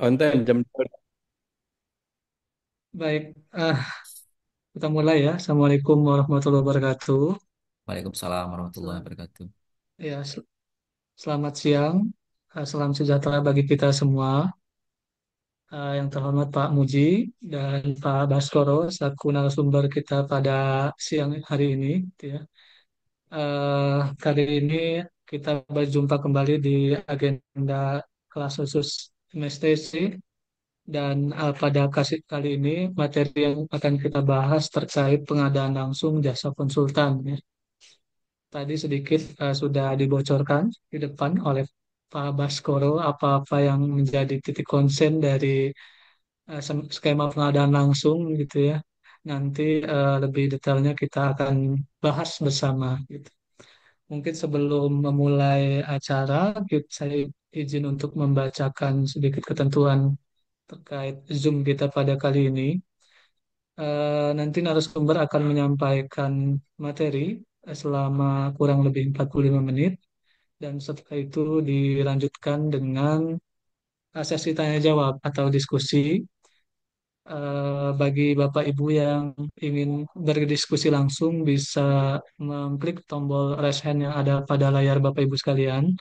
konten jam 2. Baik, kita mulai ya. Assalamualaikum warahmatullahi wabarakatuh. Waalaikumsalam warahmatullahi Sel- wabarakatuh. Ya, selamat siang. Salam sejahtera bagi kita semua. Yang terhormat Pak Muji dan Pak Baskoro selaku narasumber kita pada siang hari ini, gitu ya. Kali ini kita berjumpa kembali di agenda kelas khusus MSTC dan pada kali ini materi yang akan kita bahas terkait pengadaan langsung jasa konsultan, ya. Tadi sedikit sudah dibocorkan di depan oleh Pak Baskoro apa-apa yang menjadi titik konsen dari skema pengadaan langsung gitu ya. Nanti lebih detailnya kita akan bahas bersama gitu. Mungkin sebelum memulai acara, saya izin untuk membacakan sedikit ketentuan terkait Zoom kita pada kali ini. Nanti narasumber akan menyampaikan materi selama kurang lebih 45 menit dan setelah itu dilanjutkan dengan sesi tanya jawab atau diskusi. Bagi Bapak Ibu yang ingin berdiskusi langsung bisa mengklik tombol raise hand yang ada pada layar Bapak Ibu sekalian,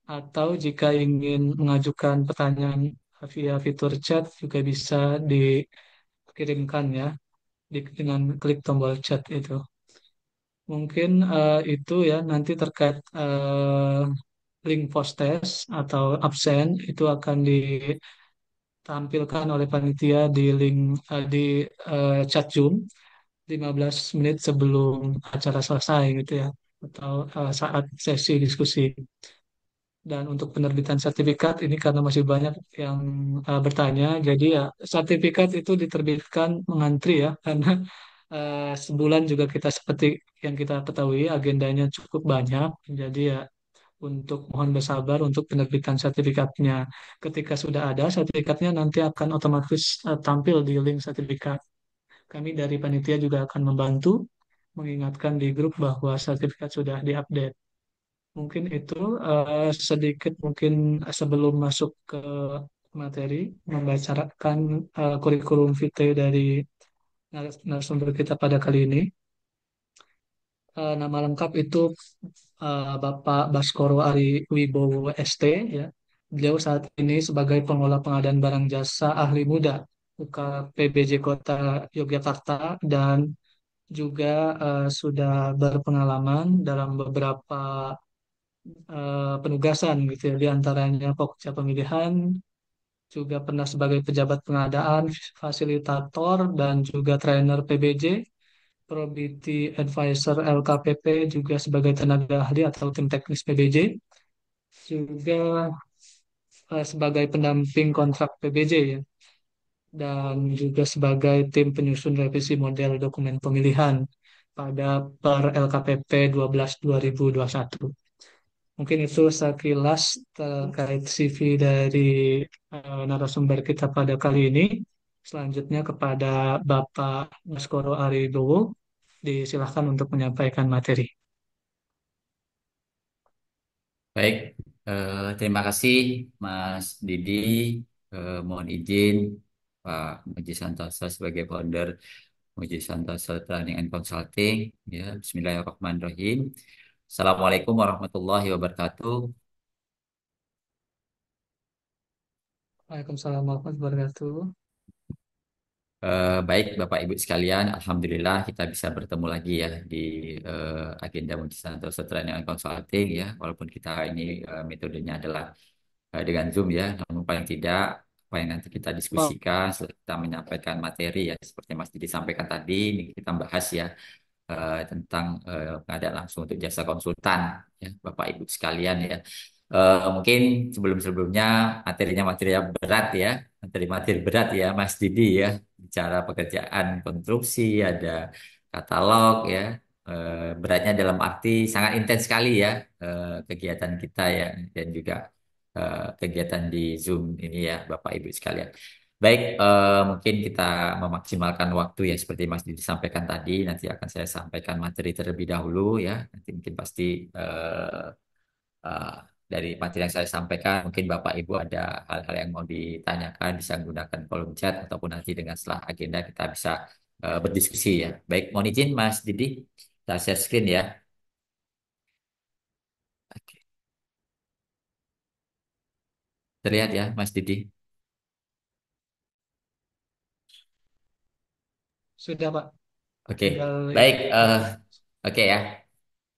atau jika ingin mengajukan pertanyaan via fitur chat juga bisa dikirimkan ya dengan klik tombol chat itu. Mungkin itu ya nanti terkait link post test atau absen itu akan ditampilkan oleh panitia di link di chat Zoom 15 menit sebelum acara selesai gitu ya, atau saat sesi diskusi. Dan untuk penerbitan sertifikat ini karena masih banyak yang bertanya, jadi ya sertifikat itu diterbitkan mengantri ya, karena sebulan juga kita seperti yang kita ketahui agendanya cukup banyak. Jadi ya untuk mohon bersabar untuk penerbitan sertifikatnya. Ketika sudah ada sertifikatnya nanti akan otomatis tampil di link sertifikat. Kami dari panitia juga akan membantu mengingatkan di grup bahwa sertifikat sudah diupdate. Mungkin itu sedikit mungkin sebelum masuk ke materi membicarakan kurikulum vitae dari narasumber kita pada kali ini. Nama lengkap itu Bapak Baskoro Ari Wibowo ST ya. Beliau saat ini sebagai pengelola pengadaan barang jasa ahli muda UKPBJ Kota Yogyakarta dan juga sudah berpengalaman dalam beberapa penugasan gitu ya, di antaranya Pokja Pemilihan, juga pernah sebagai pejabat pengadaan, fasilitator, dan juga trainer PBJ, Probity Advisor LKPP, juga sebagai tenaga ahli atau tim teknis PBJ, juga sebagai pendamping kontrak PBJ ya, dan juga sebagai tim penyusun revisi model dokumen pemilihan pada per LKPP 12 2021. Mungkin itu sekilas terkait CV dari narasumber kita pada kali ini. Selanjutnya kepada Bapak Baskoro Aridowo, disilahkan untuk menyampaikan materi. Baik, terima kasih Mas Didi. Mohon izin Pak Muji Santoso sebagai founder Muji Santoso Planning and Consulting. Ya, Bismillahirrahmanirrahim. Assalamualaikum warahmatullahi wabarakatuh. Waalaikumsalam warahmatullahi wabarakatuh. Baik, Bapak Ibu sekalian, Alhamdulillah kita bisa bertemu lagi ya di agenda Muji Santoso Planning and Consulting ya. Walaupun kita ini metodenya adalah dengan Zoom ya. Namun paling tidak apa yang nanti kita Wow, diskusikan setelah kita menyampaikan materi ya seperti Mas Didi sampaikan tadi ini kita bahas ya tentang pengadaan langsung untuk jasa konsultan ya Bapak Ibu sekalian ya. Mungkin sebelum-sebelumnya materinya materi yang berat ya, materi-materi berat ya Mas Didi ya. Bicara pekerjaan konstruksi ada katalog ya. Beratnya dalam arti sangat intens sekali ya kegiatan kita ya dan juga kegiatan di Zoom ini ya Bapak Ibu sekalian. Baik, mungkin kita memaksimalkan waktu ya seperti Mas Didi sampaikan tadi. Nanti akan saya sampaikan materi terlebih dahulu ya. Nanti mungkin pasti dari materi yang saya sampaikan, mungkin Bapak Ibu ada hal-hal yang mau ditanyakan, bisa menggunakan kolom chat ataupun nanti dengan setelah agenda kita bisa berdiskusi ya. Baik, mohon izin Mas Didi, kita share screen ya. Oke. Terlihat ya Mas Didi. Sudah Pak, Oke, tinggal baik. ya. Oke ya.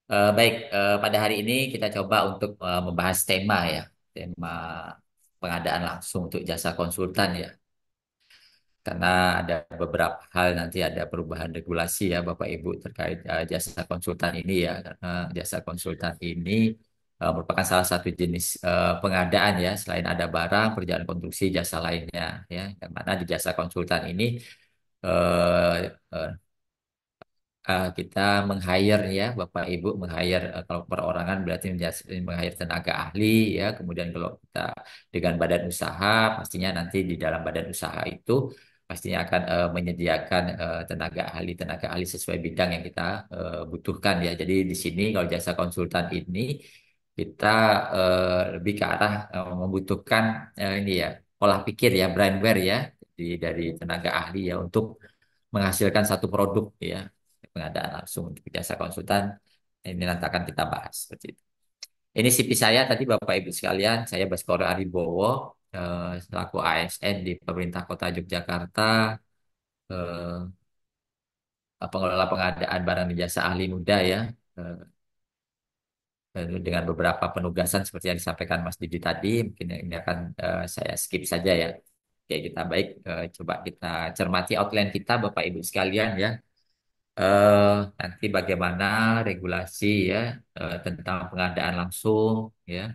Baik, pada hari ini kita coba untuk membahas tema ya, tema pengadaan langsung untuk jasa konsultan ya. Karena ada beberapa hal nanti ada perubahan regulasi ya Bapak Ibu terkait jasa konsultan ini ya. Karena jasa konsultan ini merupakan salah satu jenis pengadaan ya, selain ada barang, perjalanan konstruksi, jasa lainnya ya. Yang mana di jasa konsultan ini eh, eh, kita meng-hire ya Bapak Ibu meng-hire kalau perorangan berarti meng-hire tenaga ahli ya, kemudian kalau kita dengan badan usaha pastinya nanti di dalam badan usaha itu pastinya akan menyediakan tenaga ahli sesuai bidang yang kita butuhkan ya. Jadi di sini kalau jasa konsultan ini kita lebih ke arah membutuhkan ini ya pola pikir ya, brainware ya, dari tenaga ahli ya untuk menghasilkan satu produk ya, pengadaan langsung untuk jasa konsultan. Ini nanti akan kita bahas seperti itu. Ini CV saya tadi Bapak Ibu sekalian, saya Baskoro Aribowo, selaku ASN di pemerintah Kota Yogyakarta, eh, pengelola pengadaan barang dan jasa ahli muda ya, eh, dengan beberapa penugasan seperti yang disampaikan Mas Didi tadi. Mungkin ini akan saya skip saja ya. Oke, kita baik, coba kita cermati outline kita Bapak Ibu sekalian ya. eh Nanti bagaimana regulasi ya tentang pengadaan langsung ya.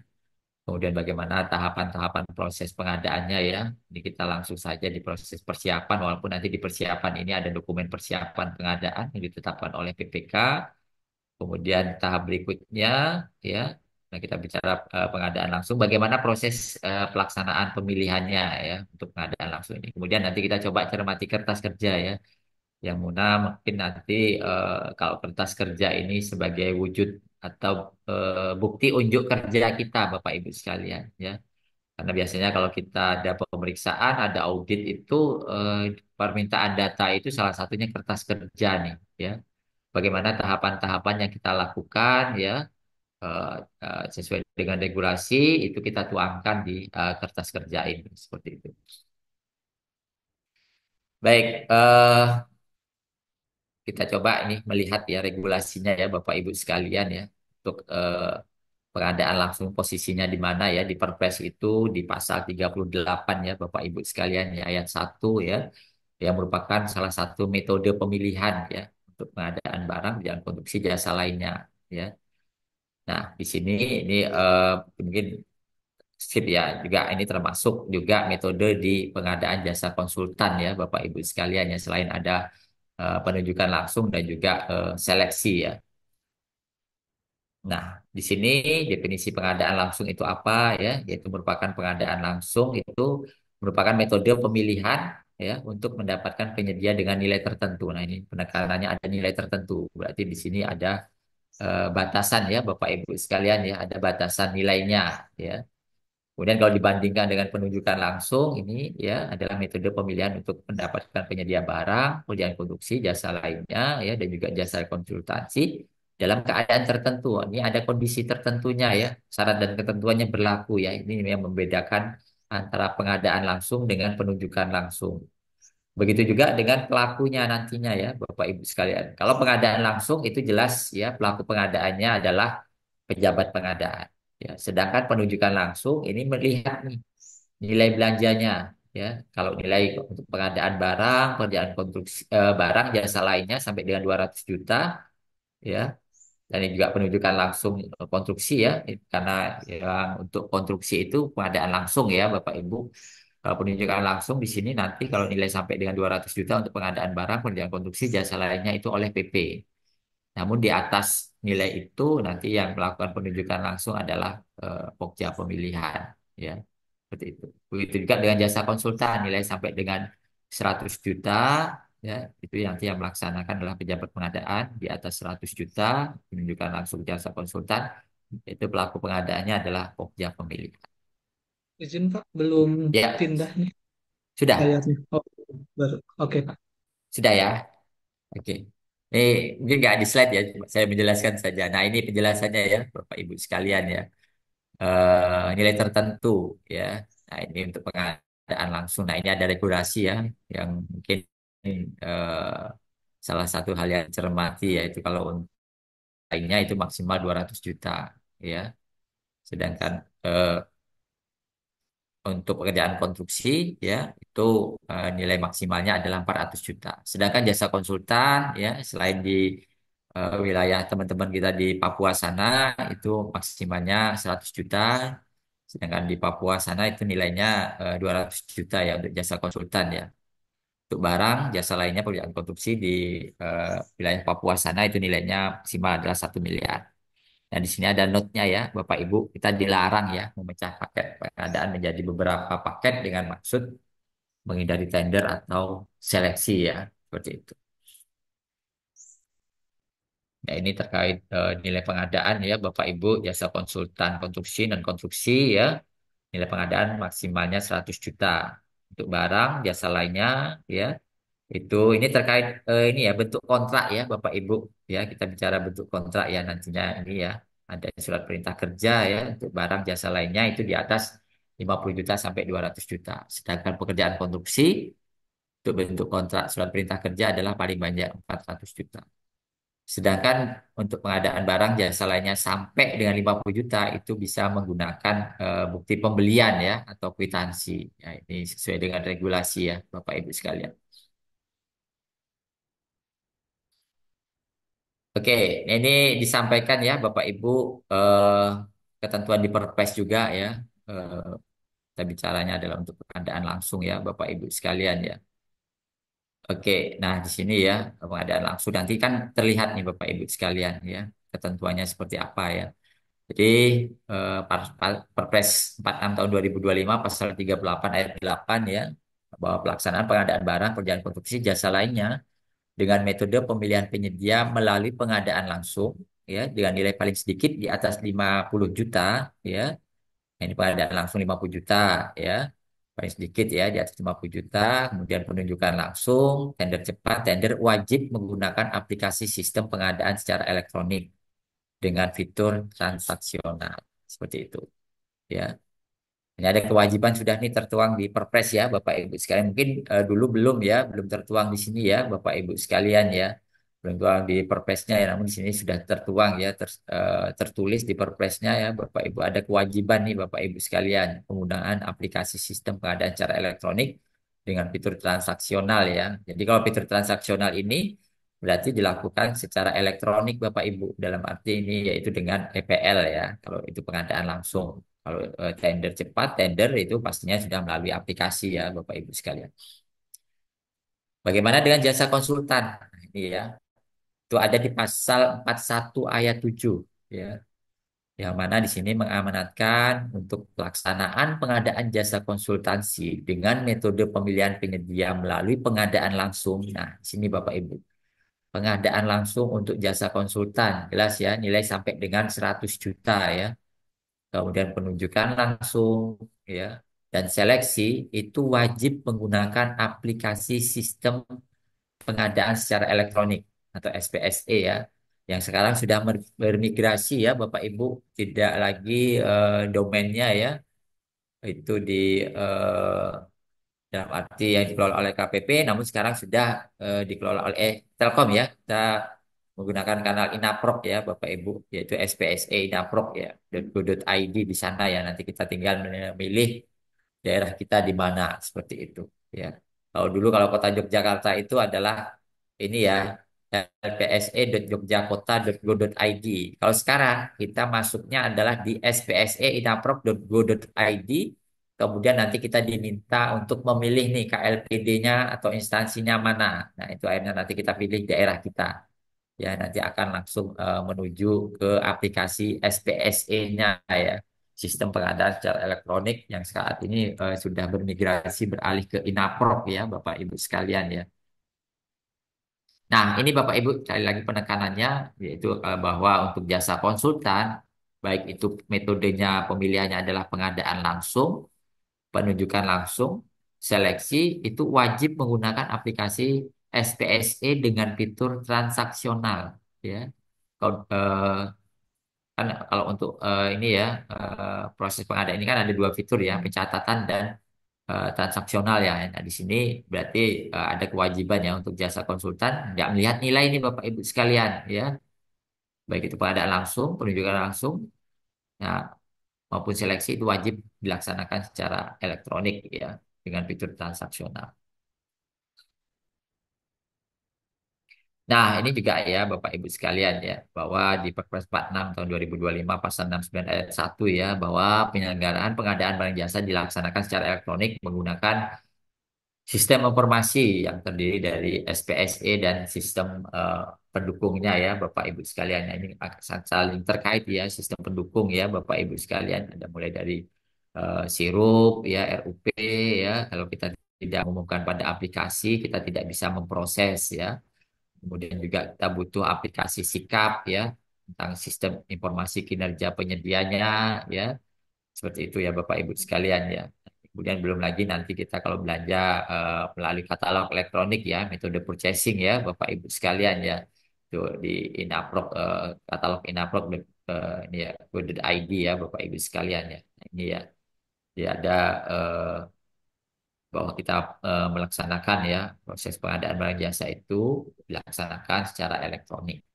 Kemudian bagaimana tahapan-tahapan proses pengadaannya ya. Ini kita langsung saja di proses persiapan walaupun nanti di persiapan ini ada dokumen persiapan pengadaan yang ditetapkan oleh PPK. Kemudian tahap berikutnya ya. Nah, kita bicara pengadaan langsung bagaimana proses pelaksanaan pemilihannya ya untuk pengadaan langsung ini. Kemudian nanti kita coba cermati kertas kerja ya yang mana mungkin nanti kalau kertas kerja ini sebagai wujud atau bukti unjuk kerja kita Bapak Ibu sekalian ya. Karena biasanya kalau kita ada pemeriksaan, ada audit itu permintaan data itu salah satunya kertas kerja nih ya. Bagaimana tahapan-tahapan yang kita lakukan ya eh, sesuai dengan regulasi itu kita tuangkan di kertas kerja ini seperti itu. Baik, kita coba ini melihat ya regulasinya ya Bapak Ibu sekalian ya untuk pengadaan langsung posisinya di mana ya di Perpres itu di pasal 38 ya Bapak Ibu sekalian ya ayat 1 ya yang merupakan salah satu metode pemilihan ya untuk pengadaan barang dan konstruksi jasa lainnya ya. Nah, di sini ini mungkin skip ya juga ini termasuk juga metode di pengadaan jasa konsultan ya Bapak Ibu sekalian ya selain ada penunjukan langsung dan juga seleksi ya. Nah, di sini definisi pengadaan langsung itu apa ya? Yaitu merupakan pengadaan langsung itu merupakan metode pemilihan ya untuk mendapatkan penyedia dengan nilai tertentu. Nah, ini penekanannya ada nilai tertentu. Berarti di sini ada batasan ya Bapak Ibu sekalian ya, ada batasan nilainya ya. Kemudian kalau dibandingkan dengan penunjukan langsung, ini ya adalah metode pemilihan untuk mendapatkan penyedia barang, kemudian produksi, jasa lainnya, ya dan juga jasa konsultasi dalam keadaan tertentu. Ini ada kondisi tertentunya ya, syarat dan ketentuannya berlaku ya. Ini yang membedakan antara pengadaan langsung dengan penunjukan langsung. Begitu juga dengan pelakunya nantinya ya, Bapak Ibu sekalian. Kalau pengadaan langsung itu jelas ya, pelaku pengadaannya adalah pejabat pengadaan. Ya, sedangkan penunjukan langsung ini melihat nih nilai belanjanya ya. Kalau nilai untuk pengadaan barang, pekerjaan konstruksi barang jasa lainnya sampai dengan 200 juta ya. Dan ini juga penunjukan langsung konstruksi ya. Karena yang untuk konstruksi itu pengadaan langsung ya Bapak Ibu. Kalau penunjukan langsung di sini nanti kalau nilai sampai dengan 200 juta untuk pengadaan barang, pekerjaan konstruksi jasa lainnya itu oleh PP. Namun di atas nilai itu nanti yang melakukan penunjukan langsung adalah Pokja pemilihan ya. Seperti itu. Begitu juga dengan jasa konsultan nilai sampai dengan 100 juta ya, itu nanti yang melaksanakan adalah pejabat pengadaan di atas 100 juta penunjukan langsung jasa konsultan Itu pelaku pengadaannya adalah Pokja Pemilihan. Izin Pak, belum Ya, pindah nih sudah, layarnya. Oh, baru. Oke Pak. sudah ya. Oke. Ini mungkin nggak di slide ya, cuma saya menjelaskan saja. Nah, ini penjelasannya ya, Bapak Ibu sekalian ya. Nilai tertentu ya. Nah, ini untuk pengadaan langsung. Nah, ini ada regulasi ya, yang mungkin eh, salah satu hal yang cermati yaitu kalau untuk lainnya itu maksimal 200 juta ya. Sedangkan untuk pekerjaan konstruksi ya itu nilai maksimalnya adalah 400 juta. Sedangkan jasa konsultan ya selain di wilayah teman-teman kita di Papua sana itu maksimalnya 100 juta. Sedangkan di Papua sana itu nilainya 200 juta ya untuk jasa konsultan ya. Untuk barang jasa lainnya pekerjaan konstruksi di wilayah Papua sana itu nilainya maksimal adalah 1 miliar. Dan di sini ada note-nya ya, Bapak Ibu, kita dilarang ya memecah paket pengadaan menjadi beberapa paket dengan maksud menghindari tender atau seleksi ya, seperti itu. Nah, ini terkait nilai pengadaan ya, Bapak Ibu, jasa konsultan konstruksi dan konstruksi ya, nilai pengadaan maksimalnya 100 juta. Untuk barang, jasa lainnya ya, itu ini terkait ini ya bentuk kontrak ya Bapak Ibu ya kita bicara bentuk kontrak ya nantinya ini ya ada surat perintah kerja ya untuk barang jasa lainnya itu di atas 50 juta sampai 200 juta. Sedangkan pekerjaan konstruksi untuk bentuk kontrak surat perintah kerja adalah paling banyak 400 juta. Sedangkan untuk pengadaan barang jasa lainnya sampai dengan 50 juta itu bisa menggunakan bukti pembelian ya atau kwitansi. Ya, ini sesuai dengan regulasi ya Bapak Ibu sekalian. Oke, ini disampaikan ya Bapak Ibu ketentuan di Perpres juga ya. Eh, kita bicaranya adalah untuk pengadaan langsung ya Bapak Ibu sekalian ya. Oke, nah di sini ya pengadaan langsung nanti kan terlihat nih Bapak Ibu sekalian ya ketentuannya seperti apa ya. Jadi Perpres 46 tahun 2025 pasal 38 ayat 8 ya bahwa pelaksanaan pengadaan barang, kerjaan konstruksi, jasa lainnya dengan metode pemilihan penyedia melalui pengadaan langsung ya dengan nilai paling sedikit di atas 50 juta ya. Nah, ini pengadaan langsung 50 juta ya. Paling sedikit ya di atas 50 juta, kemudian penunjukan langsung, tender cepat, tender wajib menggunakan aplikasi sistem pengadaan secara elektronik dengan fitur transaksional seperti itu ya. Ini ada kewajiban sudah nih tertuang di Perpres ya, Bapak Ibu sekalian. Mungkin dulu belum ya, belum tertuang di sini ya, Bapak Ibu sekalian ya. Belum tertuang di Perpresnya ya, namun di sini sudah tertuang ya, tertulis di Perpresnya ya, Bapak Ibu. Ada kewajiban nih Bapak Ibu sekalian, penggunaan aplikasi sistem pengadaan secara elektronik dengan fitur transaksional ya. Jadi kalau fitur transaksional ini berarti dilakukan secara elektronik Bapak Ibu. Dalam arti ini yaitu dengan EPL ya, kalau itu pengadaan langsung. Kalau tender cepat, tender itu pastinya sudah melalui aplikasi ya, Bapak Ibu sekalian. Bagaimana dengan jasa konsultan? Nah, ini ya, itu ada di pasal 41 ayat 7 ya. Yang mana di sini mengamanatkan untuk pelaksanaan pengadaan jasa konsultansi dengan metode pemilihan penyedia melalui pengadaan langsung. Nah, di sini Bapak Ibu, pengadaan langsung untuk jasa konsultan jelas ya, nilai sampai dengan 100 juta ya. Kemudian penunjukan langsung ya dan seleksi itu wajib menggunakan aplikasi sistem pengadaan secara elektronik atau SPSE ya yang sekarang sudah bermigrasi ya Bapak Ibu tidak lagi domainnya ya itu di eh, dalam arti yang dikelola oleh KPP namun sekarang sudah dikelola oleh Telkom ya kita menggunakan kanal Inaprok ya Bapak Ibu yaitu SPSE Inaprok ya .go.id di sana ya nanti kita tinggal memilih daerah kita di mana seperti itu ya. Kalau dulu kalau kota Yogyakarta itu adalah ini ya lpse.yogjakota.go.id. Kalau sekarang kita masuknya adalah di spse.inaprok.go.id. Kemudian nanti kita diminta untuk memilih nih KLPD-nya atau instansinya mana. Nah, itu akhirnya nanti kita pilih daerah kita. Ya, nanti akan langsung menuju ke aplikasi SPSE-nya ya. Sistem pengadaan secara elektronik yang saat ini sudah bermigrasi beralih ke Inaprok ya, Bapak Ibu sekalian ya. Nah, ini Bapak Ibu sekali lagi penekanannya yaitu bahwa untuk jasa konsultan baik itu metodenya pemilihannya adalah pengadaan langsung, penunjukan langsung, seleksi, itu wajib menggunakan aplikasi SPSE dengan fitur transaksional, ya. Kalau kan kalau untuk ini ya, proses pengadaan ini kan ada dua fitur ya, pencatatan dan transaksional ya. Nah, di sini berarti ada kewajiban ya untuk jasa konsultan nggak melihat nilai ini Bapak Ibu sekalian ya, baik itu pengadaan langsung, penunjukan langsung, ya, maupun seleksi itu wajib dilaksanakan secara elektronik ya dengan fitur transaksional. Nah, ini juga ya Bapak Ibu sekalian ya, bahwa di Perpres 46 tahun 2025 pasal 69 ayat 1 ya, bahwa penyelenggaraan pengadaan barang jasa dilaksanakan secara elektronik menggunakan sistem informasi yang terdiri dari SPSE dan sistem pendukungnya ya Bapak Ibu sekalian. Nah, ini akan saling terkait ya, sistem pendukung ya Bapak Ibu sekalian. Ada mulai dari sirup ya, RUP ya. Kalau kita tidak mengumumkan pada aplikasi, kita tidak bisa memproses ya. Kemudian juga kita butuh aplikasi sikap ya, tentang sistem informasi kinerja penyedianya ya. Seperti itu ya Bapak Ibu sekalian ya. Kemudian belum lagi nanti kita kalau belanja melalui katalog elektronik ya, metode purchasing ya Bapak Ibu sekalian ya. Itu di Inaprok, katalog Inaprok ini ya .id ya Bapak Ibu sekalian ya. Nah, ini ya. Dia ada eh, bahwa kita melaksanakan ya proses pengadaan barang jasa itu dilaksanakan secara elektronik.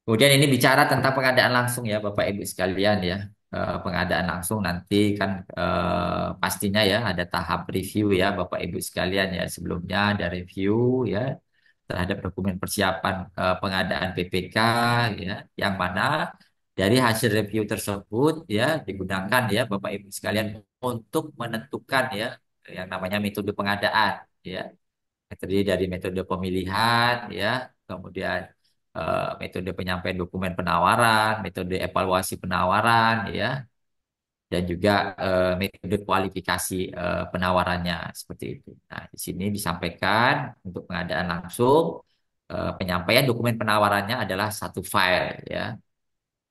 Kemudian ini bicara tentang pengadaan langsung ya Bapak Ibu sekalian ya. Pengadaan langsung nanti kan pastinya ya ada tahap review ya Bapak Ibu sekalian ya. Sebelumnya ada review ya terhadap dokumen persiapan pengadaan PPK ya, yang mana dari hasil review tersebut ya digunakan ya Bapak Ibu sekalian untuk menentukan ya yang namanya metode pengadaan ya, terdiri dari metode pemilihan ya, kemudian metode penyampaian dokumen penawaran, metode evaluasi penawaran ya, dan juga metode kualifikasi penawarannya seperti itu. Nah, di sini disampaikan untuk pengadaan langsung penyampaian dokumen penawarannya adalah satu file ya.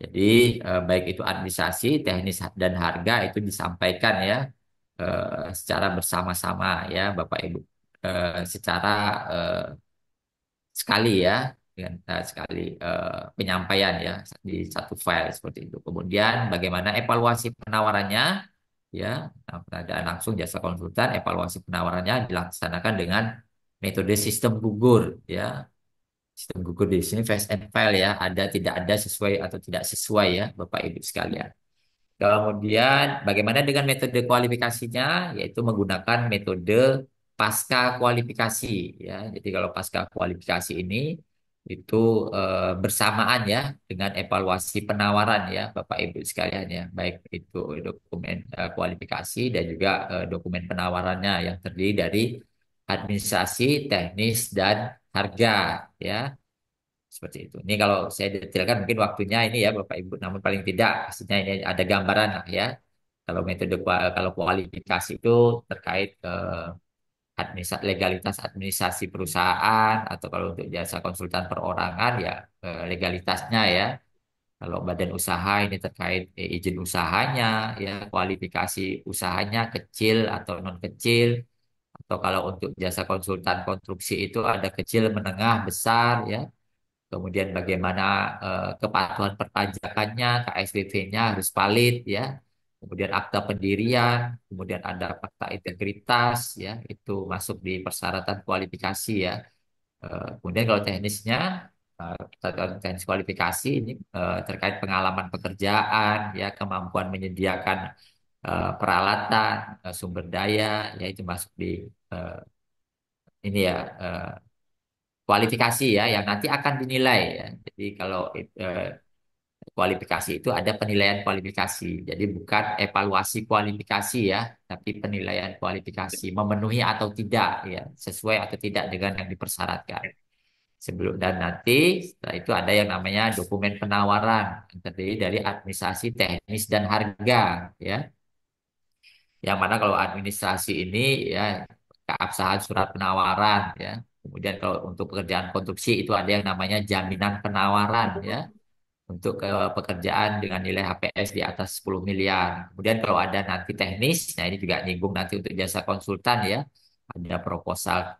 Jadi baik itu administrasi, teknis dan harga itu disampaikan ya secara bersama-sama ya Bapak Ibu, secara eh, sekali ya, dengan sekali penyampaian ya di satu file seperti itu. Kemudian bagaimana evaluasi penawarannya ya, nah, pengadaan langsung jasa konsultan, evaluasi penawarannya dilaksanakan dengan metode sistem gugur ya. Sistem gugur di sini fast and file ya, ada tidak ada sesuai atau tidak sesuai ya Bapak Ibu sekalian. Kemudian bagaimana dengan metode kualifikasinya? Yaitu menggunakan metode pasca kualifikasi ya. Jadi kalau pasca kualifikasi ini itu bersamaan ya dengan evaluasi penawaran ya Bapak Ibu sekalian ya. Baik itu dokumen kualifikasi dan juga dokumen penawarannya yang terdiri dari administrasi, teknis dan harga ya. Seperti itu. Ini kalau saya detailkan mungkin waktunya ini ya Bapak Ibu, namun paling tidak pastinya ini ada gambaran lah ya. Kalau metode kalau kualifikasi itu terkait legalitas administrasi perusahaan, atau kalau untuk jasa konsultan perorangan ya legalitasnya ya. Kalau badan usaha ini terkait izin usahanya ya, kualifikasi usahanya kecil atau non kecil. Atau kalau untuk jasa konsultan konstruksi itu ada kecil, menengah, besar ya. Kemudian bagaimana kepatuhan perpajakannya, KSWV-nya harus valid ya. Kemudian akta pendirian, kemudian ada fakta integritas ya, itu masuk di persyaratan kualifikasi ya. Kemudian kalau teknisnya, teknis kualifikasi ini terkait pengalaman pekerjaan ya, kemampuan menyediakan peralatan, sumber daya ya, itu masuk di eh, ini ya, kualifikasi ya, yang nanti akan dinilai ya. Jadi kalau kualifikasi itu ada penilaian kualifikasi. Jadi bukan evaluasi kualifikasi ya, tapi penilaian kualifikasi memenuhi atau tidak ya, sesuai atau tidak dengan yang dipersyaratkan. Sebelum dan nanti setelah itu ada yang namanya dokumen penawaran yang terdiri dari administrasi, teknis dan harga ya. Yang mana kalau administrasi ini ya keabsahan surat penawaran ya. Kemudian kalau untuk pekerjaan konstruksi itu ada yang namanya jaminan penawaran ya untuk pekerjaan dengan nilai HPS di atas 10 miliar. Kemudian kalau ada nanti teknis, nah ini juga nyinggung nanti untuk jasa konsultan ya. Ada proposal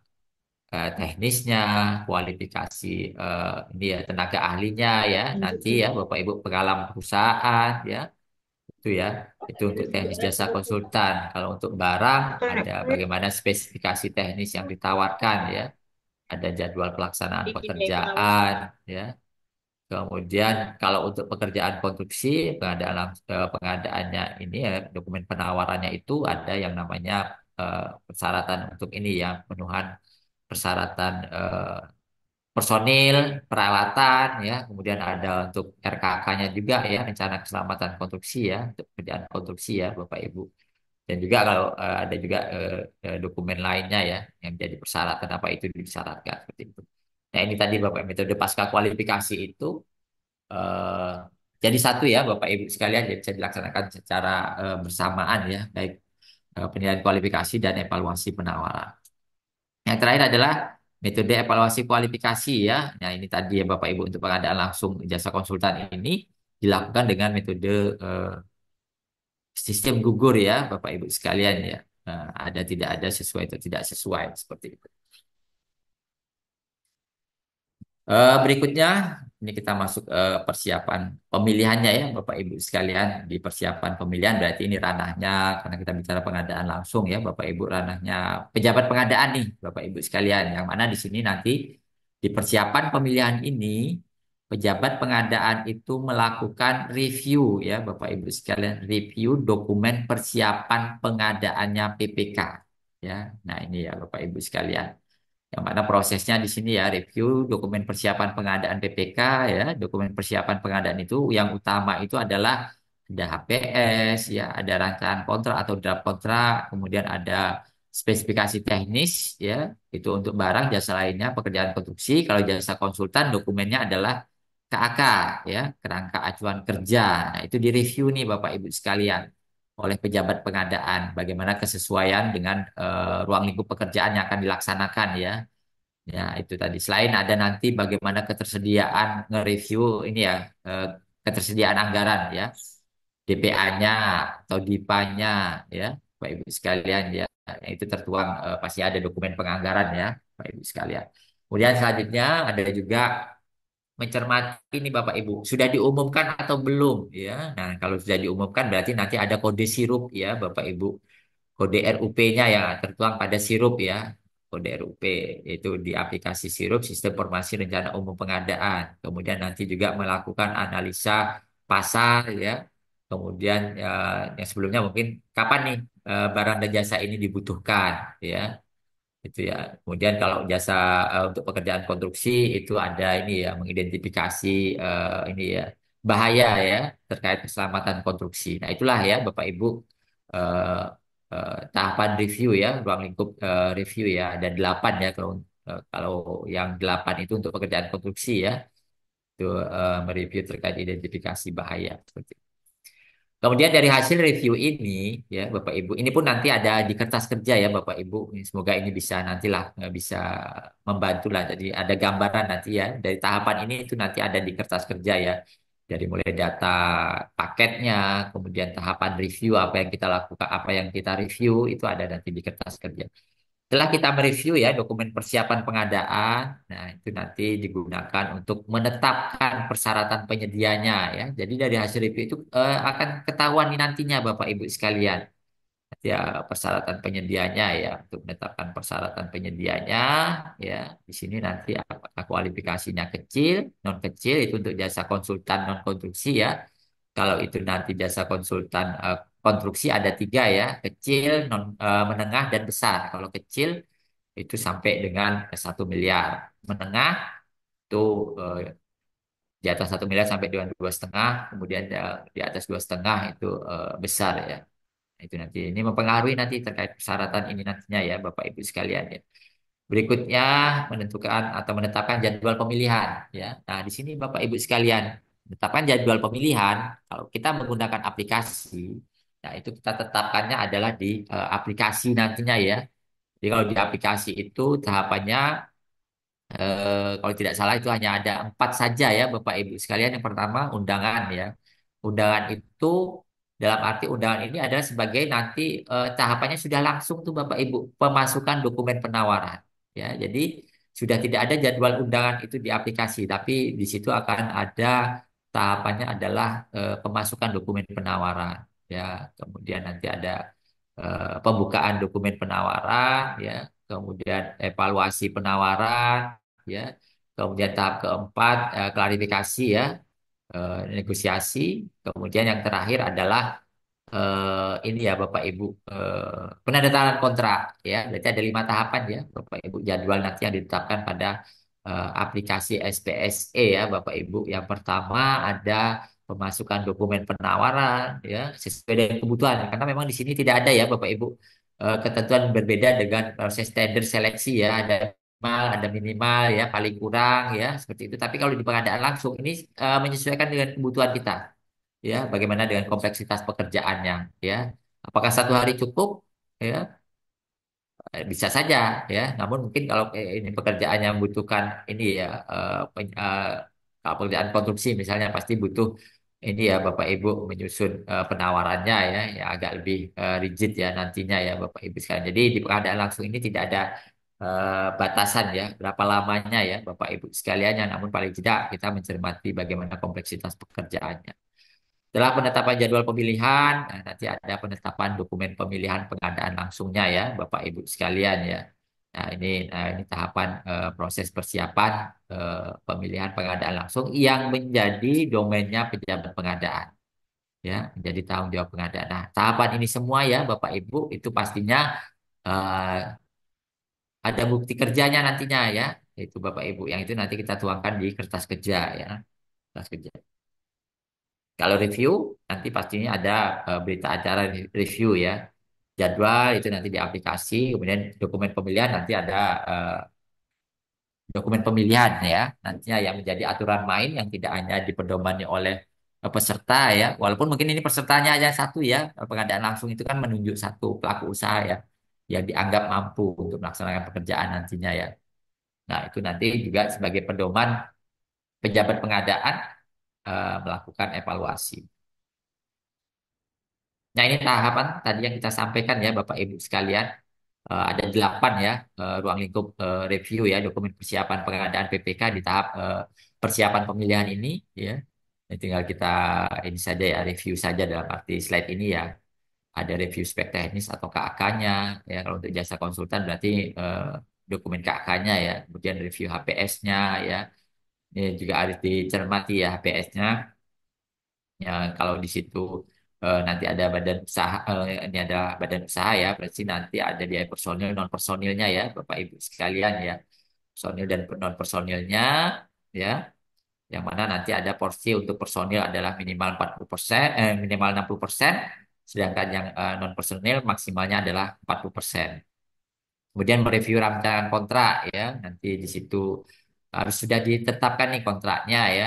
teknisnya, kualifikasi ini ya tenaga ahlinya ya, nanti ya Bapak Ibu pengalaman perusahaan ya, itu ya. Itu untuk teknis jasa konsultan. Kalau untuk barang ada bagaimana spesifikasi teknis yang ditawarkan ya, ada jadwal pelaksanaan pekerjaan ya. Kemudian kalau untuk pekerjaan konstruksi, pengadaannya ini ya dokumen penawarannya itu ada yang namanya persyaratan untuk ini ya, pemenuhan persyaratan personil, peralatan ya, kemudian ada untuk RKK-nya juga ya, rencana keselamatan konstruksi ya, untuk pekerjaan konstruksi ya, Bapak Ibu. Dan juga kalau ada juga dokumen lainnya ya yang jadi persyaratan apa itu disyaratkan seperti itu. Nah, ini tadi Bapak metode pasca kualifikasi itu eh, jadi satu ya Bapak Ibu sekalian, jadi bisa dilaksanakan secara bersamaan ya, baik penilaian kualifikasi dan evaluasi penawaran. Yang terakhir adalah metode evaluasi kualifikasi ya. Nah, ini tadi ya Bapak Ibu untuk pengadaan langsung jasa konsultan ini dilakukan dengan metode eh, sistem gugur ya Bapak Ibu sekalian ya. Ada tidak ada sesuai atau tidak sesuai seperti itu. Berikutnya, ini kita masuk persiapan pemilihannya ya, Bapak Ibu sekalian. Di persiapan pemilihan berarti ini ranahnya, karena kita bicara pengadaan langsung ya, Bapak Ibu ranahnya pejabat pengadaan nih, Bapak Ibu sekalian. Yang mana di sini nanti di persiapan pemilihan ini, pejabat pengadaan itu melakukan review ya, Bapak Ibu sekalian, review dokumen persiapan pengadaannya PPK. Ya, nah ini ya Bapak Ibu sekalian. Yang mana prosesnya di sini ya review dokumen persiapan pengadaan PPK ya, dokumen persiapan pengadaan itu yang utama itu adalah ada HPS ya, ada rangkaian kontrak atau draft kontrak, kemudian ada spesifikasi teknis ya, itu untuk barang jasa lainnya pekerjaan konstruksi. Kalau jasa konsultan dokumennya adalah KAK ya, kerangka acuan kerja. Nah, itu direview nih Bapak Ibu sekalian oleh pejabat pengadaan bagaimana kesesuaian dengan ruang lingkup pekerjaan yang akan dilaksanakan ya. Ya, itu tadi. Selain ada nanti bagaimana ketersediaan nge-review ini ya, eh, ketersediaan anggaran ya, DPA-nya atau DIPA-nya ya, Pak Ibu sekalian ya. Itu tertuang pasti ada dokumen penganggaran ya, Pak Ibu sekalian. Kemudian selanjutnya ada juga mencermati ini Bapak Ibu, sudah diumumkan atau belum ya. Nah, kalau sudah diumumkan berarti nanti ada kode sirup ya, Bapak Ibu, kode RUP-nya yang tertuang pada sirup ya. Kode RUP yaitu di aplikasi sirup Sistem Informasi Rencana Umum Pengadaan. Kemudian nanti juga melakukan analisa pasar ya. Kemudian yang sebelumnya mungkin kapan nih barang dan jasa ini dibutuhkan ya. Itu ya. Kemudian kalau jasa untuk pekerjaan konstruksi itu ada ini ya mengidentifikasi ini ya bahaya ya terkait keselamatan konstruksi. Nah, itulah ya Bapak Ibu eh, tahapan review ya, ruang lingkup review ya, ada 8 ya kalau yang 8 itu untuk pekerjaan konstruksi ya, itu mereview terkait identifikasi bahaya seperti itu. Kemudian dari hasil review ini ya Bapak Ibu, ini pun nanti ada di kertas kerja ya Bapak Ibu. Semoga ini bisa nantilah bisa membantu lah. Jadi ada gambaran nanti ya dari tahapan ini itu nanti ada di kertas kerja ya. Dari mulai data paketnya, kemudian tahapan review apa yang kita lakukan, apa yang kita review itu ada nanti di kertas kerja. Setelah kita mereview ya dokumen persiapan pengadaan, nah itu nanti digunakan untuk menetapkan persyaratan penyedianya ya. Jadi dari hasil review itu akan ketahuan nih nantinya Bapak Ibu sekalian. Ya persyaratan penyedianya ya untuk menetapkan persyaratan penyedianya ya. Di sini nanti apakah kualifikasinya kecil, non kecil itu untuk jasa konsultan non konstruksi ya. Kalau itu nanti jasa konsultan konstruksi ada tiga ya, kecil, menengah dan besar. Kalau kecil itu sampai dengan 1 miliar. Menengah itu eh, di atas 1 miliar sampai dengan 2,5. Kemudian di atas 2,5 itu besar ya. Itu nanti ini mempengaruhi nanti terkait persyaratan ini nantinya ya Bapak Ibu sekalian ya. Berikutnya menentukan atau menetapkan jadwal pemilihan ya. Nah, di sini Bapak Ibu sekalian, menetapkan jadwal pemilihan kalau kita menggunakan aplikasi, nah itu kita tetapkannya adalah di aplikasi nantinya ya. Jadi kalau di aplikasi itu tahapannya kalau tidak salah itu hanya ada 4 saja ya Bapak Ibu sekalian. Yang pertama undangan ya. Undangan itu dalam arti undangan ini adalah sebagai nanti tahapannya sudah langsung tuh Bapak Ibu pemasukan dokumen penawaran ya. Jadi sudah tidak ada jadwal undangan itu di aplikasi, tapi di situ akan ada tahapannya adalah pemasukan dokumen penawaran ya. Kemudian nanti ada pembukaan dokumen penawaran ya, kemudian evaluasi penawaran ya. Kemudian tahap keempat klarifikasi ya, negosiasi. Kemudian yang terakhir adalah ini ya Bapak Ibu penandatanganan kontrak ya. Berarti ada 5 tahapan ya Bapak Ibu, jadwal nanti yang ditetapkan pada aplikasi SPSE ya Bapak Ibu. Yang pertama ada pemasukan dokumen penawaran ya sesuai dengan kebutuhan, karena memang di sini tidak ada ya Bapak Ibu ketentuan berbeda dengan proses tender seleksi ya, ada minimal ya, paling kurang ya seperti itu. Tapi kalau di pengadaan langsung ini menyesuaikan dengan kebutuhan kita ya, bagaimana dengan kompleksitas pekerjaannya ya, apakah 1 hari cukup ya, bisa saja ya. Namun mungkin kalau ini pekerjaan yang membutuhkan ini ya, kalau pekerjaan konstruksi misalnya pasti butuh ini ya Bapak Ibu menyusun penawarannya ya yang agak lebih rigid ya nantinya ya Bapak Ibu sekalian. Jadi di pengadaan langsung ini tidak ada batasan ya berapa lamanya ya Bapak Ibu sekalian ya, namun paling tidak kita mencermati bagaimana kompleksitas pekerjaannya. Setelah penetapan jadwal pemilihan, nah, nanti ada penetapan dokumen pemilihan pengadaan langsungnya ya, Bapak Ibu sekalian ya. Nah, ini tahapan proses persiapan pemilihan pengadaan langsung yang menjadi domainnya pejabat pengadaan ya, menjadi tanggung jawab pengadaan. Nah, tahapan ini semua ya, Bapak Ibu itu pastinya eh, ada bukti kerjanya nantinya ya, itu Bapak Ibu. Yang itu nanti kita tuangkan di kertas kerja ya, kertas kerja. Kalau review, nanti pastinya ada berita acara review ya. Jadwal itu nanti di aplikasi, kemudian dokumen pemilihan nanti ada dokumen pemilihan ya. Nantinya yang menjadi aturan main yang tidak hanya dipedomani oleh peserta ya. Walaupun mungkin ini pesertanya hanya satu ya. Pengadaan langsung itu kan menunjuk satu pelaku usaha ya yang dianggap mampu untuk melaksanakan pekerjaan nantinya ya. Nah, itu nanti juga sebagai pedoman pejabat pengadaan melakukan evaluasi. Nah, ini tahapan tadi yang kita sampaikan ya, Bapak Ibu sekalian. Ada 8 ya, ruang lingkup review ya, dokumen persiapan pengadaan PPK di tahap persiapan pemilihan ini ya. Ini tinggal kita ini saja ya, review saja dalam arti slide ini ya. Ada review spek teknis atau KAK-nya ya. Kalau untuk jasa konsultan berarti dokumen KAK-nya ya. Kemudian review HPS-nya ya. Ini juga harus dicermati ya HPS-nya. Ya, kalau di situ nanti ada badan usaha, ini ada badan usaha ya, berarti nanti ada biaya personil non personilnya ya, Bapak Ibu sekalian ya, personil dan non personilnya ya, yang mana nanti ada porsi untuk personil adalah minimal 40%, minimal 60%, sedangkan yang non personil maksimalnya adalah 40%. Kemudian mereview rancangan kontrak ya, nanti di situ harus sudah ditetapkan nih kontraknya ya,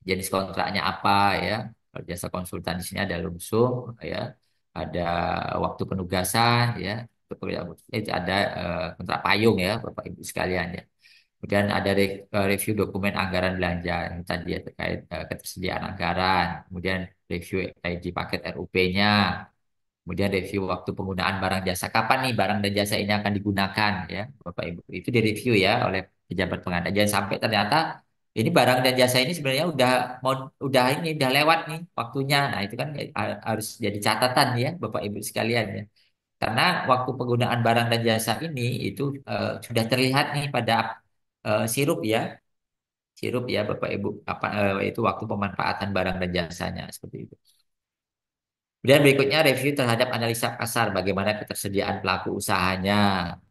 jenis kontraknya apa ya. Kalau jasa konsultan di sini ada lumsum ya, ada waktu penugasan ya, untuk itu ada kontrak payung ya Bapak Ibu sekalian ya. Kemudian ada review dokumen anggaran belanja yang tadi ya terkait ketersediaan anggaran, kemudian review ID paket RUP-nya, kemudian review waktu penggunaan barang jasa. Kapan nih barang dan jasa ini akan digunakan ya, Bapak Ibu. Itu direview ya oleh pejabat pengadaan. Jangan sampai ternyata ini barang dan jasa ini sebenarnya udah lewat nih waktunya. Nah, itu kan harus jadi catatan ya, Bapak Ibu sekalian ya. Karena waktu penggunaan barang dan jasa ini itu sudah terlihat nih pada sirup ya. Sirup ya, Bapak Ibu. Apa itu waktu pemanfaatan barang dan jasanya seperti itu. Kemudian berikutnya review terhadap analisa pasar, bagaimana ketersediaan pelaku usahanya,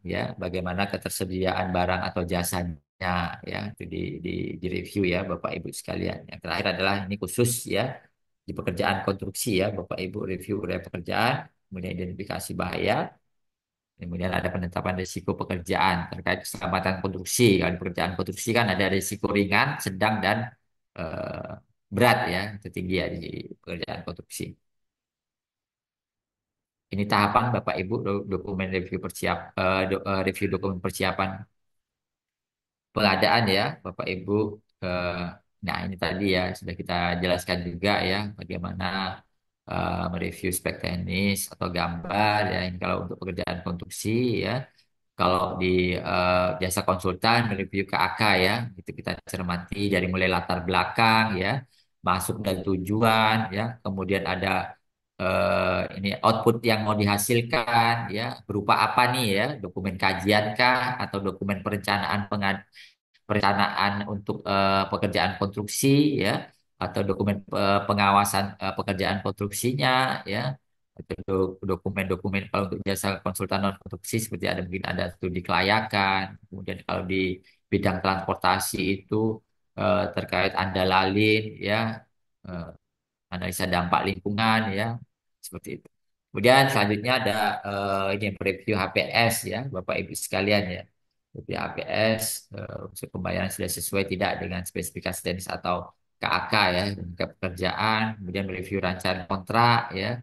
ya, bagaimana ketersediaan barang atau jasanya, ya, itu di review ya, Bapak Ibu sekalian. Yang terakhir adalah ini khusus ya di pekerjaan konstruksi ya, Bapak Ibu review area pekerjaan, kemudian identifikasi bahaya, kemudian ada penetapan risiko pekerjaan terkait keselamatan konstruksi. Kalau di pekerjaan konstruksi kan ada risiko ringan, sedang dan berat ya, itu tinggi ya di pekerjaan konstruksi. Ini tahapan Bapak Ibu dokumen review review dokumen persiapan pengadaan ya Bapak Ibu. Eh, nah ini tadi ya sudah kita jelaskan juga ya bagaimana mereview spek teknis atau gambar ya. Ini kalau untuk pekerjaan konstruksi ya. Kalau di jasa konsultan mereview KAK ya, itu kita cermati dari mulai latar belakang ya, masuk dan tujuan ya, kemudian ada ini output yang mau dihasilkan ya, berupa apa nih ya, dokumen kajian kah atau dokumen perencanaan untuk pekerjaan konstruksi ya, atau dokumen pengawasan pekerjaan konstruksinya ya, atau dokumen-dokumen kalau untuk jasa konsultan non konstruksi seperti ada mungkin ada studi kelayakan, kemudian kalau di bidang transportasi itu terkait Andalaalin ya, eh, analisa dampak lingkungan ya, seperti itu. Kemudian selanjutnya ada ini review HPS ya, Bapak Ibu sekalian ya. Review HPS unsur pembayaran sudah sesuai tidak dengan spesifikasi teknis atau KAK ya, dan pekerjaan, kemudian review rancangan kontrak ya.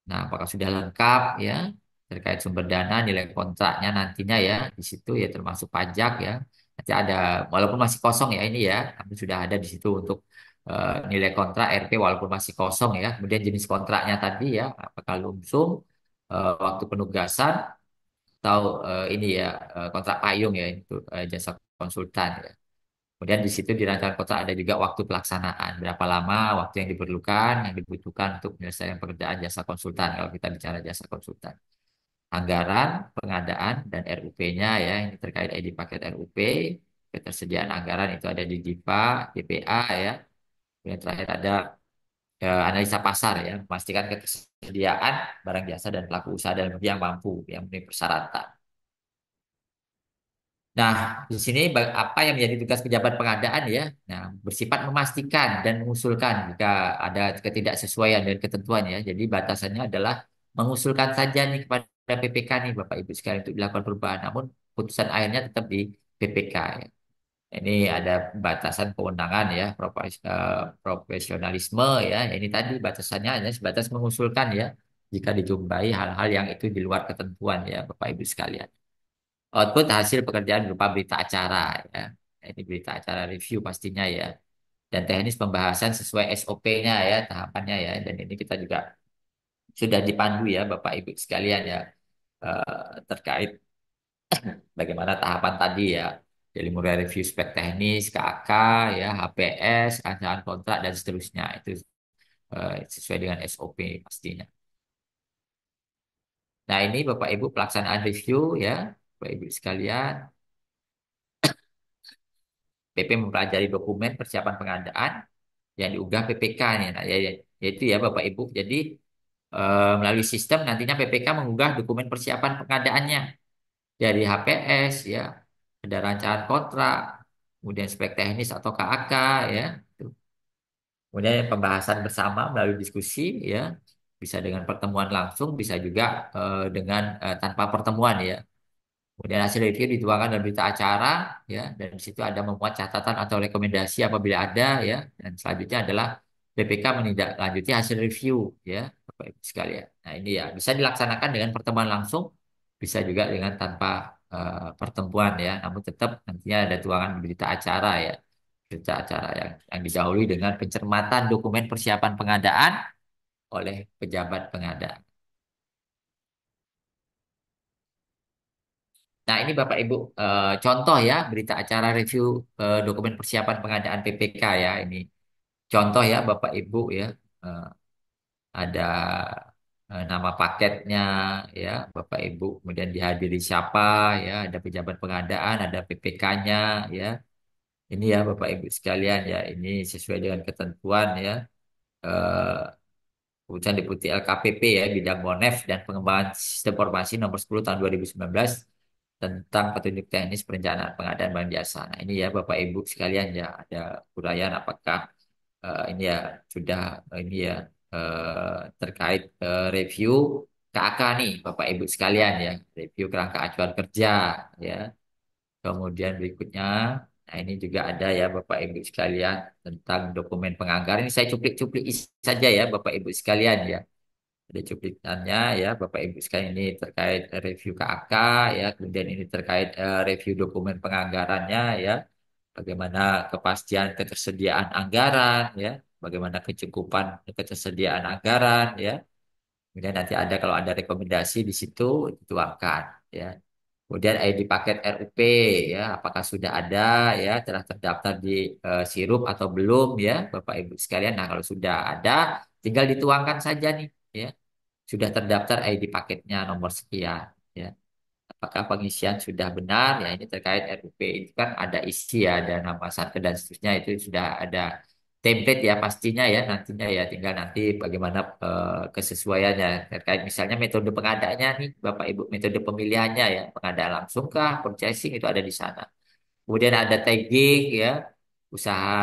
Nah, apakah sudah lengkap ya terkait sumber dana, nilai kontraknya nantinya ya di situ ya termasuk pajak ya. Nanti ada walaupun masih kosong ya ini ya, tapi sudah ada di situ untuk nilai kontrak RP walaupun masih kosong ya. Kemudian jenis kontraknya tadi ya, apakah lumsum, waktu penugasan atau ini ya kontrak payung ya itu jasa konsultan ya. Kemudian di situ di rancangan kontrak ada juga waktu pelaksanaan, berapa lama waktu yang diperlukan, yang dibutuhkan untuk menyelesaikan pekerjaan jasa konsultan kalau kita bicara jasa konsultan. Anggaran, pengadaan, dan RUP-nya ya, ini terkait ID paket RUP, ketersediaan anggaran itu ada di DIPA, DPA ya. Kemudian terakhir ada analisa pasar ya, memastikan ketersediaan barang jasa dan pelaku usaha dalam negeri yang mampu, yang memenuhi persyaratan. Nah, di sini apa yang menjadi tugas pejabat pengadaan ya? Nah, bersifat memastikan dan mengusulkan jika ada ketidaksesuaian dan ketentuan ya. Jadi batasannya adalah mengusulkan saja nih kepada PPK nih Bapak Ibu sekalian untuk dilakukan perubahan. Namun putusan akhirnya tetap di PPK ya. Ini ada batasan kewenangan ya, profesionalisme ya. Ini tadi batasannya hanya sebatas mengusulkan ya. Jika dijumpai hal-hal yang itu di luar ketentuan ya Bapak Ibu sekalian. Output hasil pekerjaan berupa berita acara ya. Ini berita acara review pastinya ya. Dan teknis pembahasan sesuai SOP-nya ya, tahapannya ya. Dan ini kita juga sudah dipandu ya Bapak Ibu sekalian ya. Terkait bagaimana tahapan tadi ya. Jadi mulai review spek teknis, KAK ya, HPS, rancangan kontrak dan seterusnya. Itu sesuai dengan SOP pastinya. Nah ini Bapak Ibu pelaksanaan review ya. Bapak Ibu sekalian. PP mempelajari dokumen persiapan pengadaan yang diunggah PPK nih. Nah, yaitu ya Bapak Ibu. Jadi melalui sistem nantinya PPK mengunggah dokumen persiapan pengadaannya dari HPS ya, ada rancangan kontrak, kemudian spek teknis atau KAK ya. Kemudian pembahasan bersama melalui diskusi ya, bisa dengan pertemuan langsung, bisa juga dengan tanpa pertemuan ya. Kemudian hasil review dituangkan dalam berita acara, ya, dan di situ ada memuat catatan atau rekomendasi apabila ada, ya, dan selanjutnya adalah BPK menindaklanjuti hasil review, ya, Bapak Ibu sekalian. Nah ini ya bisa dilaksanakan dengan pertemuan langsung, bisa juga dengan tanpa pertemuan, ya, namun tetap nantinya ada tuangan berita acara, ya, berita acara yang didahului dengan pencermatan dokumen persiapan pengadaan oleh pejabat pengadaan. Nah, ini Bapak Ibu contoh ya berita acara review dokumen persiapan pengadaan PPK ya ini. Contoh ya Bapak Ibu ya. Eh, ada nama paketnya ya Bapak Ibu, kemudian dihadiri siapa ya, ada pejabat pengadaan, ada PPK-nya ya. Ini ya Bapak Ibu sekalian ya, ini sesuai dengan ketentuan ya. Eh, Keputusan Deputi LKPP ya bidang Monef dan pengembangan sistem informasi nomor 10 tahun 2019 tentang petunjuk teknis perencanaan pengadaan barang jasa. Nah, ini ya Bapak Ibu sekalian ya ada uraian apakah ini ya sudah ini ya terkait review KAK nih Bapak Ibu sekalian ya, review kerangka acuan kerja ya. Kemudian berikutnya, nah ini juga ada ya Bapak Ibu sekalian tentang dokumen penganggaran. Ini saya cuplik-cuplik saja ya Bapak Ibu sekalian ya. Ada cuplikannya ya Bapak Ibu sekalian ini terkait review KAK ya, kemudian ini terkait review dokumen penganggarannya ya, bagaimana kepastian ketersediaan anggaran ya, bagaimana kecukupan ketersediaan anggaran ya. Kemudian nanti ada kalau ada rekomendasi di situ dituangkan ya. Kemudian ID paket RUP ya, apakah sudah ada ya, telah terdaftar di Sirup atau belum ya, Bapak Ibu sekalian. Nah, kalau sudah ada, tinggal dituangkan saja nih ya. Sudah terdaftar ID paketnya nomor sekian ya. Apakah pengisian sudah benar? Ya, ini terkait RUP itu kan ada isi ya, ada nama satker dan seterusnya itu sudah ada template ya pastinya ya nantinya ya, tinggal nanti bagaimana kesesuaiannya terkait misalnya metode pengadaannya nih Bapak Ibu, metode pemilihannya ya, pengadaan langsung kah, purchasing itu ada di sana. Kemudian ada tagging ya, usaha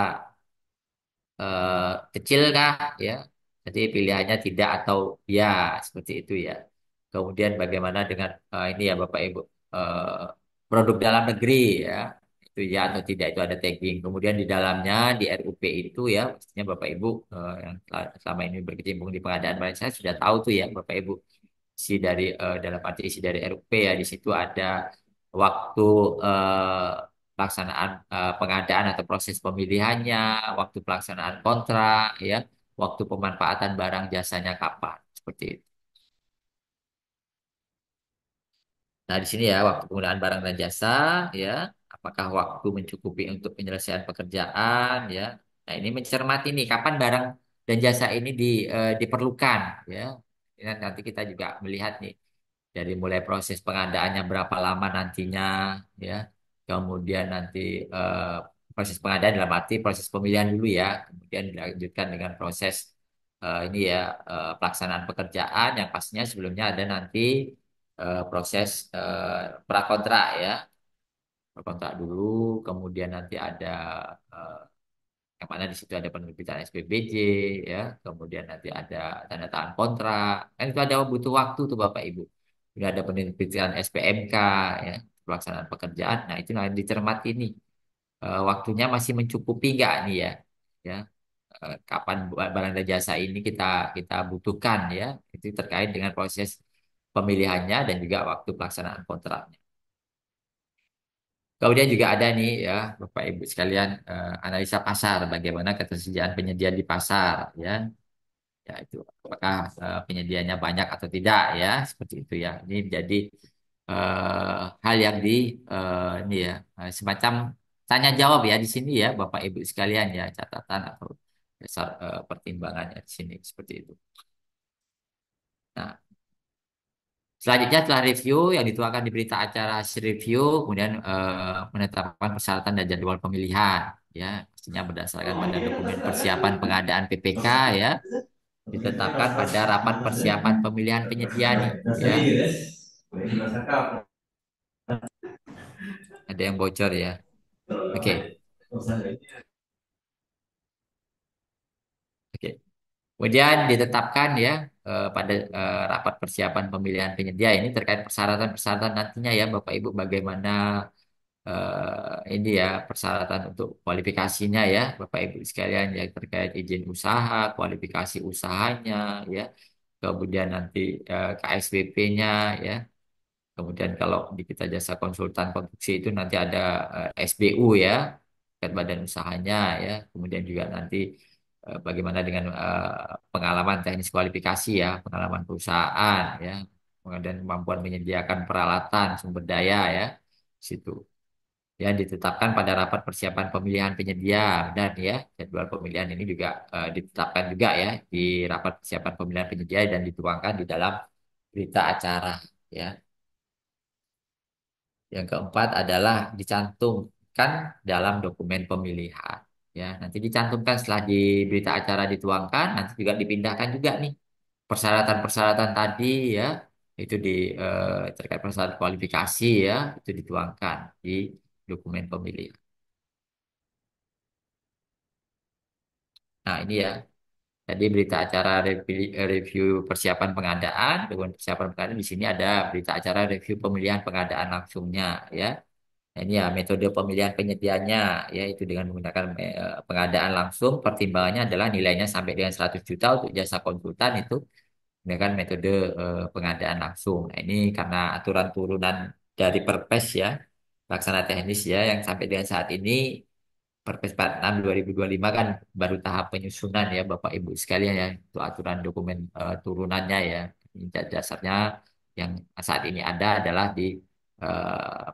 eh, kecil kah ya. Jadi pilihannya tidak atau ya, seperti itu ya. Kemudian bagaimana dengan ini ya Bapak Ibu, eh, produk dalam negeri ya, itu ya atau tidak itu ada tagging. Kemudian di dalamnya di RUP itu ya, pastinya Bapak Ibu yang selama ini berkecimpung di pengadaan barang saya sudah tahu tuh ya Bapak Ibu, isi dari dalam arti isi dari RUP ya, di situ ada waktu pelaksanaan pengadaan atau proses pemilihannya, waktu pelaksanaan kontrak ya, waktu pemanfaatan barang jasanya kapan, seperti itu. Nah, di sini ya waktu penggunaan barang dan jasa ya, apakah waktu mencukupi untuk penyelesaian pekerjaan ya. Nah, ini mencermati nih kapan barang dan jasa ini diperlukan ya. Ini nanti kita juga melihat nih dari mulai proses pengadaannya berapa lama nantinya ya, kemudian nanti eh, proses pengadaan dalam arti proses pemilihan dulu ya, kemudian dilanjutkan dengan proses ini ya pelaksanaan pekerjaan yang pastinya sebelumnya ada nanti proses prakontrak ya, prakontrak dulu, kemudian nanti ada eh, yang mana di situ ada penerbitan SPBJ ya, kemudian nanti ada tanda tangan kontrak, kan itu ada butuh waktu tuh Bapak Ibu. Kemudian ada penerbitan SPMK ya, pelaksanaan pekerjaan. Nah, itu nanti dicermati nih waktunya masih mencukupi nggak nih ya, ya kapan barang dan jasa ini kita kita butuhkan ya, itu terkait dengan proses pemilihannya dan juga waktu pelaksanaan kontraknya. Kemudian juga ada nih ya Bapak Ibu sekalian analisa pasar, bagaimana ketersediaan penyedia di pasar ya. Ya itu apakah penyediaannya banyak atau tidak ya, seperti itu ya. Ini menjadi hal yang ini ya semacam tanya jawab ya di sini ya Bapak Ibu sekalian ya, catatan atau dasar pertimbangannya di sini seperti itu. Nah, selanjutnya setelah review yang dituangkan di berita acara hasil review, kemudian menetapkan persyaratan dan jadwal pemilihan ya, pastinya berdasarkan pada dokumen persiapan pengadaan PPK ya, ditetapkan pada rapat persiapan pemilihan penyedia nih ya. Ada yang bocor ya. Oke, oke. Kemudian ditetapkan ya pada rapat persiapan pemilihan penyedia ini terkait persyaratan-persyaratan nantinya ya Bapak Ibu, bagaimana ini ya persyaratan untuk kualifikasinya ya Bapak Ibu sekalian ya, terkait izin usaha, kualifikasi usahanya ya, kemudian nanti KSWP-nya ya. Kemudian kalau di kita jasa konsultan konstruksi itu nanti ada SBU ya, terkait badan usahanya ya. Kemudian juga nanti bagaimana dengan pengalaman teknis kualifikasi ya, pengalaman perusahaan ya, kemudian kemampuan menyediakan peralatan sumber daya ya, situ. Yang ditetapkan pada rapat persiapan pemilihan penyedia dan ya, jadwal pemilihan ini juga ditetapkan juga ya di rapat persiapan pemilihan penyedia dan dituangkan di dalam berita acara ya. Yang keempat adalah dicantumkan dalam dokumen pemilihan. Ya, nanti dicantumkan setelah di berita acara dituangkan, nanti juga dipindahkan juga nih persyaratan-persyaratan tadi ya, itu terkait persyaratan kualifikasi ya, itu dituangkan di dokumen pemilihan. Nah, ini ya. Jadi berita acara review persiapan pengadaan, dokumen persiapan pengadaan di sini ada berita acara review pemilihan pengadaan langsungnya ya. Nah, ini ya metode pemilihan penyediaannya ya, itu dengan menggunakan pengadaan langsung, pertimbangannya adalah nilainya sampai dengan 100 juta untuk jasa konsultan itu dengan metode pengadaan langsung. Nah, ini karena aturan turunan dari Perpres ya, pelaksana teknis ya, yang sampai dengan saat ini Perpres 46 2025 kan baru tahap penyusunan ya Bapak Ibu sekalian ya, itu aturan dokumen turunannya ya. Ini dasarnya yang saat ini ada adalah di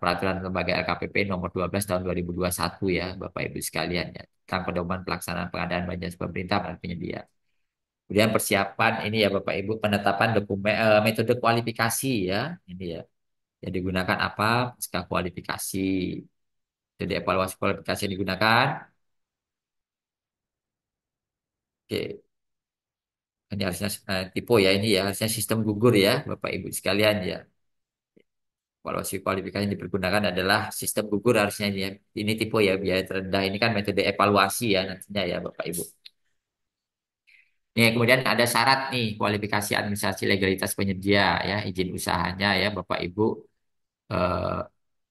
Peraturan Lembaga LKPP nomor 12 tahun 2021 ya Bapak Ibu sekalian ya, tentang pedoman pelaksanaan pengadaan bahan jasa pemerintah dan penyedia. Kemudian persiapan ini ya Bapak Ibu, penetapan dokumen metode kualifikasi ya. Ini ya. Yang digunakan apa? Pasca kualifikasi. Jadi evaluasi kualifikasi yang digunakan. Oke, ini harusnya tipe ya ini ya, harusnya sistem gugur ya Bapak Ibu sekalian ya. Evaluasi kualifikasi yang dipergunakan adalah sistem gugur harusnya ini ya. Ini tipe ya biaya terendah. Ini kan metode evaluasi ya nantinya ya Bapak Ibu. Nih, kemudian ada syarat nih kualifikasi administrasi legalitas penyedia ya, izin usahanya ya Bapak Ibu. eh,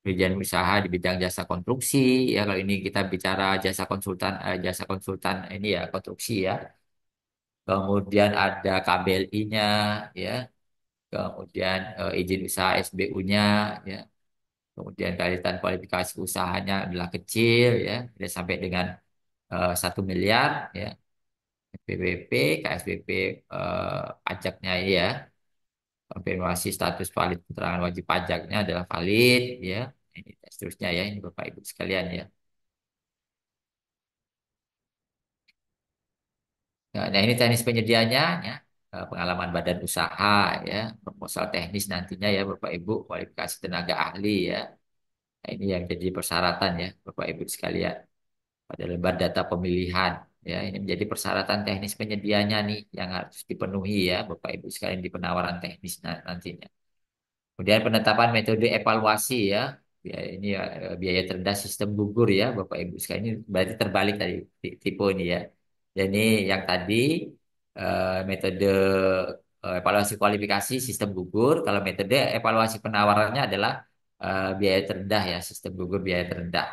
Perizinan usaha di bidang jasa konstruksi ya, kalau ini kita bicara jasa konsultan ini ya konstruksi ya, kemudian ada KBLI-nya ya, kemudian izin usaha SBU-nya ya, kemudian kaitan kualifikasi usahanya adalah kecil ya, tidak sampai dengan 1 miliar ya, PPP KSPP, pajaknya ya, konfirmasi status valid keterangan wajib pajaknya adalah valid ya, ini seterusnya ya, ini Bapak Ibu sekalian ya. Nah, ini teknis penyediaannya ya. Pengalaman badan usaha ya, proposal teknis nantinya ya Bapak Ibu, kualifikasi tenaga ahli ya. Nah, ini yang jadi persyaratan ya Bapak Ibu sekalian pada lembar data pemilihan ya. Ini menjadi persyaratan teknis penyediaannya nih yang harus dipenuhi ya Bapak Ibu sekalian di penawaran teknis nantinya. Kemudian penetapan metode evaluasi ya. Ini ya, biaya terendah sistem gugur ya Bapak Ibu sekalian. Ini berarti terbalik dari tipe ini ya. Jadi yang tadi metode evaluasi kualifikasi sistem gugur. Kalau metode evaluasi penawarannya adalah biaya terendah ya, sistem gugur biaya terendah.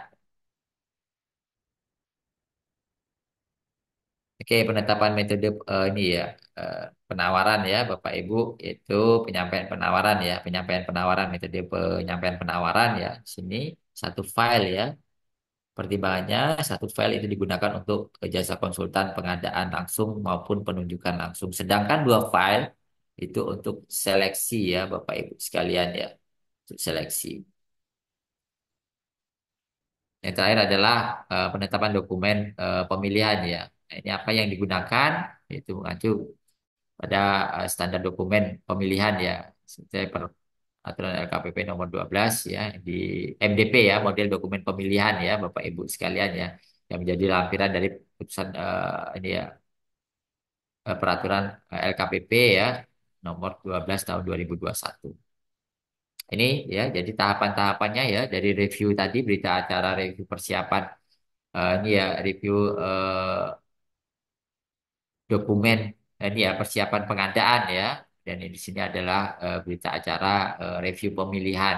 Oke, penetapan metode ini ya, eh, penawaran ya Bapak Ibu, yaitu penyampaian penawaran ya, penyampaian penawaran, metode penyampaian penawaran ya. Di sini satu file ya. Pertimbangannya satu file itu digunakan untuk jasa konsultan pengadaan langsung maupun penunjukan langsung. Sedangkan dua file itu untuk seleksi ya Bapak Ibu sekalian ya, untuk seleksi. Yang terakhir adalah penetapan dokumen pemilihan ya. Nah, ini apa yang digunakan? Itu mengacu pada standar dokumen pemilihan ya, sesuai peraturan LKPP nomor 12 ya, di MDP ya, model dokumen pemilihan ya Bapak Ibu sekalian ya, yang menjadi lampiran dari putusan ini ya, peraturan LKPP ya nomor 12 tahun 2021. Ini ya jadi tahapan-tahapannya ya, dari review tadi, berita acara review persiapan, ini ya review dokumen, ini ya persiapan pengadaan ya, dan di sini adalah berita acara review pemilihan.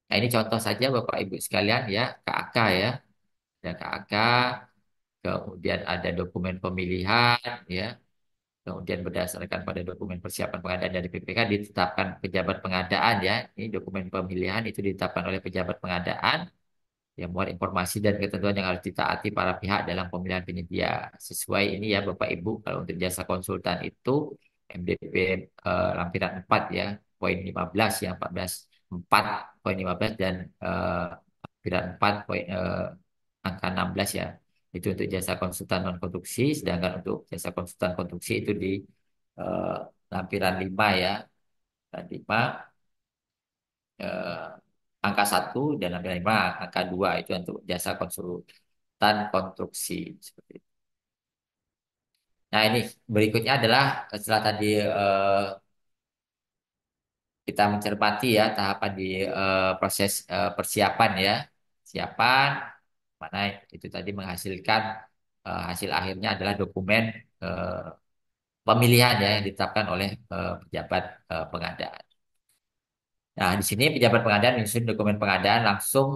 Nah, ini contoh saja Bapak Ibu sekalian ya, KAK ya, ada KAK, kemudian ada dokumen pemilihan ya, kemudian berdasarkan pada dokumen persiapan pengadaan dari PPK ditetapkan pejabat pengadaan ya. Ini dokumen pemilihan itu ditetapkan oleh pejabat pengadaan yang muat informasi dan ketentuan yang harus ditaati para pihak dalam pemilihan penyedia. Sesuai ini ya Bapak Ibu, kalau untuk jasa konsultan itu MDP lampiran 4 ya, poin 15 ya, 14 4 poin 15 dan lampiran 4 poin angka 16 ya. Itu untuk jasa konsultan non konstruksi, sedangkan untuk jasa konsultan konstruksi itu di eh, lampiran 5 ya. Dan 5 eh, angka 1 dan angka 5 angka 2 itu untuk jasa konsultan konstruksi seperti itu. Nah, ini berikutnya adalah setelah tadi kita mencermati ya tahapan di proses persiapan ya. Persiapan mana itu tadi menghasilkan hasil akhirnya adalah dokumen eh, pemilihan ya yang ditetapkan oleh pejabat pengadaan. Nah, di sini pejabat pengadaan menyusun dokumen pengadaan langsung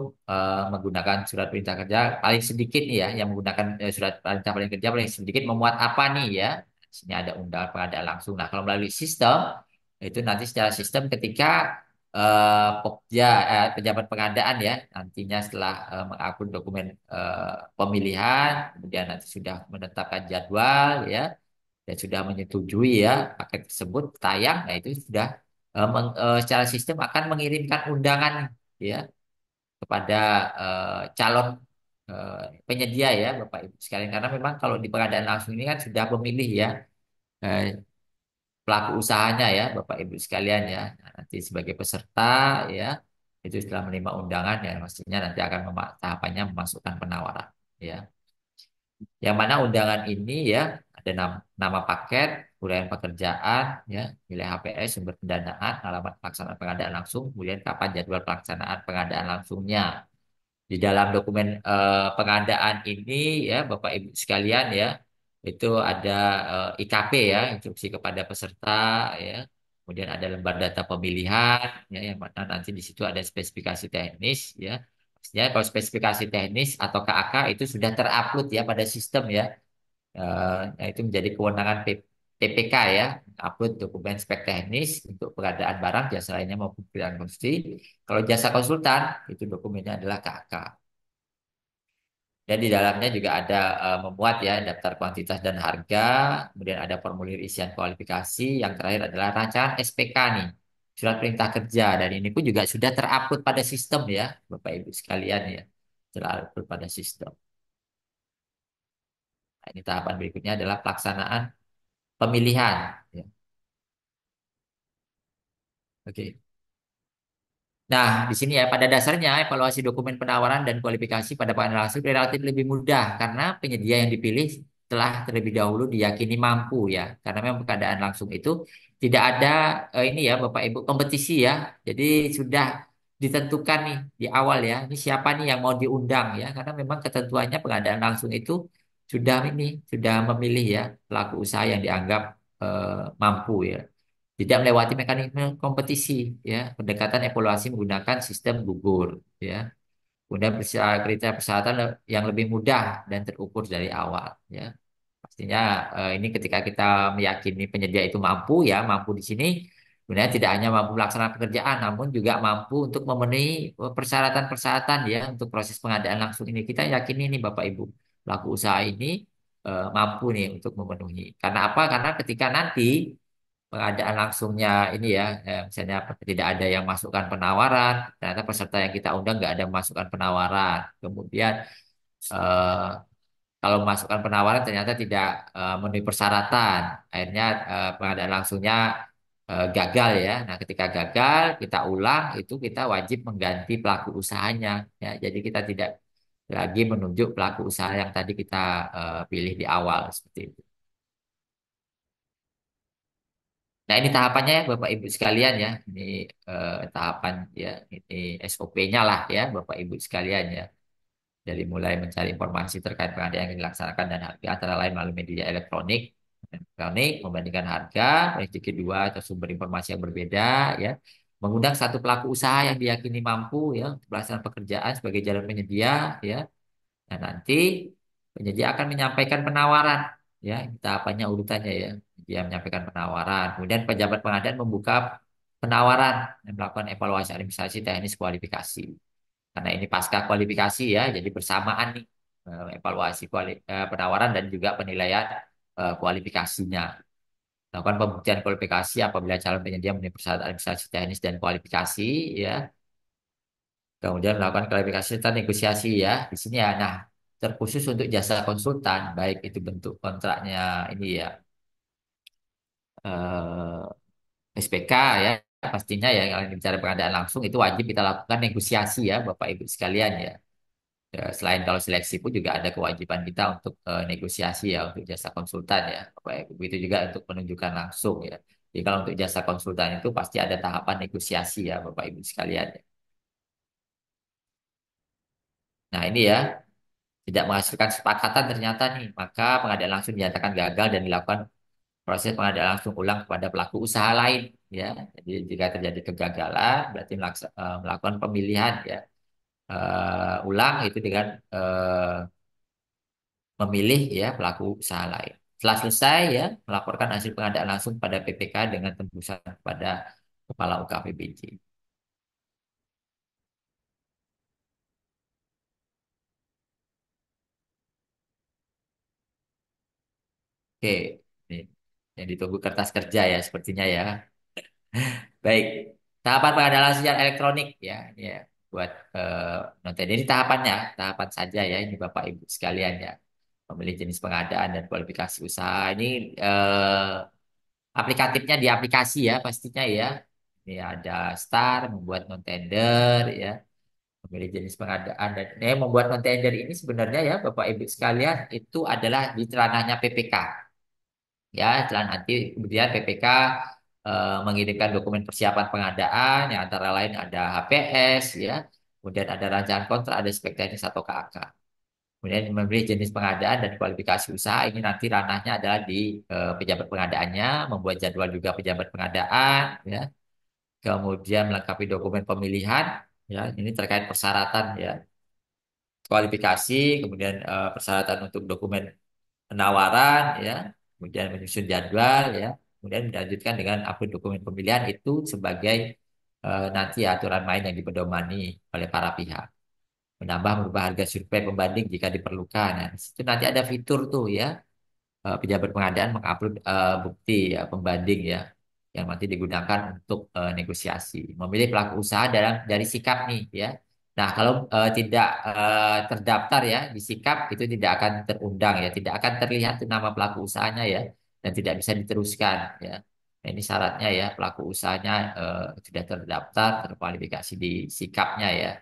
menggunakan surat perintah kerja paling sedikit nih ya, yang menggunakan surat perintah paling kerja paling sedikit memuat apa nih ya. Di sini ada undangan pengadaan langsung. Nah, kalau melalui sistem itu nanti secara sistem ketika pejabat pengadaan ya nantinya setelah mengupload dokumen pemilihan, kemudian nanti sudah menetapkan jadwal ya dan sudah menyetujui ya paket tersebut tayang, nah itu sudah secara sistem akan mengirimkan undangan ya kepada calon penyedia ya Bapak Ibu sekalian, karena memang kalau di pengadaan langsung ini kan sudah pemilih ya eh, pelaku usahanya ya Bapak Ibu sekalian ya. Nah, nanti sebagai peserta ya itu setelah menerima undangan ya pastinya nanti akan tahapannya memasukkan penawaran ya. Yang mana undangan ini ya ada nama paket, uraian pekerjaan, ya, nilai HPS, sumber pendanaan, alamat pelaksanaan pengadaan langsung, kemudian kapan jadwal pelaksanaan pengadaan langsungnya. Di dalam dokumen pengadaan ini ya Bapak Ibu sekalian ya itu ada IKP ya, instruksi kepada peserta ya. Kemudian ada lembar data pemilihan ya yang mana nanti di situ ada spesifikasi teknis ya. Pastinya kalau spesifikasi teknis atau KAK itu sudah terupload ya pada sistem ya. Nah, itu menjadi kewenangan PPK ya, upload dokumen spek teknis untuk pengadaan barang, jasa lainnya maupun pilihan konstruksi. Kalau jasa konsultan, itu dokumennya adalah KK. Dan di dalamnya juga ada memuat ya daftar kuantitas dan harga, kemudian ada formulir isian kualifikasi, yang terakhir adalah rancangan SPK nih, surat perintah kerja, dan ini pun juga sudah terupload pada sistem ya, Bapak Ibu sekalian ya, terupload pada sistem. Nah, ini tahapan berikutnya adalah pelaksanaan pemilihan. Ya. Oke. Nah, di sini ya pada dasarnya evaluasi dokumen penawaran dan kualifikasi pada pengadaan langsung relatif lebih mudah karena penyedia yang dipilih telah terlebih dahulu diyakini mampu ya. Karena memang pengadaan langsung itu tidak ada ini ya Bapak Ibu kompetisi ya. Jadi sudah ditentukan nih di awal ya. Ini siapa nih yang mau diundang ya. Karena memang ketentuannya pengadaan langsung itu sudah memilih ya pelaku usaha yang dianggap mampu ya, tidak melewati mekanisme kompetisi ya, pendekatan evaluasi menggunakan sistem gugur ya, kemudian kriteria persyaratan yang lebih mudah dan terukur dari awal ya. Pastinya ini ketika kita meyakini penyedia itu mampu ya, mampu di sini sebenarnya tidak hanya mampu melaksanakan pekerjaan namun juga mampu untuk memenuhi persyaratan-persyaratan ya untuk proses pengadaan langsung ini. Kita yakini ini Bapak Ibu pelaku usaha ini mampu nih untuk memenuhi. Karena apa? Karena ketika nanti pengadaan langsungnya ini ya, misalnya tidak ada yang masukkan penawaran, ternyata peserta yang kita undang nggak ada masukkan penawaran. Kemudian eh, kalau memasukkan penawaran ternyata tidak memenuhi persyaratan, akhirnya pengadaan langsungnya gagal ya. Nah, ketika gagal, kita ulang itu kita wajib mengganti pelaku usahanya. Ya, jadi kita tidak lagi menunjuk pelaku usaha yang tadi kita pilih di awal seperti itu. Nah, ini tahapannya ya Bapak Ibu sekalian ya. Ini tahapan ya, ini SOP-nya lah ya Bapak Ibu sekalian ya. Dari mulai mencari informasi terkait pengadaan yang dilaksanakan dan harga antara lain melalui media elektronik, membandingkan harga, prediksi kedua atau sumber informasi yang berbeda ya. Mengundang satu pelaku usaha yang diyakini mampu ya untuk pelaksanaan pekerjaan sebagai jalan penyedia ya. Nah, nanti penyedia akan menyampaikan penawaran, ya, ini tahapannya urutannya ya. Dia menyampaikan penawaran, kemudian pejabat pengadaan membuka penawaran dan melakukan evaluasi administrasi teknis kualifikasi. Karena ini pasca kualifikasi ya, jadi bersamaan nih evaluasi penawaran dan juga penilaian kualifikasinya. Lakukan pembuktian kualifikasi apabila calon penyedia memenuhi persyaratan administrasi teknis dan kualifikasi ya. Kemudian melakukan klarifikasi serta negosiasi ya di sini ya. Nah, terkhusus untuk jasa konsultan, baik itu bentuk kontraknya ini ya SPK ya, pastinya ya kalau bicara pengadaan langsung itu wajib kita lakukan negosiasi ya, Bapak Ibu sekalian ya. Ya, selain kalau seleksi pun juga ada kewajiban kita untuk negosiasi ya untuk jasa konsultan ya, Bapak Ibu. Begitu juga untuk penunjukan langsung ya. Jadi kalau untuk jasa konsultan itu pasti ada tahapan negosiasi ya, Bapak Ibu sekalian ya. Nah, ini ya. Tidak menghasilkan kesepakatan ternyata nih, maka pengadaan langsung dinyatakan gagal dan dilakukan proses pengadaan langsung ulang kepada pelaku usaha lain ya. Jadi jika terjadi kegagalan berarti melakukan pemilihan ya ulang itu dengan memilih ya pelaku usaha lain. Setelah selesai ya melaporkan hasil pengadaan langsung pada PPK dengan tembusan kepada Kepala UKPBJ. Oke, ini yang ditunggu kertas kerja ya sepertinya ya. Baik, tahapan pengadaan secara elektronik ya, ini ya buat nonton. Ini tahapannya, tahapan saja ya. Ini Bapak Ibu sekalian ya, memilih jenis pengadaan dan kualifikasi usaha. Ini aplikatifnya di aplikasi ya pastinya ya. Ini ada start, membuat non tender ya, memilih jenis pengadaan dan membuat non tender ini sebenarnya ya Bapak Ibu sekalian itu adalah di ranahnya PPK. Ya, setelah nanti kemudian PPK mengirimkan dokumen persiapan pengadaan yang antara lain ada HPS ya, kemudian ada rancangan kontrak, ada spek teknis atau KAK. Kemudian memilih jenis pengadaan dan kualifikasi usaha ini nanti ranahnya adalah di pejabat pengadaannya, membuat jadwal juga pejabat pengadaan ya. Kemudian melengkapi dokumen pemilihan ya, ini terkait persyaratan ya, kualifikasi, kemudian persyaratan untuk dokumen penawaran ya, kemudian menyusun jadwal ya, kemudian dilanjutkan dengan upload dokumen pemilihan itu sebagai nanti aturan main yang dipedomani oleh para pihak. Menambah merubah harga survei pembanding jika diperlukan. Nah, di situ nanti ada fitur tuh ya, pejabat pengadaan mengupload bukti ya, pembanding ya yang nanti digunakan untuk negosiasi. Memilih pelaku usaha dalam dari sikap nih ya. Nah, kalau tidak terdaftar ya di sikap itu tidak akan terundang ya, tidak akan terlihat tuh nama pelaku usahanya ya dan tidak bisa diteruskan ya. Nah, ini syaratnya ya pelaku usahanya sudah terdaftar, terkualifikasi di sikapnya ya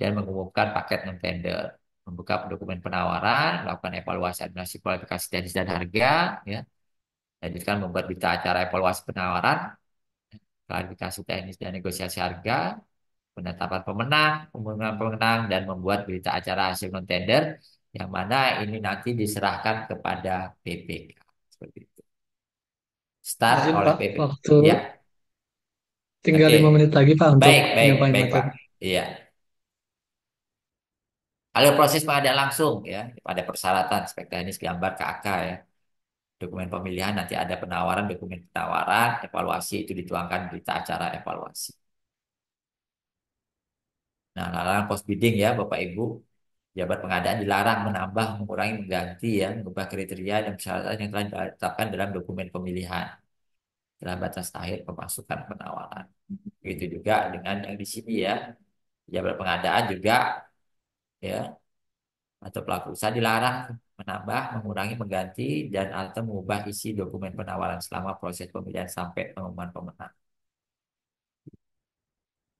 dan mengumumkan paket non-tender, membuka dokumen penawaran, melakukan evaluasi administrasi kualifikasi teknis dan harga, ya, lanjutkan membuat berita acara evaluasi penawaran, klarifikasi teknis dan negosiasi harga, penetapan pemenang, pengumuman pemenang, dan membuat berita acara hasil non-tender, yang mana ini nanti diserahkan kepada PPK. Seperti itu. Start Izin oleh Pak, PPK. waktu Ya, tinggal oke. 5 menit lagi Pak untuk Baik, baik, penyampaian baik, Pak. materi. Iya. Alur proses pengadaan langsung ya, pada persyaratan spek teknis gambar KAK ya. Dokumen pemilihan nanti ada penawaran, dokumen penawaran, evaluasi itu dituangkan di berita acara evaluasi. Nah, larangan post bidding ya, Bapak Ibu, jabat pengadaan dilarang menambah, mengurangi, mengganti ya, mengubah kriteria dan persyaratan yang telah ditetapkan dalam dokumen pemilihan dalam batas akhir pemasukan penawaran. Begitu juga dengan yang di sini ya, jabat pengadaan juga ya atau pelaku usaha dilarang menambah, mengurangi, mengganti dan atau mengubah isi dokumen penawaran selama proses pemilihan sampai pengumuman pemenang.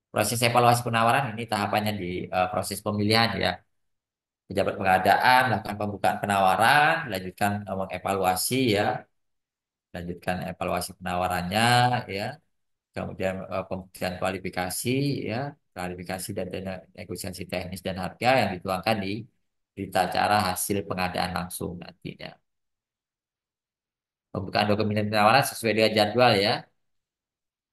Proses evaluasi penawaran ini tahapannya di proses pemilihan ya. Pejabat pengadaan melakukan pembukaan penawaran, lanjutkan mengevaluasi ya, lanjutkan evaluasi penawarannya ya, kemudian pembuktian kualifikasi ya, klarifikasi dan negosiasi teknis dan harga yang dituangkan di berita acara hasil pengadaan langsung nantinya. Pembukaan dokumen penawaran sesuai dengan jadwal ya.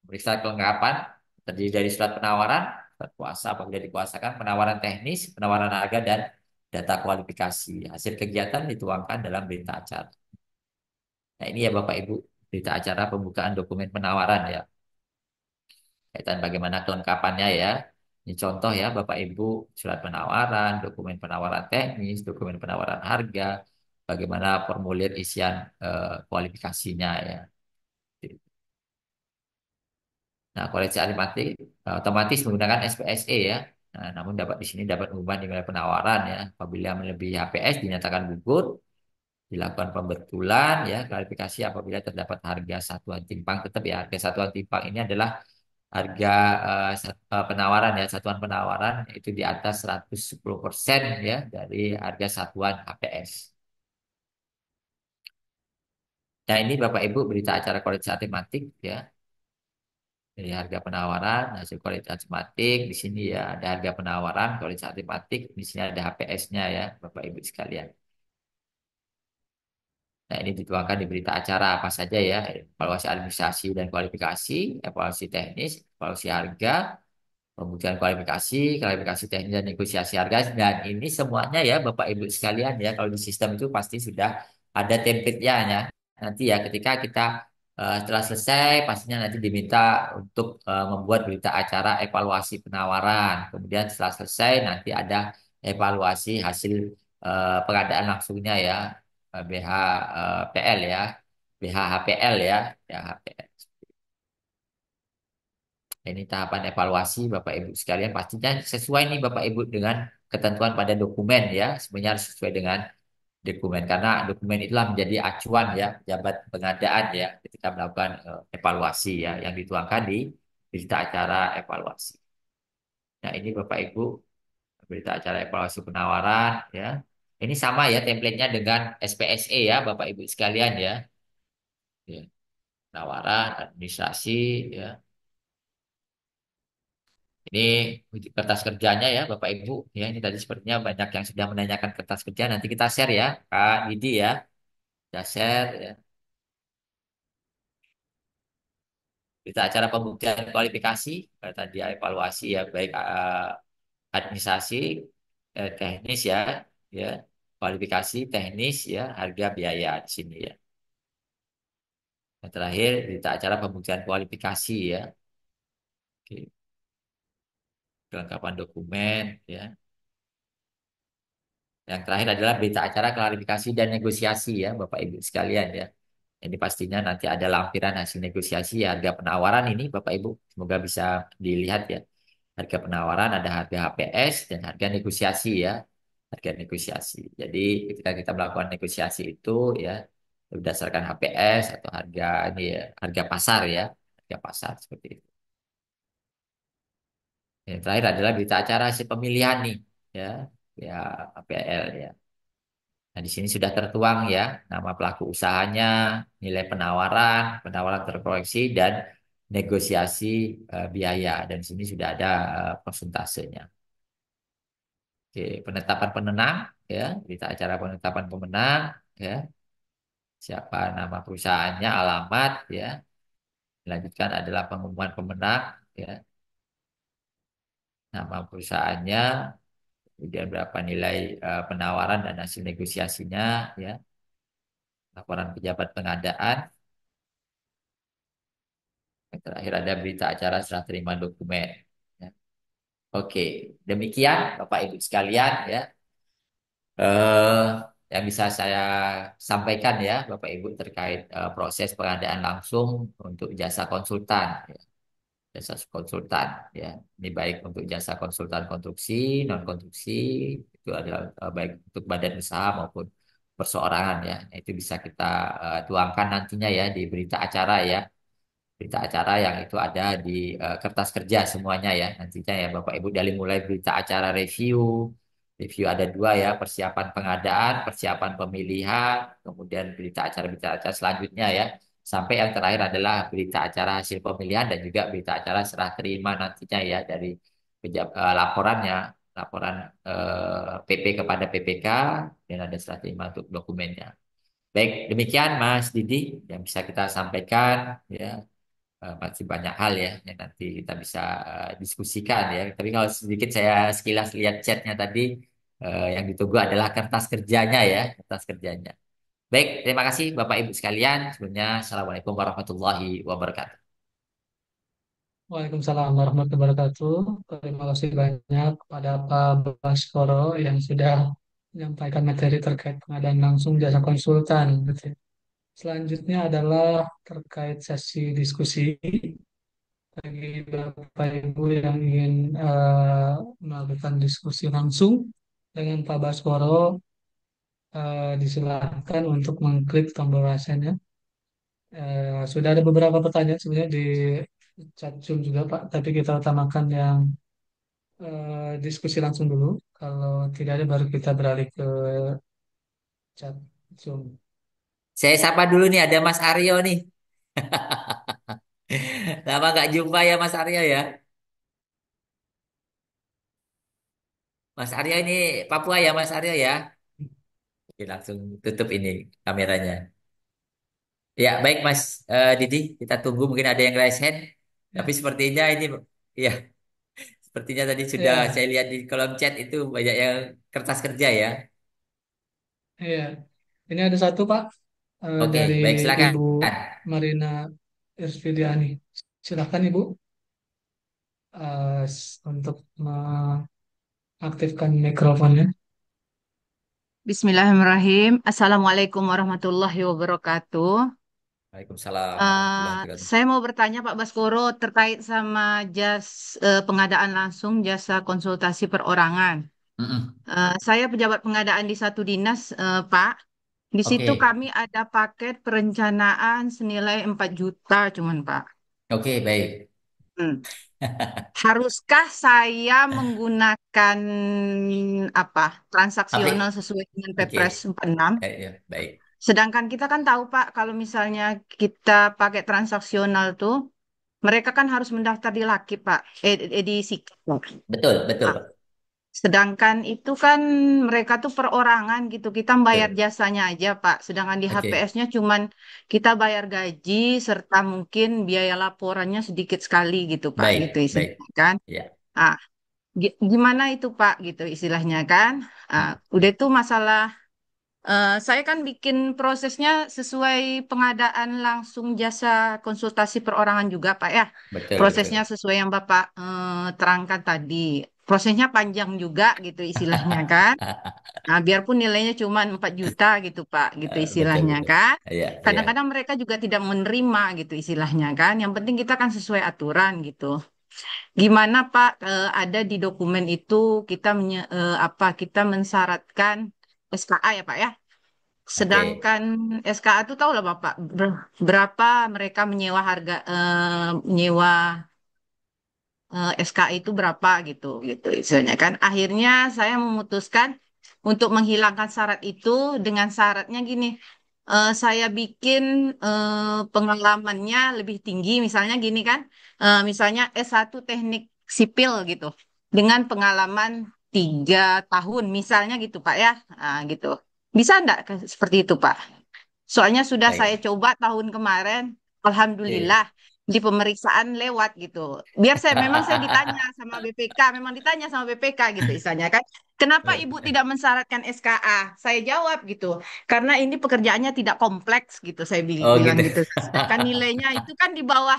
Periksa kelengkapan terdiri dari surat penawaran, surat kuasa apabila dikuasakan, penawaran teknis, penawaran harga dan data kualifikasi. Hasil kegiatan dituangkan dalam berita acara. Nah, ini ya Bapak Ibu, berita acara pembukaan dokumen penawaran ya. Kaitan bagaimana kelengkapannya ya. Ini contoh ya Bapak Ibu, surat penawaran, dokumen penawaran teknis, dokumen penawaran harga, bagaimana formulir isian kualifikasinya ya. Nah, koleksi animatik otomatis menggunakan SPSE ya. Nah, namun dapat di sini dapat mengubah nilai penawaran ya. Apabila melebihi HPS dinyatakan gugur, dilakukan pembetulan ya, klarifikasi apabila terdapat harga satuan timpang tetap ya. Harga satuan timpang ini adalah harga penawaran ya, satuan penawaran itu di atas 110% ya dari harga satuan HPS. Nah, ini Bapak Ibu berita acara koleksi matematik ya. Jadi harga penawaran, hasil kualitas matematik, di sini ya ada harga penawaran, kualitas matematik, di sini ada HPS-nya ya, Bapak Ibu sekalian. Nah, ini dituangkan di berita acara apa saja ya, evaluasi administrasi dan kualifikasi, evaluasi teknis, evaluasi harga, pembuktian kualifikasi, klarifikasi teknis dan negosiasi harga. Dan ini semuanya ya Bapak Ibu sekalian ya, kalau di sistem itu pasti sudah ada template-nya ya. Nanti ya ketika kita setelah selesai pastinya nanti diminta untuk membuat berita acara evaluasi penawaran. Kemudian setelah selesai nanti ada evaluasi hasil pengadaan langsungnya ya, BHPL ya, BHHPL ya, ya HPL. Ini tahapan evaluasi Bapak Ibu sekalian pastinya sesuai nih Bapak Ibu dengan ketentuan pada dokumen ya. Sebenarnya harus sesuai dengan dokumen karena dokumen itulah menjadi acuan ya pejabat pengadaan ya ketika melakukan evaluasi ya yang dituangkan di berita acara evaluasi. Nah, ini Bapak Ibu berita acara evaluasi penawaran ya. Ini sama ya template-nya dengan SPSE ya Bapak Ibu sekalian ya. Ya, penawaran, administrasi ya. Ini kertas kerjanya ya Bapak Ibu. Ya, ini tadi sepertinya banyak yang sudah menanyakan kertas kerja. Nanti kita share ya, Kak Didi ya. Kita share ya. Kita acara pembuktian kualifikasi, tadi ya, evaluasi ya, baik administrasi, teknis ya, ya, kualifikasi, teknis ya, harga biaya di sini ya. Yang terakhir kita acara pembuktian kualifikasi ya. Oke, kelengkapan dokumen ya. Yang terakhir adalah berita acara klarifikasi dan negosiasi ya, Bapak Ibu sekalian ya. Ini pastinya nanti ada lampiran hasil negosiasi ya, harga penawaran ini Bapak Ibu. Semoga bisa dilihat ya. Harga penawaran ada harga HPS dan harga negosiasi ya. Harga negosiasi. Jadi ketika kita melakukan negosiasi itu ya berdasarkan HPS atau harga ini ya, harga pasar ya. Harga pasar seperti itu. Yang terakhir adalah berita acara hasil pemilihan nih ya. Ya HPL ya. Nah, di sini sudah tertuang ya, nama pelaku usahanya, nilai penawaran, penawaran terkoreksi, dan negosiasi biaya. Dan di sini sudah ada persentasenya. Oke, penetapan pemenang, ya, berita acara penetapan pemenang, ya, siapa nama perusahaannya, alamat, ya. Dilanjutkan adalah pengumuman pemenang, ya, nama perusahaannya, kemudian berapa nilai penawaran dan hasil negosiasinya, ya, laporan pejabat pengadaan. Yang terakhir ada berita acara serah terima dokumen. Ya. Oke, demikian Bapak Ibu sekalian ya, eh, yang bisa saya sampaikan ya Bapak Ibu terkait proses pengadaan langsung untuk jasa konsultan, ya. Jasa konsultan ya. Ini baik untuk jasa konsultan konstruksi, non konstruksi itu adalah baik untuk badan usaha maupun perseorangan ya. Nah, itu bisa kita tuangkan nantinya ya di berita acara ya, berita acara yang itu ada di kertas kerja semuanya ya nantinya ya Bapak Ibu, dari mulai berita acara review, review ada dua ya, persiapan pengadaan, persiapan pemilihan, kemudian berita acara selanjutnya ya, sampai yang terakhir adalah berita acara hasil pemilihan dan juga berita acara serah terima nantinya ya dari laporannya, laporan PP kepada PPK, dan ada serah terima untuk dokumennya. Baik, demikian Mas Didi yang bisa kita sampaikan ya. Masih banyak hal ya yang nanti kita bisa diskusikan ya. Tapi kalau sedikit saya sekilas lihat chatnya tadi, yang ditunggu adalah kertas kerjanya ya, kertas kerjanya. Baik, terima kasih Bapak Ibu sekalian. Sebelumnya, Assalamualaikum warahmatullahi wabarakatuh. Waalaikumsalam warahmatullahi wabarakatuh. Terima kasih banyak kepada Pak Baskoro yang sudah menyampaikan materi terkait pengadaan langsung jasa konsultan, gitu ya. Selanjutnya adalah terkait sesi diskusi bagi Bapak Ibu yang ingin melakukan diskusi langsung dengan Pak Baskoro, disilakan untuk mengklik tombol rasennya. Sudah ada beberapa pertanyaan sebenarnya di chat Zoom juga Pak, tapi kita utamakan yang diskusi langsung dulu. Kalau tidak ada baru kita beralih ke chat Zoom. Saya sapa dulu nih, ada Mas Aryo nih. Lama nggak jumpa ya Mas Aryo ya. Mas Aryo ini Papua ya Mas Aryo ya. Oke, langsung tutup ini kameranya. Ya, baik Mas Didi, kita tunggu mungkin ada yang raise hand. Tapi Ya, sepertinya ini, ya, sepertinya tadi sudah ya, saya lihat di kolom chat itu banyak yang kertas kerja ya. ya. Ini ada satu Pak Oke, dari baik silakan. Ibu Marina Irfidiani. Silakan Ibu untuk mengaktifkan mikrofonnya. Bismillahirrahmanirrahim. Assalamualaikum warahmatullahi wabarakatuh. Waalaikumsalam warahmatullahi Eh, wabarakatuh. saya mau bertanya Pak Baskoro terkait sama pengadaan langsung jasa konsultasi perorangan. Mm-mm. Saya pejabat pengadaan di satu dinas, Pak. Di situ Oke, kami ada paket perencanaan senilai 4 juta cuman Pak. oke, baik. Hmm. Haruskah saya menggunakan apa transaksional Aplik, sesuai dengan oke, Perpres 46? ya, baik, Sedangkan kita kan tahu Pak, kalau misalnya kita pakai transaksional tuh, mereka kan harus mendaftar di Lakip Pak, di Sikap. Pak. betul, betul, Nah, Pak. sedangkan itu kan mereka tuh perorangan gitu, kita bayar Betul. jasanya aja Pak. Sedangkan di Oke, HPS-nya cuman kita bayar gaji serta mungkin biaya laporannya sedikit sekali gitu Pak, gitu baik, istilahnya baik, kan. ya, Ah, gimana itu Pak gitu istilahnya kan. Udah Mm. itu masalah. Saya kan bikin prosesnya sesuai pengadaan langsung jasa konsultasi perorangan juga, Pak ya. Betul, Prosesnya betul. sesuai yang Bapak terangkan tadi. Prosesnya panjang juga gitu istilahnya kan. Nah, biarpun nilainya cuma 4 juta gitu, Pak, gitu Betul, istilahnya betul. kan. Ya, ya, Kadang-kadang mereka juga tidak menerima gitu istilahnya kan. Yang penting kita kan sesuai aturan gitu. Gimana Pak, ada di dokumen itu kita kita mensyaratkan SKA ya Pak ya. oke, Sedangkan SKA itu tahu lah Bapak berapa mereka menyewa SKA itu berapa gitu gitu misalnya kan. Akhirnya saya memutuskan untuk menghilangkan syarat itu dengan syaratnya gini. Saya bikin pengalamannya lebih tinggi misalnya gini kan. Misalnya S1 Teknik Sipil gitu. Dengan pengalaman 3 tahun misalnya gitu Pak ya. Nah, gitu. Bisa enggak seperti itu Pak? Soalnya sudah saya baik, coba tahun kemarin, oke. alhamdulillah di pemeriksaan lewat gitu. Biar saya ditanya sama BPK, memang ditanya sama BPK gitu istilahnya kan. Kenapa Ibu tidak mensyaratkan SKA? Saya jawab gitu. Karena ini pekerjaannya tidak kompleks gitu, saya Oh bilang gitu. gitu. Sedangkan nilainya itu kan di bawah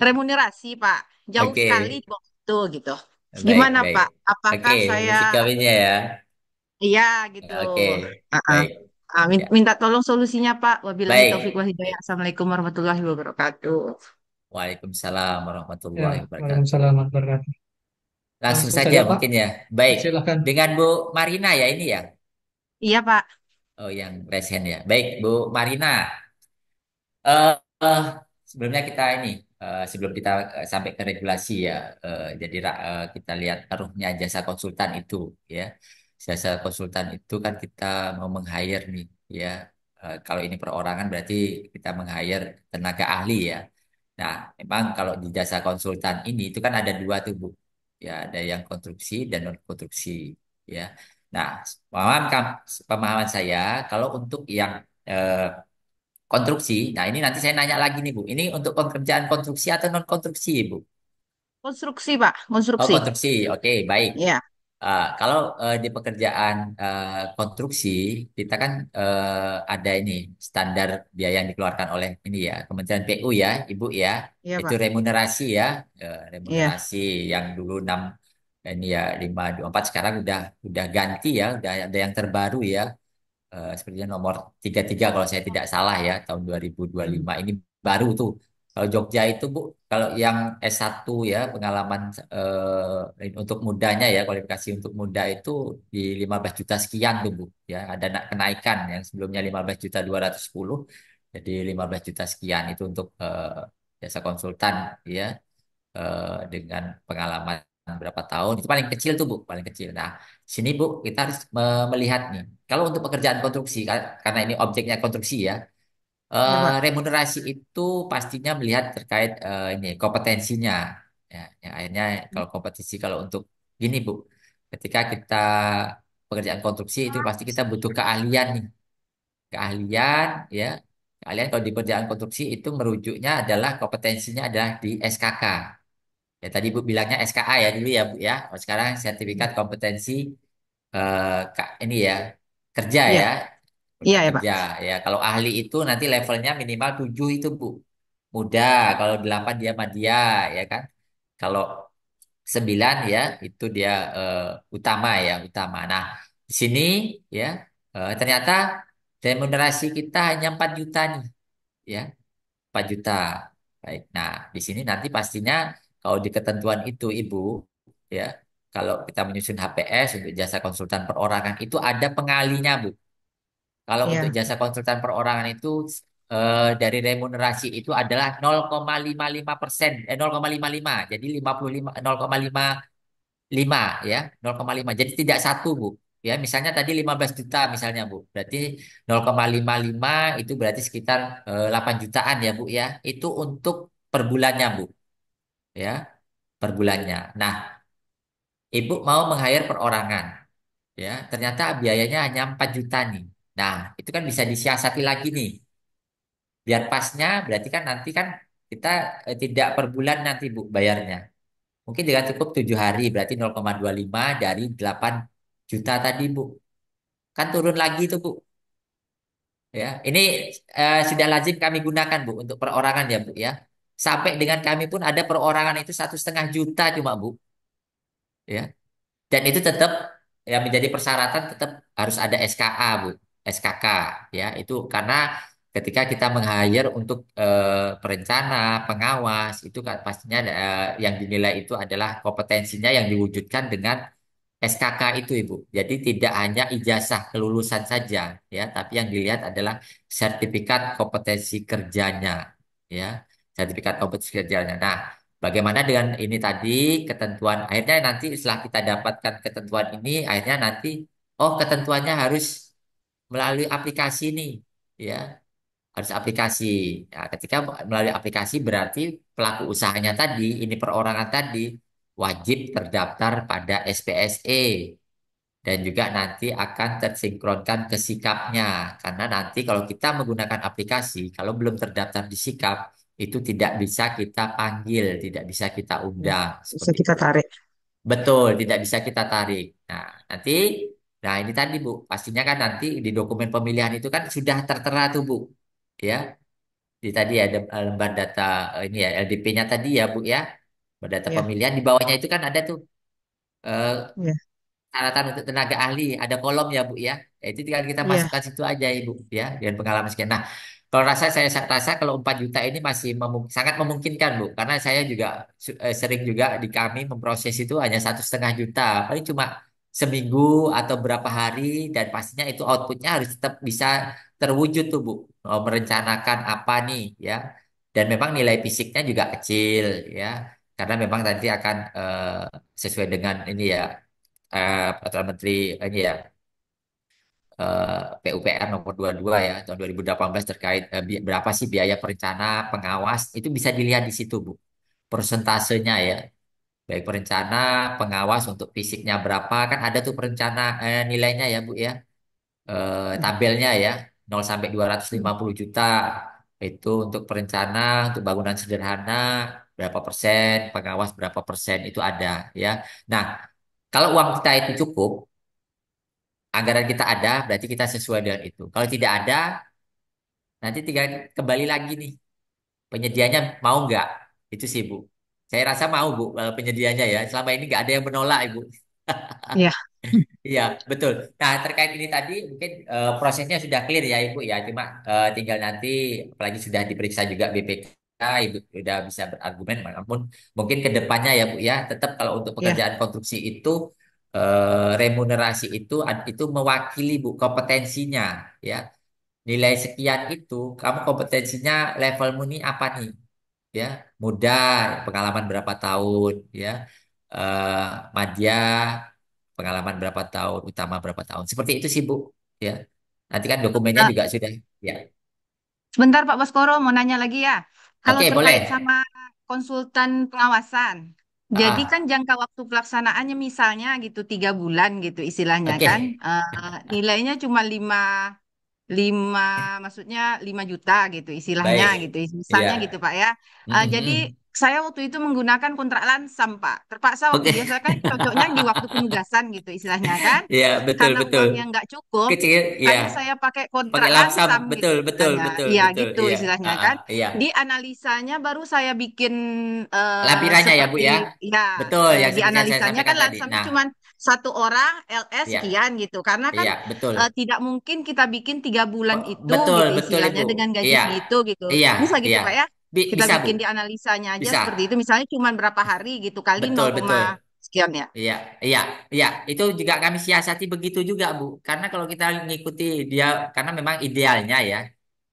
remunerasi, Pak. Jauh Oke, sekali di bawah itu gitu. baik, Gimana baik. Pak? Oke, Apakah saya sikapinya ya. iya gitu. Oke, Ah, ah. baik. Ya, Minta tolong solusinya, Pak. Wabillahi taufik baik. wal hidayah. Assalamualaikum warahmatullahi wabarakatuh. Waalaikumsalam Ya, warahmatullahi wabarakatuh. Waalaikumsalam warahmatullahi wabarakatuh. Langsung Langsung saja saja Pak, mungkin ya. Baik, silakan. dengan Bu Marina ya ini ya. Iya, Pak. Oh, yang resen ya. Baik, Bu Marina. Eh, eh, Sebelumnya kita ini, sebelum kita sampai ke regulasi ya, jadi kita lihat taruhnya jasa konsultan itu, ya. Jasa konsultan itu kan kita mau meng-hire nih, ya. Kalau ini perorangan berarti kita meng-hire tenaga ahli ya. Nah, memang kalau di jasa konsultan ini itu kan ada dua tuh Bu, ya, ada yang konstruksi dan non konstruksi, ya. Nah, pemahaman saya kalau untuk yang eh, konstruksi. Nah, ini nanti saya nanya lagi nih, Bu. Ini untuk pekerjaan konstruksi atau non konstruksi, Bu? Konstruksi, Pak. Oh, Konstruksi. konstruksi. Oke, baik. Iya, Kalau di pekerjaan konstruksi, kita kan ada ini standar biaya yang dikeluarkan oleh ini ya Kementerian PU ya, Ibu ya. iya, Itu Pak. remunerasi ya, Iya. remunerasi yang dulu 6 ini ya 524 sekarang udah ganti ya, udah ada yang terbaru ya. Sepertinya nomor 33 kalau saya tidak salah ya tahun dua ribu dua puluh Hmm. lima ini baru tuh. Kalau Jogja itu Bu, kalau yang S1 ya pengalaman untuk mudanya ya kualifikasi untuk muda itu di 15 juta sekian tuh Bu ya. Ada kenaikan yang sebelumnya 15 juta 210 jadi 15 juta sekian itu untuk jasa konsultan ya dengan pengalaman berapa tahun itu paling kecil tuh Bu, paling kecil. Nah, sini Bu kita harus melihat nih. Kalau untuk pekerjaan konstruksi karena ini objeknya konstruksi ya, Iya, Pak. remunerasi itu pastinya melihat terkait ini kompetensinya. Ya, yang akhirnya kalau kompetisi kalau untuk gini Bu, ketika kita pekerjaan konstruksi itu pasti kita butuh keahlian nih, keahlian ya Kalian kalau di pekerjaan konstruksi itu merujuknya adalah kompetensinya adalah di SKK. Ya tadi Bu bilangnya SKA ya dulu ya Bu ya. Kalau sekarang sertifikat kompetensi ini ya kerja Iya, ya. iya Untuk ya Pak. kerja ya. Kalau ahli itu nanti levelnya minimal 7 itu Bu. Muda, kalau 8 dia madya ya kan. Kalau 9 ya itu dia utama ya, utama. Nah, di sini ya ternyata remunerasi kita hanya 4 juta nih ya. 4 juta. Baik. Nah, di sini nanti pastinya kalau di ketentuan itu Ibu ya, kalau kita menyusun HPS untuk jasa konsultan perorangan itu ada pengalinya, Bu. Kalau untuk Iya, jasa konsultan perorangan itu dari remunerasi itu adalah 0,55%, 0,55. Jadi 55 0,55 ya, 0,5. Jadi tidak satu, Bu. Ya, misalnya tadi 15 juta misalnya, Bu. Berarti 0,55 itu berarti sekitar 8 jutaan ya, Bu ya. Itu untuk per bulannya, Bu. Ya, per bulannya. Nah, Ibu mau meng-hire perorangan, ya. Ternyata biayanya hanya 4 juta nih. Nah, itu kan bisa disiasati lagi nih. Biar pasnya berarti kan nanti kan kita tidak per bulan nanti Bu bayarnya. Mungkin dengan cukup 7 hari berarti 0,25 dari 8 juta tadi Bu. Kan turun lagi tuh Bu. Ya, ini sudah lazim kami gunakan Bu untuk perorangan ya Bu ya. Sampai dengan kami pun ada perorangan itu 1,5 juta cuma Bu. Ya. Dan itu tetap yang menjadi persyaratan tetap harus ada SKA, Bu. SKK ya. Itu karena ketika kita meng-hire untuk perencana, pengawas, itu kan pastinya yang dinilai itu adalah kompetensinya yang diwujudkan dengan SKK itu, Ibu. Jadi tidak hanya ijazah kelulusan saja ya, tapi yang dilihat adalah sertifikat kompetensi kerjanya ya. Sertifikat kompetensi kerjanya. Nah, bagaimana dengan ini tadi ketentuan akhirnya nanti setelah kita dapatkan ketentuan ini akhirnya nanti oh ketentuannya harus melalui aplikasi nih ya harus aplikasi. Nah, ketika melalui aplikasi berarti pelaku usahanya tadi ini perorangan tadi wajib terdaftar pada SPSE dan juga nanti akan tersinkronkan ke sikapnya karena nanti kalau kita menggunakan aplikasi kalau belum terdaftar di sikap itu tidak bisa kita panggil, tidak bisa kita ya. undang Bisa seperti kita itu. tarik. Betul, tidak bisa kita tarik. Nah, nanti, nah ini tadi Bu, pastinya kan nanti di dokumen pemilihan itu kan sudah tertera tuh Bu, ya. Di tadi ada lembar data ini ya LDP-nya tadi ya Bu ya, lembar data Ya, pemilihan di bawahnya itu kan ada tuh eh, ya, syaratan untuk tenaga ahli, ada kolom ya Bu ya. Ya, itu tinggal kita ya, masukkan situ aja Ibu ya, dengan pengalaman sekian. Nah, kalau saya rasa kalau 4 juta ini masih sangat memungkinkan Bu, karena saya juga sering juga di kami memproses itu hanya 1,5 juta, paling cuma seminggu atau berapa hari dan pastinya itu outputnya harus tetap bisa terwujud tuh Bu. Mau merencanakan apa nih ya, dan memang nilai fisiknya juga kecil ya, karena memang nanti akan sesuai dengan ini ya peraturan Menteri ini ya PUPR nomor 22 ya tahun 2018 terkait berapa sih biaya perencana pengawas itu bisa dilihat di situ Bu persentasenya ya baik perencana pengawas untuk fisiknya berapa kan ada tuh perencana nilainya ya Bu ya ya. tabelnya ya 0 sampai 250 juta itu untuk perencana untuk bangunan sederhana berapa persen pengawas berapa persen itu ada ya nah kalau uang kita itu cukup anggaran kita ada, berarti kita sesuai dengan itu. Kalau tidak ada, nanti tinggal kembali lagi nih. Penyediaannya mau nggak? Itu sih, Bu. Saya rasa mau, Bu, penyediaannya ya. Selama ini nggak ada yang menolak, Ibu. Ya, Iya, betul. Nah, terkait ini tadi, mungkin prosesnya sudah clear ya, Ibu ya. Cuma tinggal nanti, apalagi sudah diperiksa juga BPK, Ibu sudah bisa berargumen. Namun mungkin ke depannya ya, Bu ya. Tetap kalau untuk ya. pekerjaan konstruksi itu, remunerasi itu mewakili, Bu, kompetensinya. Ya, nilai sekian itu kamu kompetensinya levelmu nih apa nih ya muda pengalaman berapa tahun ya eh madya pengalaman berapa tahun utama berapa tahun seperti itu sih Bu ya nanti kan dokumennya Eh, juga sudah ya Sebentar Pak Baskoro mau nanya lagi ya. Kalau oke terkait boleh sama konsultan pengawasan, jadi kan ah jangka waktu pelaksanaannya misalnya gitu 3 bulan gitu istilahnya kan, oke nilainya cuma lima, maksudnya 5 juta gitu istilahnya Baik. gitu, misalnya gitu Iya. Pak ya. Jadi Mm-mm. saya waktu itu menggunakan kontrak lansam Pak. Terpaksa waktu Oke. biasa kan cocoknya di waktu penugasan gitu istilahnya kan. Iya, betul Karena betul. uangnya nggak cukup, Kecil, iya. makanya saya pakai Pakai kontrak lamsam, lansam gitu betul betul istilahnya. betul Iya betul. gitu Iya. istilahnya Ah, ah, kan. iya. Di analisanya baru saya bikin Lampirannya ya, Bu seperti ya. ya Betul yang di seperti yang saya analisanya kan sampaikan tadi. lansam itu Nah, cuma satu orang LS iya. sekian gitu. Karena kan Iya, betul. tidak mungkin kita bikin 3 bulan itu Betul, gitu betul istilahnya Ibu. dengan gaji Iya. segitu gitu. Iya, Bisa gitu iya. Pak ya. Kita Bisa, Bu. bikin di analisanya aja Bisa. seperti itu. Misalnya cuma berapa hari gitu kali Betul, 0, betul. sekian ya. Iya, iya, iya. Itu juga kami siasati begitu juga, Bu. Karena kalau kita ngikuti dia, karena memang idealnya ya,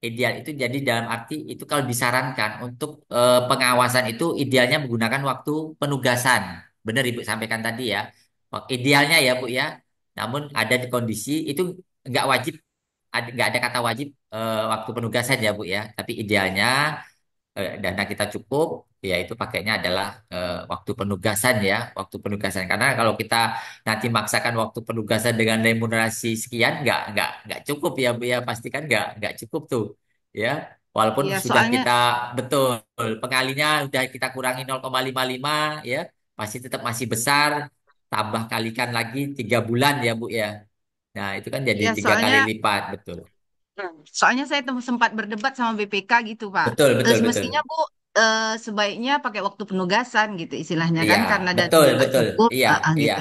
ideal itu jadi dalam arti itu kalau disarankan untuk pengawasan itu idealnya menggunakan waktu penugasan. Benar Ibu sampaikan tadi ya. Idealnya ya, Bu ya. Namun ada di kondisi itu nggak wajib, nggak ada kata wajib waktu penugasan ya, Bu ya. Tapi idealnya dana kita cukup, ya itu pakainya adalah waktu penugasan ya, waktu penugasan. Karena kalau kita nanti maksakan waktu penugasan dengan remunerasi sekian, nggak cukup ya, Bu ya, pasti kan nggak cukup tuh, ya. Walaupun Iya, sudah soalnya kita betul pengalinya udah kita kurangi 0,55 ya, pasti tetap masih besar. Tambah kalikan lagi 3 bulan ya, Bu ya. Nah itu kan jadi iya, 3 kali soalnya lipat, betul, soalnya saya sempat berdebat sama BPK gitu, Pak. betul, betul, Semestinya betul. Bu sebaiknya pakai waktu penugasan gitu istilahnya Iya, kan karena betul, dananya nggak betul. cukup, Iya, iya. gitu.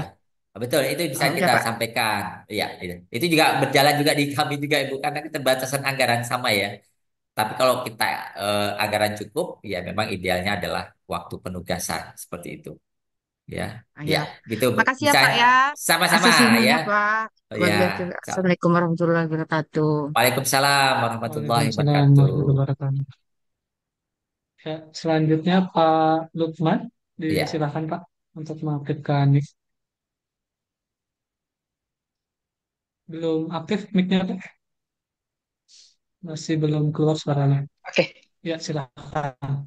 Betul, itu bisa Udah kita Pak. sampaikan. Iya, iya. Itu juga berjalan juga di kami juga, Ibu, karena keterbatasan anggaran sama ya. Tapi kalau kita anggaran cukup, ya memang idealnya adalah waktu penugasan seperti itu. Ya, Ah, ya, ya. gitu, Bu. Makasih ya Bisa Pak ya. sama-sama ya. Asesimennya Pak. Oh, Luar ya. biasa. Assalamualaikum warahmatullahi wabarakatuh. Waalaikumsalam warahmatullahi Waalaikumsalam wabarakatuh. warahmatullahi wabarakatuh. Ya, selanjutnya Pak Lukman, Iya. disilakan Pak untuk mengaktifkan mic. Belum aktif mic-nya Pak? Masih belum keluar suaranya. Oke, Ya, silakan.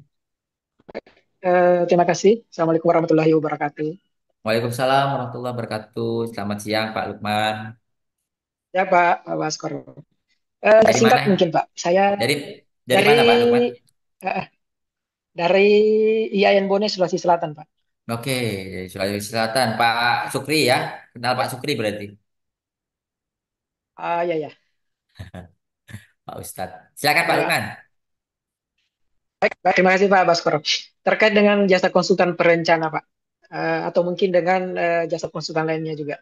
terima kasih. Assalamualaikum warahmatullahi wabarakatuh. Waalaikumsalam warahmatullahi wabarakatuh. Selamat siang, Pak Lukman. Ya Pak Baskoro. Dari Singkat mana? mungkin Pak. Saya Dari dari dari mana, Pak Lukman? eh, dari IAIN Bone Sulawesi Selatan Pak. Oke, dari Sulawesi Selatan, Pak Sukri ya. Kenal Pak Sukri berarti, Ah ya ya. Pak Ustadz. Silakan Pak Eh, Lukman. Baik, terima kasih Pak Baskoro. Terkait dengan jasa konsultan perencana Pak, atau mungkin dengan jasa konsultan lainnya juga.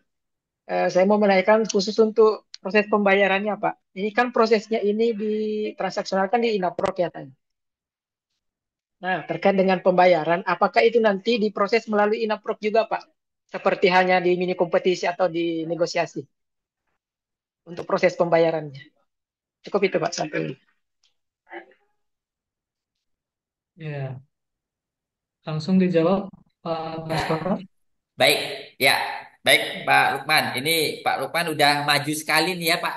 Saya mau menanyakan khusus untuk proses pembayarannya Pak. Ini kan prosesnya ini ditransaksionalkan di Inaprok ya tadi. Nah, terkait dengan pembayaran, apakah itu nanti diproses melalui Inaprok juga, Pak? Seperti hanya di mini kompetisi atau di negosiasi untuk proses pembayarannya. Cukup itu, Pak, sampai ini. Ya, langsung dijawab Pak Baskoro. Baik, ya. Baik, Pak Lukman. Ini Pak Lukman udah maju sekali nih ya, Pak.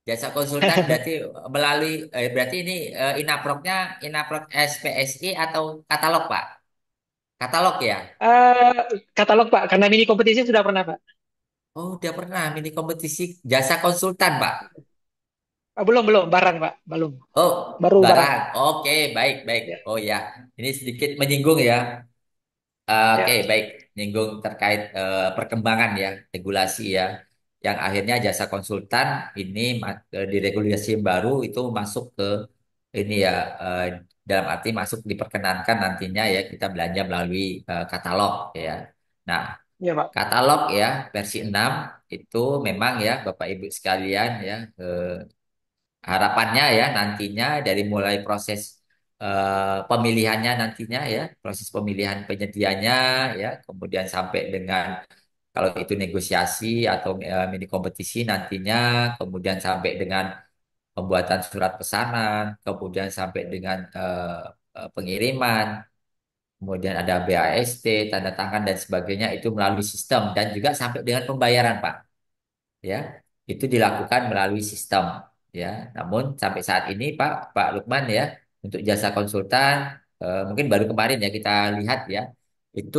Jasa konsultan berarti melalui berarti ini Inaproknya Inaprok SPSI atau katalog, Pak? Katalog ya? Eh, Katalog, Pak, karena mini kompetisi sudah pernah, Pak. Oh, udah pernah mini kompetisi jasa konsultan, Pak. Belum, belum, barang, Pak. Belum. Oh, Baru barang. barang. Oke, baik, baik. Ya, Oh ya, ini sedikit menyinggung ya. Oke, ya, baik. Nyinggung terkait perkembangan ya, regulasi ya. Yang akhirnya jasa konsultan ini di regulasi yang baru itu masuk ke ini ya, dalam arti masuk diperkenankan nantinya ya kita belanja melalui katalog ya. Nah, ya, Pak. katalog ya versi 6 itu memang ya Bapak Ibu sekalian ya, harapannya ya nantinya dari mulai proses pemilihannya nantinya ya, proses pemilihan penyedianya ya, kemudian sampai dengan kalau itu negosiasi atau mini kompetisi nantinya, kemudian sampai dengan pembuatan surat pesanan, kemudian sampai dengan pengiriman, kemudian ada BAST, tanda tangan dan sebagainya itu melalui sistem dan juga sampai dengan pembayaran, Pak ya itu dilakukan melalui sistem ya namun sampai saat ini Pak Lukman ya untuk jasa konsultan mungkin baru kemarin ya kita lihat ya itu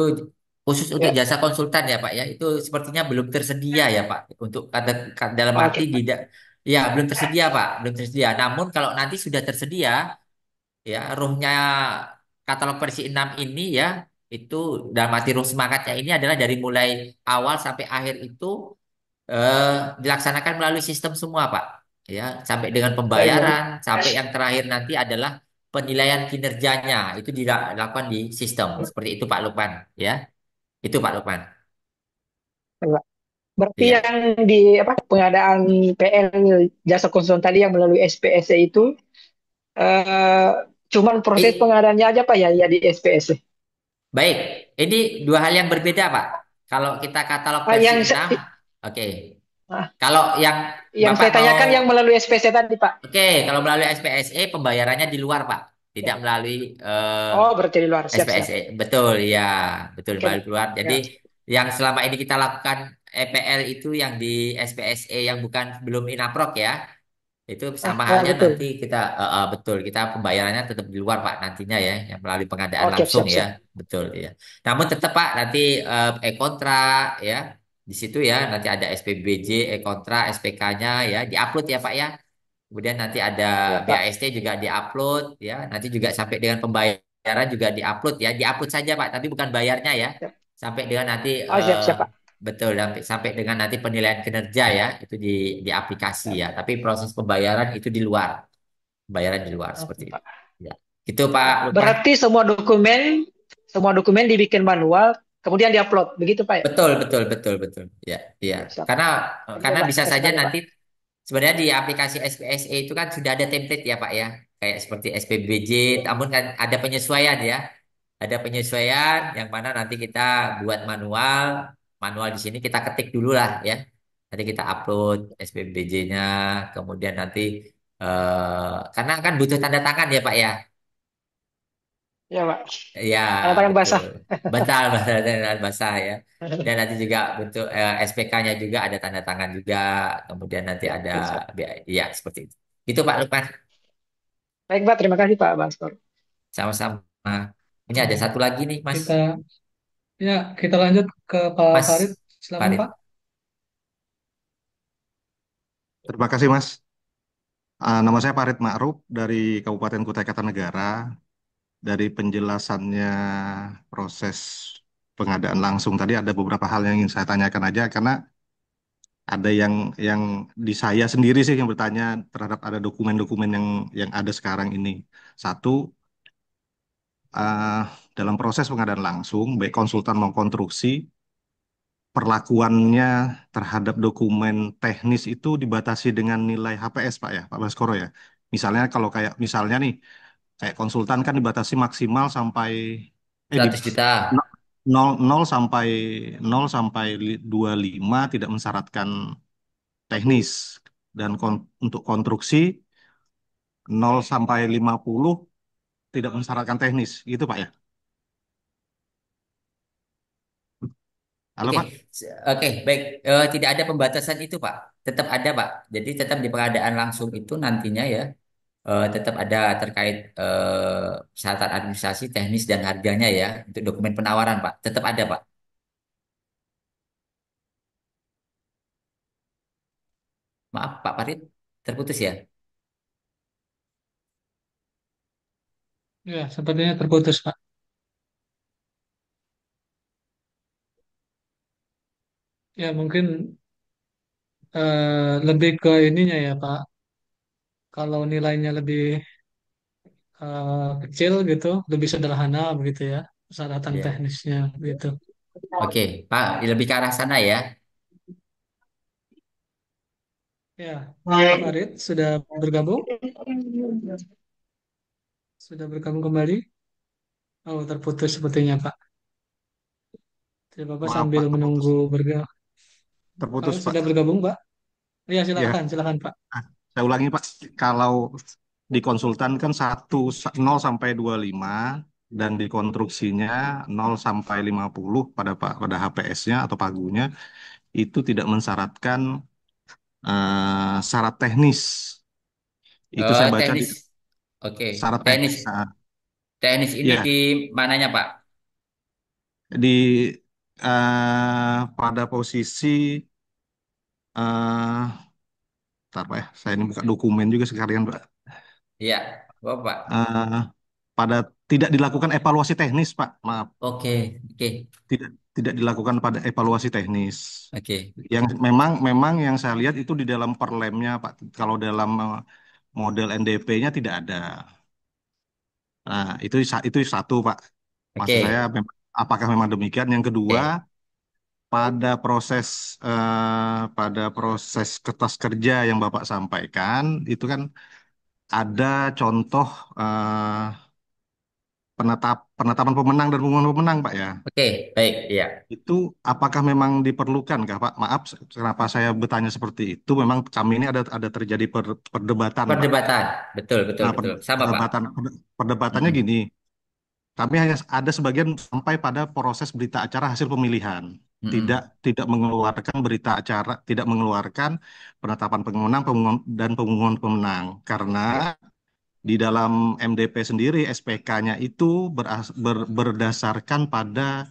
khusus untuk Ya, jasa konsultan ya Pak ya itu sepertinya belum tersedia ya Pak untuk dalam arti oke, Pak. tidak Ya, belum tersedia, Pak. Belum tersedia. Namun kalau nanti sudah tersedia, ya, rohnya katalog versi 6 ini ya, itu dalam arti roh semangatnya ini adalah dari mulai awal sampai akhir itu eh, dilaksanakan melalui sistem semua, Pak. Ya, sampai dengan Baik, baik. pembayaran, sampai yang terakhir nanti adalah penilaian kinerjanya itu dilakukan di sistem. Seperti itu, Pak Lukman. Ya, itu Pak Lukman. Baik. Berarti Iya. yang di apa pengadaan PL jasa konsultan tadi yang melalui SPSC itu eh, cuman proses Eh, pengadaannya aja Pak ya, ya di SPSC. baik. Ini dua hal yang berbeda, Pak. Kalau kita katalog Ah, versi 6, oke. ah, Kalau yang yang Bapak saya mau, tanyakan yang melalui SPSC tadi Pak. oke, kalau melalui SPSE pembayarannya di luar, Pak. Tidak melalui Oh, berarti di luar. Siap, siap. SPSE. Betul, ya. Betul, Oke, melalui Pak. luar. Jadi Ya, yang selama ini kita lakukan EPL itu yang di SPSE yang bukan belum inaprok ya. Itu ah, sama ah, halnya nanti betul. kita betul kita pembayarannya tetap di luar Pak nantinya ya yang melalui pengadaan Oke, langsung siap, ya siap. betul ya. Namun tetap Pak nanti e-kontrak ya di situ ya nanti ada SPBJ e-kontrak SPK-nya ya diupload ya Pak ya. Kemudian nanti ada Ya, Pak. BAST juga diupload ya. Nanti juga sampai dengan pembayaran juga diupload ya. Diupload saja Pak, tapi bukan bayarnya ya. Siap. Sampai dengan nanti Oh, siap, siap, Pak. betul sampai dengan nanti penilaian kinerja ya itu di aplikasi Siap. ya. Tapi proses pembayaran itu di luar. Pembayaran di luar seperti Oke, itu. Pak. Ya. Gitu Pak Lukman. Berarti semua dokumen dibikin manual, kemudian diupload. Begitu, Pak ya? Betul, betul, betul, betul. Ya, iya. Siap, siap. Karena Oke, karena Pak. bisa Siap saja sekali, Pak. nanti sebenarnya di aplikasi SPSE itu kan sudah ada template ya Pak ya. Kayak seperti SPBJ, namun kan ada penyesuaian ya. Ada penyesuaian yang mana nanti kita buat manual. Manual di sini kita ketik dulu lah ya. Nanti kita upload SPBJ-nya, kemudian nanti karena kan butuh tanda tangan ya Pak ya. Ya, Pak. Ya, Tanda tangan betul. basah. Betul, betul, dan basah ya. Dan nanti juga bentuk SPK-nya juga ada tanda tangan juga. Kemudian nanti Ya, ada, oke, siap. ya seperti itu. Itu Pak Lukman, Baik, Pak. Terima kasih, Pak Baskor. sama-sama. Ini ada Oke. satu lagi nih, Mas. Kita ya kita lanjut ke Pak Farid. Mas Silakan Pak. Farid. Terima kasih, Mas. Nama saya Farid Ma'ruf dari Kabupaten Kutai Kartanegara. Dari penjelasannya proses pengadaan langsung tadi ada beberapa hal yang ingin saya tanyakan aja karena ada yang di saya sendiri sih yang bertanya terhadap ada dokumen-dokumen yang ada sekarang ini. Satu, eh, dalam proses pengadaan langsung, baik konsultan maupun konstruksi, perlakuannya terhadap dokumen teknis itu dibatasi dengan nilai HPS, Pak ya, Pak Baskoro ya. Misalnya kalau misalnya nih kayak konsultan kan dibatasi maksimal sampai eh di 100 juta. 25 tidak mensyaratkan teknis dan untuk konstruksi 0 sampai 50 tidak mensyaratkan teknis gitu Pak ya. Halo Oke, Pak. Oke, baik. Tidak ada pembatasan itu, Pak. Tetap ada, Pak. Jadi tetap di pengadaan langsung itu nantinya ya, tetap ada terkait persyaratan administrasi, teknis dan harganya ya untuk dokumen penawaran, Pak. Tetap ada, Pak. Maaf, Pak Farid, terputus ya. Ya, sepertinya terputus Pak. Ya, mungkin lebih ke ininya ya Pak. Kalau nilainya lebih kecil gitu, lebih sederhana begitu ya, persyaratan Iya. teknisnya gitu. Oke, Pak, lebih ke arah sana ya. Ya, Pak Farid bergabung, sudah bergabung kembali. Oh, terputus sepertinya Pak. Jadi Bapak Maaf sambil Pak, terputus. menunggu bergabung. Terputus Sudah Pak. bergabung Pak? Iya, Ya, silakan, silakan Pak. saya ulangi Pak. Kalau di konsultan kan 0 sampai 25 dan di konstruksinya 0 sampai 50 pada HPS-nya atau pagunya itu tidak mensyaratkan syarat teknis. Itu saya baca di Teknis, oke. syarat Teknis, teknis. teknis ini Ya, di mananya, Pak? di pada posisi eh, Bentar, Pak ya. Saya ini buka dokumen juga sekalian, Pak. Iya, Bapak. Eh, pada tidak dilakukan evaluasi teknis, Pak. Maaf, Oke, oke, tidak tidak dilakukan pada evaluasi teknis. oke. Yang memang memang yang saya lihat itu di dalam perlemnya, Pak. Kalau dalam model NDP-nya tidak ada. Nah, itu satu, Pak. Maksud saya, Oke, apakah memang demikian? Yang kedua, oke. pada proses kertas kerja yang Bapak sampaikan, itu kan ada contoh penetapan pemenang dan pengumuman pemenang, Pak ya. Oke, baik, iya. Itu apakah memang diperlukan, kah, Pak? Maaf, kenapa saya bertanya seperti itu? Memang kami ini ada terjadi perdebatan, Pak. Perdebatan, betul, betul, Nah, betul. Sama, Pak. perdebatannya Mm-mm. gini. Kami hanya ada sebagian sampai pada proses berita acara hasil pemilihan. Tidak Mm-mm. tidak mengeluarkan berita acara, tidak mengeluarkan penetapan pemenang, dan pengumuman pemenang. Karena di dalam MDP sendiri SPK-nya itu berdasarkan pada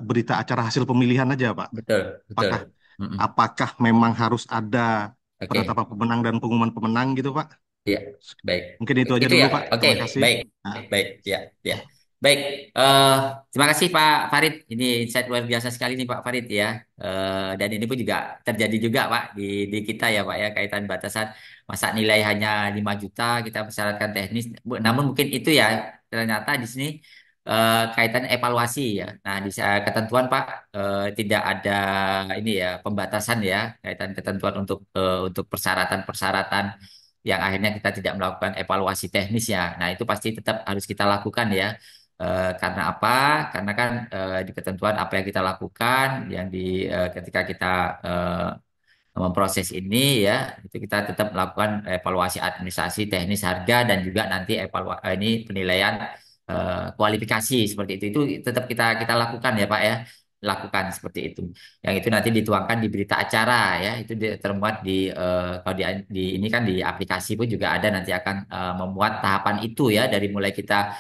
berita acara hasil pemilihan aja, Pak. Betul, betul. Apakah Mm-mm. apakah memang harus ada Oke. penetapan pemenang dan pengumuman pemenang gitu, Pak? Iya, baik. Mungkin itu aja Itu dulu, ya. Pak. Oke, Terima kasih. baik. Nah, Baik, ya, ya. Baik. eh Terima kasih Pak Farid. Ini insight luar biasa sekali nih Pak Farid ya. Dan ini pun juga terjadi juga Pak di kita ya Pak ya, kaitan batasan masa nilai hanya 5 juta kita persyaratkan teknis. Namun mungkin itu ya ternyata di sini kaitan evaluasi ya. Nah, di ketentuan Pak tidak ada ini ya pembatasan ya, kaitan ketentuan untuk persyaratan-persyaratan yang akhirnya kita tidak melakukan evaluasi teknis ya. Nah, itu pasti tetap harus kita lakukan ya. Karena apa? Karena kan di ketentuan apa yang kita lakukan, yang ketika kita eh, memproses ini ya, itu kita tetap melakukan evaluasi administrasi, teknis harga dan juga nanti ini penilaian kualifikasi seperti itu. Itu tetap kita kita lakukan ya Pak ya. Lakukan seperti itu. Yang itu nanti dituangkan di berita acara ya. Itu termuat kalau di ini kan di aplikasi pun juga ada nanti akan memuat tahapan itu ya dari mulai kita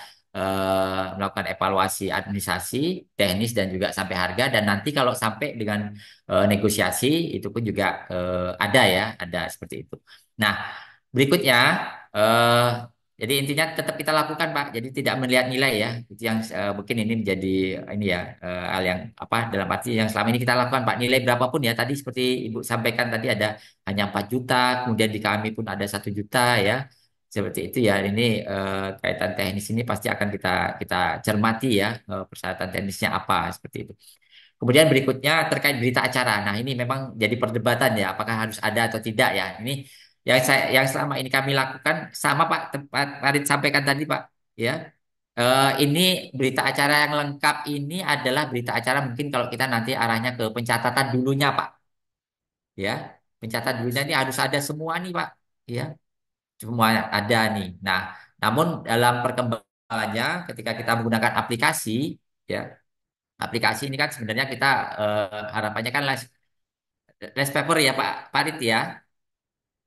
melakukan evaluasi administrasi, teknis dan juga sampai harga dan nanti kalau sampai dengan negosiasi itu pun juga ada ya, ada seperti itu. Nah, berikutnya eh, jadi intinya tetap kita lakukan Pak. Jadi tidak melihat nilai ya. Itu yang mungkin ini menjadi ini ya hal yang apa dalam arti yang selama ini kita lakukan Pak. Nilai berapapun ya tadi seperti Ibu sampaikan tadi ada hanya 4 juta, kemudian di kami pun ada 1 juta ya. Seperti itu ya. Ini kaitan teknis ini pasti akan kita kita cermati ya persyaratan teknisnya apa seperti itu. Kemudian berikutnya terkait berita acara. Nah, ini memang jadi perdebatan ya, apakah harus ada atau tidak ya. Ini yang selama ini kami lakukan sama Pak tempat Farid sampaikan tadi Pak ya. Ini berita acara yang lengkap ini adalah berita acara mungkin kalau kita nanti arahnya ke pencatatan dulunya Pak ya. Pencatatan dulunya ini harus ada semua nih Pak ya. Semua ada nih. Nah, namun dalam perkembangannya ketika kita menggunakan aplikasi ya, aplikasi ini kan sebenarnya kita harapannya kan less paper ya Pak Farid ya,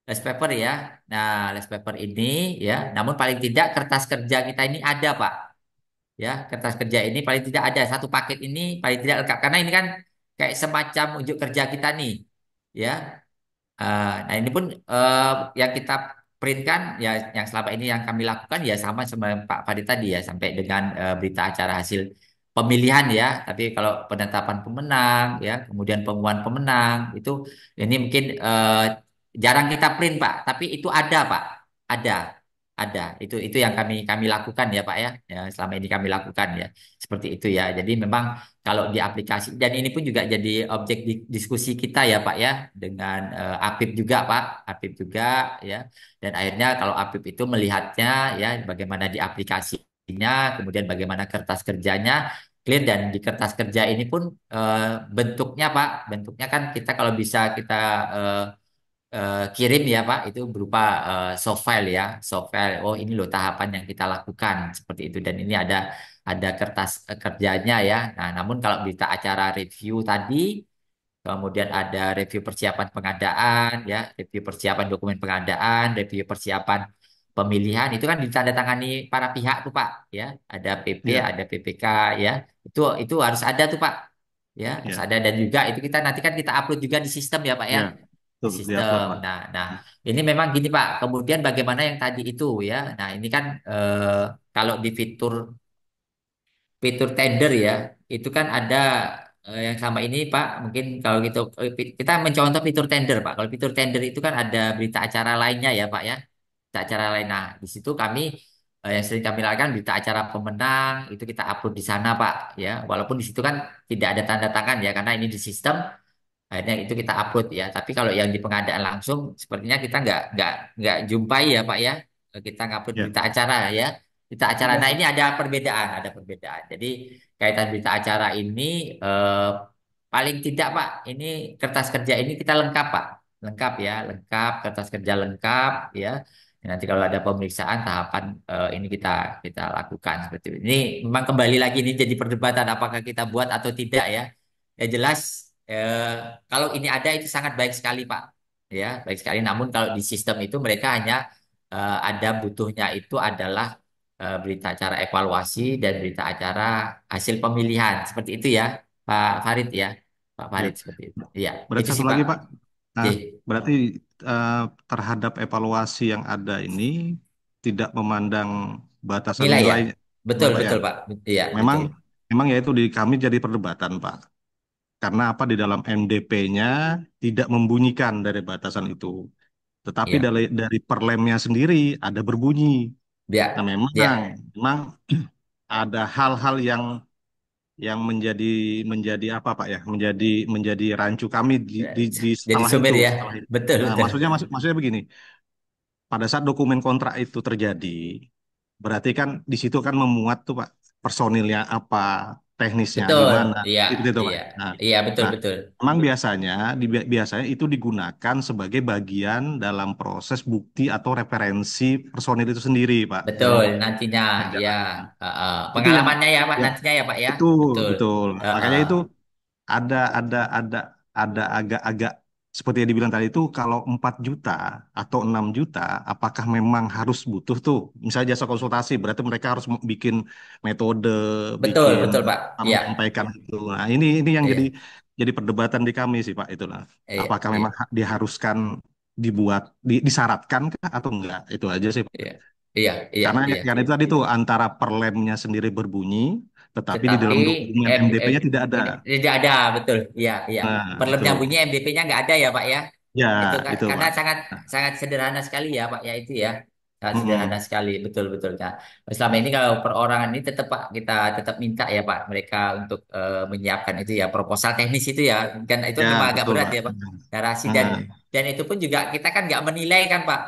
less paper ya. Nah, less paper ini ya, namun paling tidak kertas kerja kita ini ada Pak. Ya, kertas kerja ini paling tidak ada satu paket ini paling tidak lengkap karena ini kan kayak semacam unjuk kerja kita nih. Ya, nah ini pun yang kita printkan ya yang selama ini yang kami lakukan ya sama Pak Fadi tadi ya sampai dengan berita acara hasil pemilihan ya. Tapi kalau penetapan pemenang ya, kemudian pengumuman pemenang itu ini mungkin jarang kita print Pak, tapi itu ada Pak, ada. Ada, itu yang kami lakukan ya Pak ya, ya selama ini kami lakukan ya seperti itu ya. Jadi memang kalau di aplikasi dan ini pun juga jadi objek diskusi kita ya Pak ya dengan Apip juga Pak, Apip juga ya. Dan akhirnya kalau Apip itu melihatnya ya bagaimana di aplikasinya, kemudian bagaimana kertas kerjanya clear dan di kertas kerja ini pun eh, bentuknya Pak, bentuknya kan kita kalau bisa kita eh, kirim ya Pak itu berupa soft file ya soft file oh ini loh tahapan yang kita lakukan seperti itu dan ini ada kertas kerjanya ya nah namun kalau berita acara review tadi kemudian ada review persiapan pengadaan ya review persiapan dokumen pengadaan review persiapan pemilihan itu kan ditandatangani para pihak tuh Pak ya ada PP ya, ada PPK ya itu harus ada tuh Pak ya harus ya, ada dan juga itu kita nanti kan kita upload juga di sistem ya Pak ya ya, di betul diatur sistem. Pak. Nah, ini memang gini Pak. Kemudian bagaimana yang tadi itu ya? Nah, ini kan kalau di fitur fitur tender ya, itu kan ada yang sama ini Pak. Mungkin kalau gitu kita mencontoh fitur tender Pak. Kalau fitur tender itu kan ada berita acara lainnya ya Pak ya. Berita acara lain. Nah, di situ kami yang sering kami lakukan berita acara pemenang itu kita upload di sana Pak ya. Walaupun di situ kan tidak ada tanda tangan ya karena ini di sistem. Akhirnya itu kita upload ya. Tapi kalau yang di pengadaan langsung, sepertinya kita nggak jumpai ya Pak ya. Kita ngupload Ya, berita acara ya. Berita acara. Iya, Nah Pak. ini ada perbedaan, ada perbedaan. Jadi kaitan berita acara ini paling tidak Pak, ini kertas kerja ini kita lengkap Pak, lengkap ya, lengkap kertas kerja lengkap ya. Nanti kalau ada pemeriksaan tahapan ini kita lakukan seperti ini. Ini memang kembali lagi ini jadi perdebatan apakah kita buat atau tidak ya. Ya jelas kalau ini ada itu sangat baik sekali Pak. Ya, baik sekali. Namun kalau di sistem itu mereka hanya ada butuhnya itu adalah berita acara evaluasi dan berita acara hasil pemilihan. Seperti itu ya, Pak Farid ya. Pak ya. Farid seperti itu. Iya, Berarti itu satu sih Pak. lagi Pak. Nah, J. berarti eh, terhadap evaluasi yang ada ini tidak memandang batasan Nilai ya. nilai, Betul, nah, Pak ya. betul Pak. Iya, Memang betul. memang ya itu di kami jadi perdebatan Pak. Karena apa di dalam MDP-nya tidak membunyikan dari batasan itu. Tetapi Iya. dari perlemnya sendiri ada berbunyi. Nah, Ya, ya. memang ada hal-hal yang menjadi menjadi apa Pak ya? Menjadi rancu kami Ya, di jadi setelah sumir itu, ya. setelah itu. Betul, Nah, betul. maksudnya begini, pada saat dokumen kontrak itu terjadi, berarti kan di situ kan memuat tuh Pak personilnya apa, teknisnya Betul. gimana, Iya, itu Pak. iya. Nah, Iya, betul, nah, betul. memang biasanya itu digunakan sebagai bagian dalam proses bukti atau referensi personil itu sendiri Pak dalam Betul, nantinya ya kerjaan. Itu yang pengalamannya ya Pak, ya nantinya ya Pak ya. betul Betul. betul. Makanya itu ada ada ada ada agak-agak seperti yang dibilang tadi itu kalau 4 juta atau 6 juta apakah memang harus butuh tuh misalnya jasa konsultasi berarti mereka harus bikin metode Betul, bikin betul Pak. Iya, menyampaikan itu. Nah, ini yang iya, jadi perdebatan di kami sih Pak itulah. iya, Apakah iya, memang diharuskan dibuat disyaratkan kah atau enggak? Itu aja sih Pak. iya, iya, iya, iya. Karena itu tadi tuh antara perlemnya sendiri berbunyi tetapi di Tetapi dalam dokumen MDP-nya tidak ada. tidak ada, betul. Iya, iya. Nah, itu. Perlemnya bunyi MDP-nya nggak ada ya Pak ya. Ya, Itu itu karena Pak. sangat Nah, sangat sederhana sekali ya Pak ya itu ya. Sangat sederhana mm-mm. sekali, betul betul. Nah, selama ini kalau perorangan ini tetap Pak kita tetap minta ya Pak mereka untuk menyiapkan itu ya proposal teknis itu ya. Dan itu Ya, memang agak betul berat Pak. ya Pak. Narasi Mm. dan itu pun juga kita kan nggak menilai kan Pak.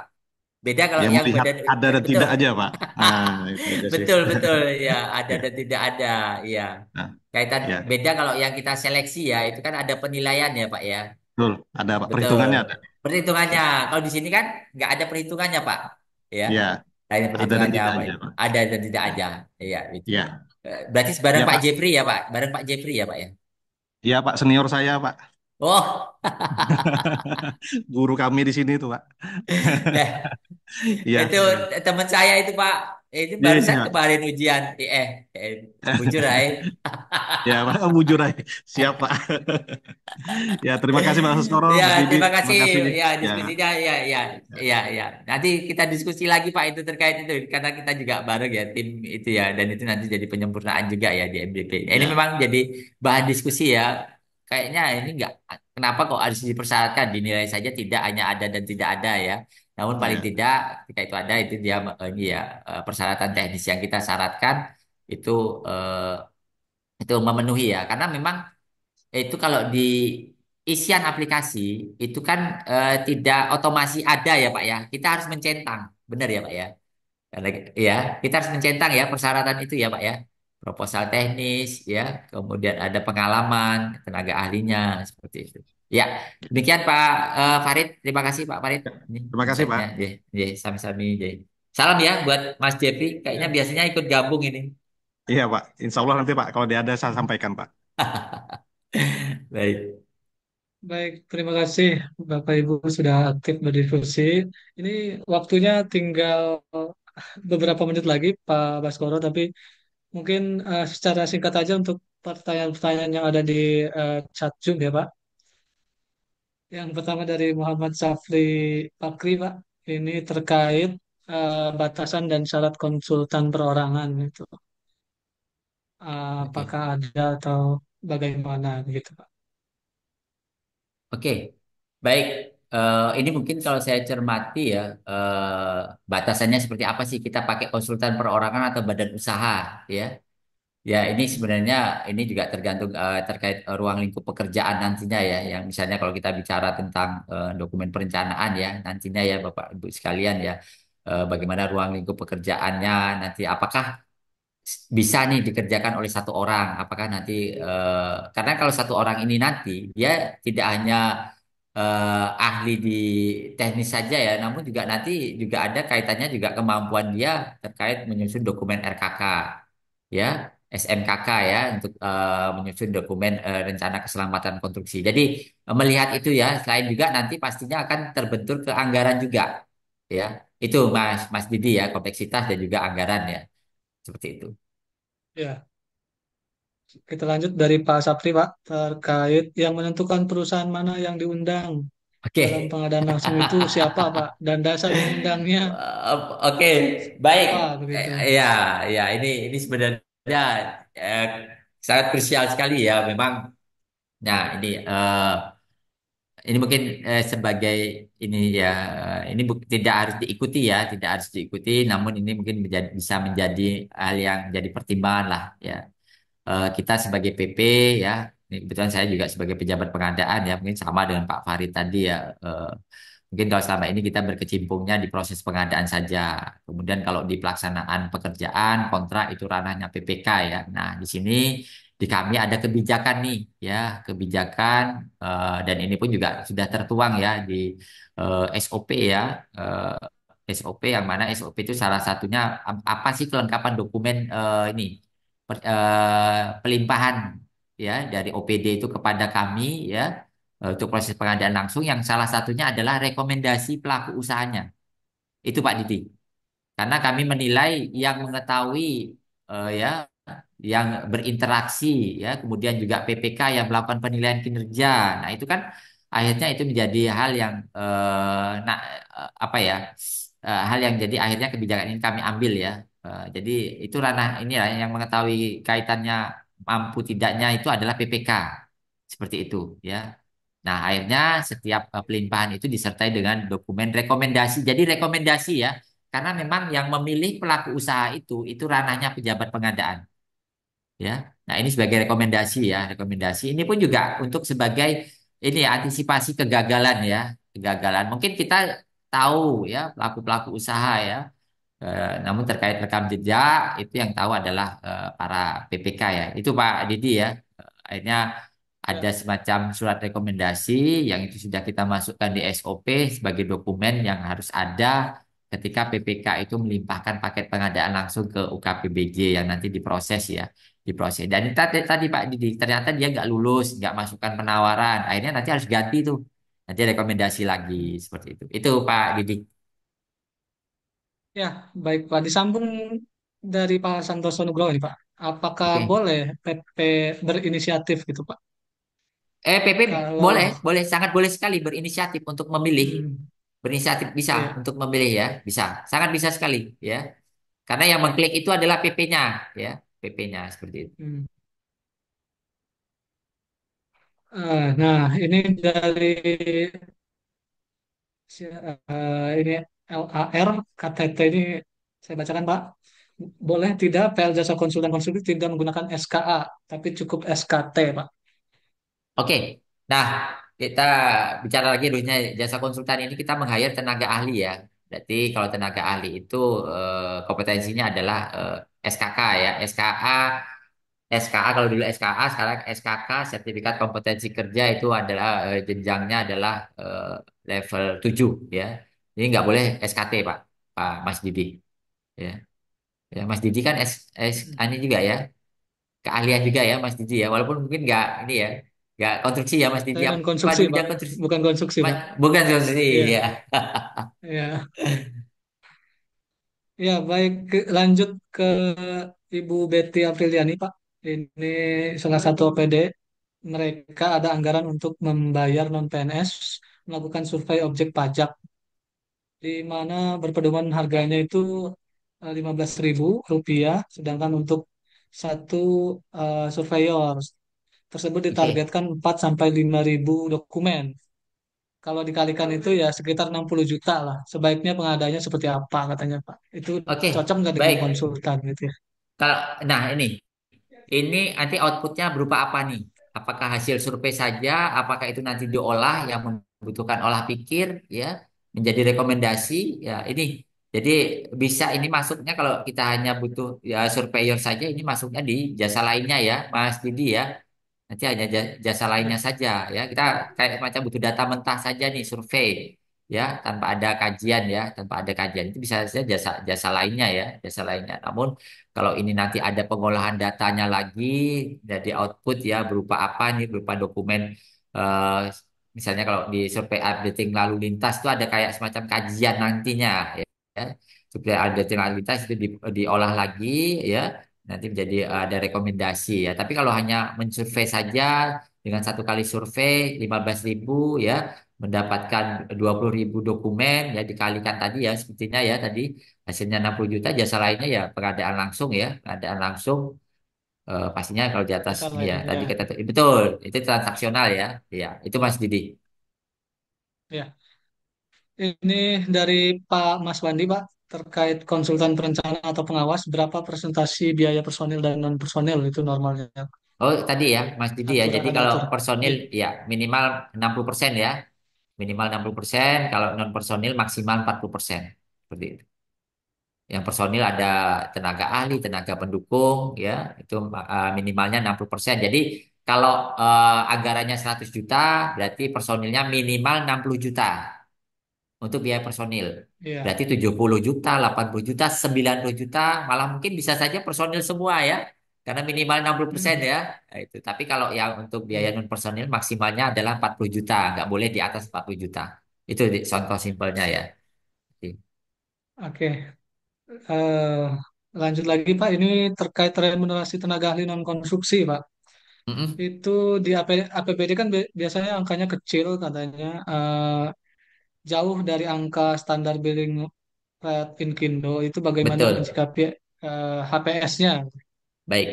Beda kalau Ya yang melihat badan ada dan betul. tidak aja Pak. Nah, itu aja sih. Betul betul ya ada Ya, dan tidak ada ya. nah, Kaitan ya, beda kalau yang kita seleksi ya itu kan ada penilaian ya Pak ya. betul. Ada Pak. Betul. Perhitungannya ada. Perhitungannya. Kalau di sini kan nggak ada perhitungannya, Pak. Ya. Ya, Hanya ada dan perhitungannya tidak Pak. aja Pak. Ada dan tidak ada. Iya, itu. Ya, Berarti bareng ya Pak Pak. Jeffrey ya, Pak. Bareng Pak Jeffrey ya, Pak ya. Ya Pak, senior saya Pak. Oh, Guru kami di sini tuh Pak. nah, Iya, itu teman saya itu, Pak. Itu iya, barusan iya Pak. kemarin ujian. Bujur, Ya Pak, oh, bujur aja. Siap Pak. Ya, terima kasih Pak Suskoro, Ya, Mas Didi. terima Terima kasih. kasih. Ya, Ya, diskusinya ya, ya, ya, ya, ya. Nanti kita diskusi lagi Pak itu terkait itu karena kita juga bareng ya tim itu ya dan itu nanti jadi penyempurnaan juga ya di MDP. Ini ya, memang jadi bahan diskusi ya. Kayaknya ini enggak kenapa kok harus dipersyaratkan dinilai saja tidak hanya ada dan tidak ada ya. Namun paling ya. tidak ketika itu ada itu dia ini ya persyaratan teknis yang kita syaratkan itu itu memenuhi ya karena memang itu kalau di isian aplikasi itu kan tidak otomasi ada ya Pak ya. Kita harus mencentang. Benar ya Pak ya? Karena ya, kita harus mencentang ya persyaratan itu ya Pak ya. Proposal teknis ya, kemudian ada pengalaman tenaga ahlinya seperti itu. Ya, demikian Pak Farid. Terima kasih Pak Farid. Ini Terima kasih insight-nya. Pak. Ya, ya, sami-sami. Ya. Salam ya buat Mas Jeffrey. Kayaknya Ya. biasanya ikut gabung ini. Iya Pak, Insya Allah nanti Pak, kalau dia ada saya sampaikan Pak. Baik. Baik, terima kasih Bapak Ibu sudah aktif berdiskusi. Ini waktunya tinggal beberapa menit lagi Pak Baskoro, tapi mungkin secara singkat aja untuk pertanyaan-pertanyaan yang ada di chat Zoom ya Pak. Yang pertama dari Muhammad Safri Pakri, Pak. Ini terkait batasan dan syarat konsultan perorangan itu. Oke. Apakah ada atau bagaimana gitu, Pak? Oke, baik. Ini mungkin kalau saya cermati ya, batasannya seperti apa sih kita pakai konsultan perorangan atau badan usaha, ya? Ya, ini sebenarnya ini juga tergantung terkait ruang lingkup pekerjaan nantinya ya. Yang misalnya kalau kita bicara tentang dokumen perencanaan ya, nantinya ya Bapak Ibu sekalian ya, bagaimana ruang lingkup pekerjaannya nanti, apakah bisa nih dikerjakan oleh satu orang? Apakah nanti karena kalau satu orang ini nanti dia tidak hanya ahli di teknis saja ya, namun juga nanti juga ada kaitannya juga kemampuan dia terkait menyusun dokumen RKK ya, SMKK ya, untuk menyusun dokumen rencana keselamatan konstruksi. Jadi melihat itu ya, selain juga nanti pastinya akan terbentur ke anggaran juga ya. Itu Mas Mas Didi ya, kompleksitas dan juga anggaran ya, seperti itu. Ya, kita lanjut dari Pak Sapri, Pak, terkait yang menentukan perusahaan mana yang diundang dalam Oke. pengadaan langsung itu siapa, Pak? Dan dasar mengundangnya Oke, baik. apa begitu? Ya, ya, ini sebenarnya eh, sangat krusial sekali ya, memang. Nah, ini mungkin sebagai ini ya, ini tidak harus diikuti ya, tidak harus diikuti, namun ini mungkin bisa menjadi hal yang jadi pertimbangan lah ya. Kita sebagai PP ya, ini kebetulan saya juga sebagai pejabat pengadaan ya, mungkin sama dengan Pak Farid tadi ya. Mungkin kalau selama ini kita berkecimpungnya di proses pengadaan saja. Kemudian kalau di pelaksanaan pekerjaan, kontrak itu ranahnya PPK ya. Nah, di sini di kami ada kebijakan nih ya, kebijakan dan ini pun juga sudah tertuang ya di SOP ya. SOP yang mana SOP itu salah satunya apa sih kelengkapan dokumen ini pelimpahan ya dari OPD itu kepada kami ya, untuk proses pengadaan langsung yang salah satunya adalah rekomendasi pelaku usahanya. Itu Pak Didi. Karena kami menilai yang mengetahui ya, yang berinteraksi ya, kemudian juga PPK yang melakukan penilaian kinerja. Nah, itu kan akhirnya itu menjadi hal yang nah apa ya? Hal yang jadi akhirnya kebijakan ini kami ambil ya. Jadi itu ranah ini lah yang mengetahui kaitannya mampu tidaknya itu adalah PPK. Seperti itu ya. Nah, akhirnya setiap pelimpahan itu disertai dengan dokumen rekomendasi. Jadi rekomendasi ya, karena memang yang memilih pelaku usaha itu ranahnya pejabat pengadaan, ya. Nah, ini sebagai rekomendasi ya, rekomendasi. Ini pun juga untuk sebagai ini antisipasi kegagalan ya, kegagalan. Mungkin kita tahu ya pelaku-pelaku usaha ya. Namun terkait rekam jejak itu yang tahu adalah para PPK ya. Itu Pak Didi ya. Akhirnya ada Ya, semacam surat rekomendasi yang itu sudah kita masukkan di SOP sebagai dokumen yang harus ada ketika PPK itu melimpahkan paket pengadaan langsung ke UKPBJ yang nanti diproses ya, diproses. Dan tadi Pak Didi ternyata dia nggak lulus, nggak masukkan penawaran, akhirnya nanti harus ganti tuh, nanti rekomendasi lagi seperti itu. Itu Pak Didi. ya, baik Pak. Disambung dari Pak Santoso Nugroho ini, Pak. Apakah Oke. boleh PP berinisiatif gitu, Pak? PP Kalau, boleh, boleh, sangat boleh sekali berinisiatif untuk memilih, hmm, berinisiatif bisa iya, untuk memilih ya, bisa, sangat bisa sekali ya. Karena yang mengklik itu adalah PP-nya ya, PP-nya seperti itu. hmm. Nah, ini dari ini LAR KTT ini saya bacakan Pak. Boleh tidak PL jasa konsultan konsultan tidak menggunakan SKA, tapi cukup SKT, Pak. Oke, nah kita bicara lagi dulunya jasa konsultan ini kita meng-hire tenaga ahli ya. Berarti kalau tenaga ahli itu kompetensinya adalah SKK ya, SKA. SKA kalau dulu SKA, sekarang SKK, sertifikat kompetensi kerja itu adalah jenjangnya adalah level 7 ya. Ini nggak boleh SKT Pak, Pak Mas Didi ya. Ya Mas Didi kan ini juga ya, keahlian juga ya Mas Didi ya. Walaupun mungkin nggak ini ya, nggak konstruksi ya Mas Didi. Saya non Apa konstruksi, di Pak. bidang konstruksi? Bukan konstruksi, Pak. Bukan konstruksi Iya, ya. iya. Ya, baik. Lanjut ke Ibu Betty Apriliani, Pak. Ini salah satu OPD mereka ada anggaran untuk membayar non-PNS melakukan survei objek pajak, di mana berpedoman harganya itu 15.000 rupiah, sedangkan untuk satu surveyor tersebut Oke. ditargetkan 4 sampai 5.000 dokumen. Kalau dikalikan itu ya sekitar 60 juta lah. Sebaiknya pengadanya seperti apa katanya Pak. Itu Oke, cocok nggak dengan baik. konsultan gitu ya? Kalau nah ini nanti outputnya berupa apa nih? Apakah hasil survei saja? Apakah itu nanti diolah yang membutuhkan olah pikir ya menjadi rekomendasi ya ini. Jadi bisa ini masuknya kalau kita hanya butuh ya surveyor saja ini masuknya di jasa lainnya ya, Mas Didi ya. Nanti hanya jasa lainnya Ya, saja ya. Kita kayak macam butuh data mentah saja nih survei ya tanpa ada kajian ya, tanpa ada kajian itu bisa saja jasa jasa lainnya ya, jasa lainnya. Namun kalau ini nanti ada pengolahan datanya lagi jadi output ya berupa apa nih berupa dokumen eh, misalnya kalau di survei updating lalu lintas itu ada kayak semacam kajian nantinya ya. Survei updating lalu lintas itu diolah lagi ya nanti menjadi ada rekomendasi ya. Tapi kalau hanya mensurvei saja dengan satu kali survei 15.000 ya mendapatkan 20.000 dokumen ya dikalikan tadi ya sepertinya ya tadi hasilnya 60 juta jasa lainnya ya pengadaan langsung ya pengadaan langsung pastinya kalau di atas jasa ini ya lainnya tadi ya. kita betul itu transaksional ya itu Mas Didi. Ya, ini dari Pak Mas Wandi Pak terkait konsultan perencana atau pengawas berapa presentasi biaya personil dan non personil itu normalnya Oh tadi ya Mas Didi ya jadi aturan kalau aturan. personil Iya, ya minimal 60% ya minimal 60% kalau non personil maksimal 40% seperti itu. Yang personil ada tenaga ahli, tenaga pendukung, ya itu minimalnya 60%. Jadi kalau anggarannya 100 juta, berarti personilnya minimal 60 juta untuk biaya personil. iya. Berarti 70 juta, 80 juta, 90 juta, malah mungkin bisa saja personil semua ya. Karena minimal 60% Hmm, ya. Nah, itu. Tapi kalau yang untuk biaya hmm. non personil maksimalnya adalah 40 juta, nggak boleh di atas 40 juta. Itu contoh simpelnya ya. Oke. Eh, lanjut lagi Pak, ini terkait remunerasi tenaga ahli non konstruksi Pak. Mm-mm. Itu di APBD kan biasanya angkanya kecil katanya, jauh dari angka standar billing rate Inkindo. Itu bagaimana Betul. menyikapi HPS-nya? Baik,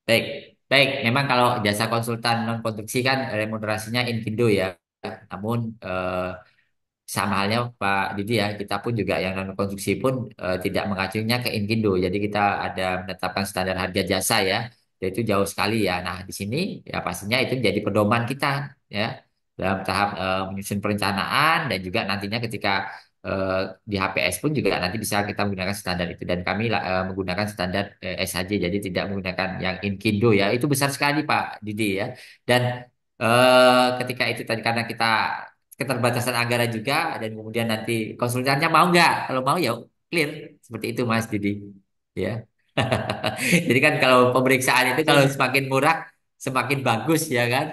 baik, baik. Memang kalau jasa konsultan non konstruksi kan remunerasinya Inkindo ya. Namun sama halnya Pak Didi ya, kita pun juga yang non konstruksi pun tidak mengacunya ke Inkindo. Jadi kita ada menetapkan standar harga jasa ya, yaitu jauh sekali ya. Nah di sini ya pastinya itu menjadi pedoman kita ya dalam tahap menyusun perencanaan dan juga nantinya ketika eh, di HPS pun juga nanti bisa kita menggunakan standar itu dan kami menggunakan standar SHJ jadi tidak menggunakan yang Inkindo ya. Itu besar sekali Pak Didi ya. Dan ketika itu tadi karena kita keterbatasan anggaran juga dan kemudian nanti konsultannya mau nggak kalau mau ya clear seperti itu Mas Didi ya jadi kan kalau pemeriksaan itu kalau Jadi, semakin murah semakin bagus ya kan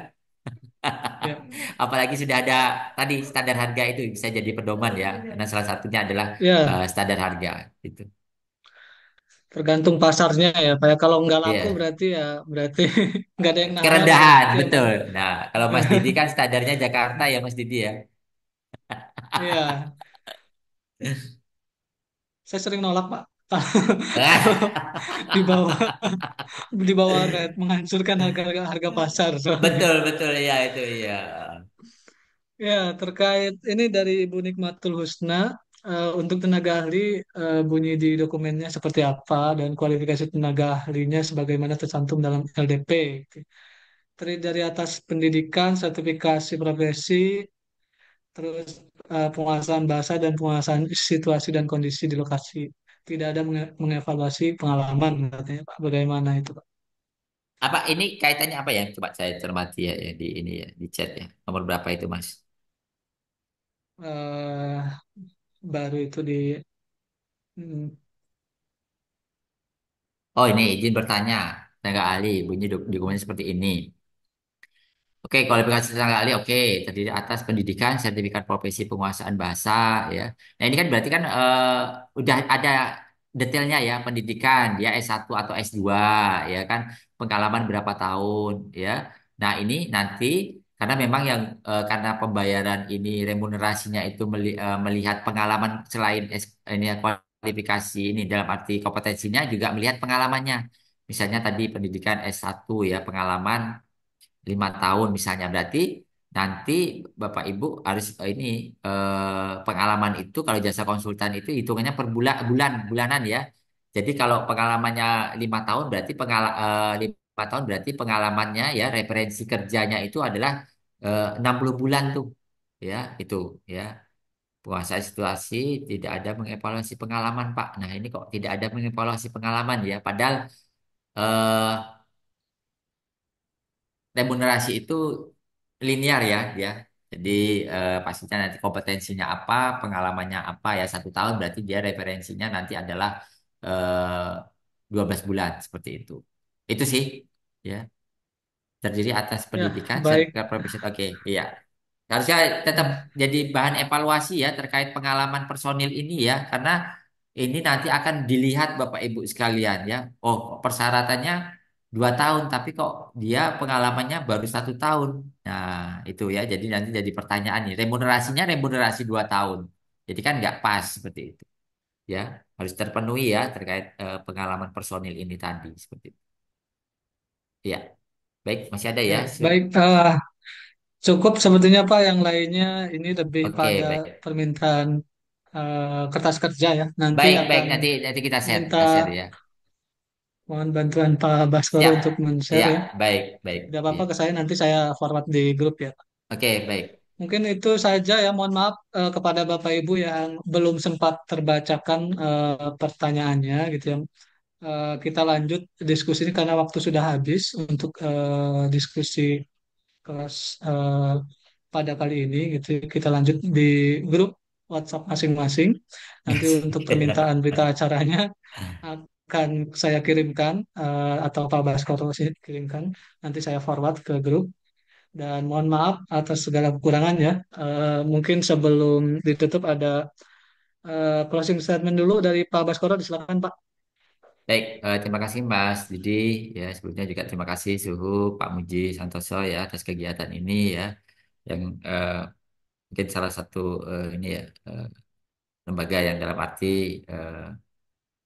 ya, apalagi sudah ada tadi standar harga itu bisa jadi pedoman ya karena salah satunya adalah ya standar harga itu tergantung pasarnya ya Pak. Ya, kalau nggak laku ya berarti nggak ada yang nawar ya kerendahan berarti ya Pak. betul nah kalau Mas Didi kan standarnya Jakarta ya Mas Didi ya Iya, saya sering nolak Pak. Kalau di bawah di bawah rate menghancurkan harga harga pasar soalnya. betul betul ya itu ya Ya, terkait ini dari Ibu Nikmatul Husna, untuk tenaga ahli, bunyi di dokumennya seperti apa dan kualifikasi tenaga ahlinya sebagaimana tercantum dalam LDP. Terdiri dari atas pendidikan, sertifikasi profesi, terus penguasaan bahasa dan penguasaan situasi dan kondisi di lokasi. Tidak ada mengevaluasi pengalaman katanya Pak. Bagaimana itu Pak? Apa ini kaitannya apa ya? Coba saya cermati ya di ini ya di chat ya. Nomor berapa itu Mas? Eh, baru itu di hmm, Oh ini izin bertanya. Tenaga ahli bunyi dokumen seperti ini. Oke, kualifikasi tenaga ahli oke, terdiri atas pendidikan, sertifikat profesi penguasaan bahasa ya. Nah, ini kan berarti kan udah ada detailnya ya, pendidikan dia S1 atau S2 ya kan, pengalaman berapa tahun ya. Nah, ini nanti karena memang yang karena pembayaran ini remunerasinya itu melihat pengalaman selain ini ya, kualifikasi ini dalam arti kompetensinya juga melihat pengalamannya. Misalnya tadi pendidikan S1 ya, pengalaman 5 tahun misalnya. Berarti nanti Bapak Ibu harus ini pengalaman itu kalau jasa konsultan itu hitungannya per bulanan ya. Jadi kalau pengalamannya 5 tahun berarti 5 tahun berarti pengalamannya ya referensi kerjanya itu adalah 60 bulan tuh ya itu ya. Penguasaan situasi tidak ada mengevaluasi pengalaman Pak. Nah ini kok tidak ada mengevaluasi pengalaman ya. Padahal eh, remunerasi itu linear ya dia. Jadi pastinya nanti kompetensinya apa, pengalamannya apa ya 1 tahun berarti dia referensinya nanti adalah 12 bulan seperti itu. Itu sih ya terdiri atas Ya, pendidikan, baik. sertifikat profesional. Oke, iya. Harusnya tetap jadi bahan evaluasi ya terkait pengalaman personil ini ya, karena ini nanti akan dilihat Bapak Ibu sekalian ya. Oh, persyaratannya 2 tahun, tapi kok dia pengalamannya baru 1 tahun. Nah, itu ya. Jadi nanti jadi pertanyaan nih, remunerasinya remunerasi 2 tahun. Jadi kan nggak pas seperti itu ya. Harus terpenuhi ya terkait pengalaman personil ini tadi seperti itu. Ya, baik masih ada ya. Ya, baik. Cukup sebetulnya Pak, yang lainnya ini lebih pada Oke, baik. permintaan kertas kerja ya. Nanti Baik, baik. akan Nanti nanti minta kita share ya. mohon bantuan Pak Baskoro Siap. untuk men-share Ya, ya. baik, baik. Tidak apa-apa Iya. ke saya, nanti saya forward di grup ya. Oke, baik. Mungkin itu saja ya. Mohon maaf kepada Bapak Ibu yang belum sempat terbacakan pertanyaannya gitu ya. Kita lanjut diskusi ini karena waktu sudah habis untuk diskusi kelas pada kali ini gitu. Kita lanjut di grup WhatsApp masing-masing. Nanti untuk permintaan berita acaranya akan saya kirimkan atau Pak Baskoro sih kirimkan. Nanti saya forward ke grup. Dan mohon maaf atas segala kekurangan ya. Mungkin sebelum ditutup ada closing statement dulu dari Pak Baskoro. Silakan Pak. Baik, terima kasih Mas Didi ya. Sebelumnya juga terima kasih Suhu Pak Muji Santoso ya atas kegiatan ini ya yang mungkin salah satu ini ya lembaga yang dalam arti eh,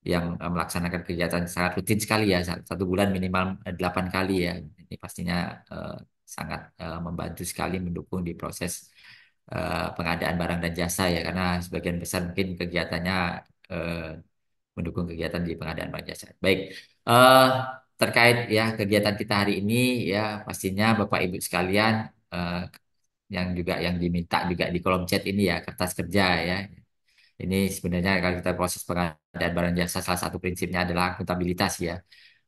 yang melaksanakan kegiatan sangat rutin sekali ya 1 bulan minimal 8 kali ya. Ini pastinya eh, sangat membantu sekali mendukung di proses pengadaan barang dan jasa ya karena sebagian besar mungkin kegiatannya eh, mendukung kegiatan di pengadaan barang jasa. Baik, eh, terkait ya kegiatan kita hari ini ya pastinya Bapak Ibu sekalian eh, yang juga yang diminta juga di kolom chat ini ya kertas kerja ya. Ini sebenarnya kalau kita proses pengadaan barang jasa salah satu prinsipnya adalah akuntabilitas ya.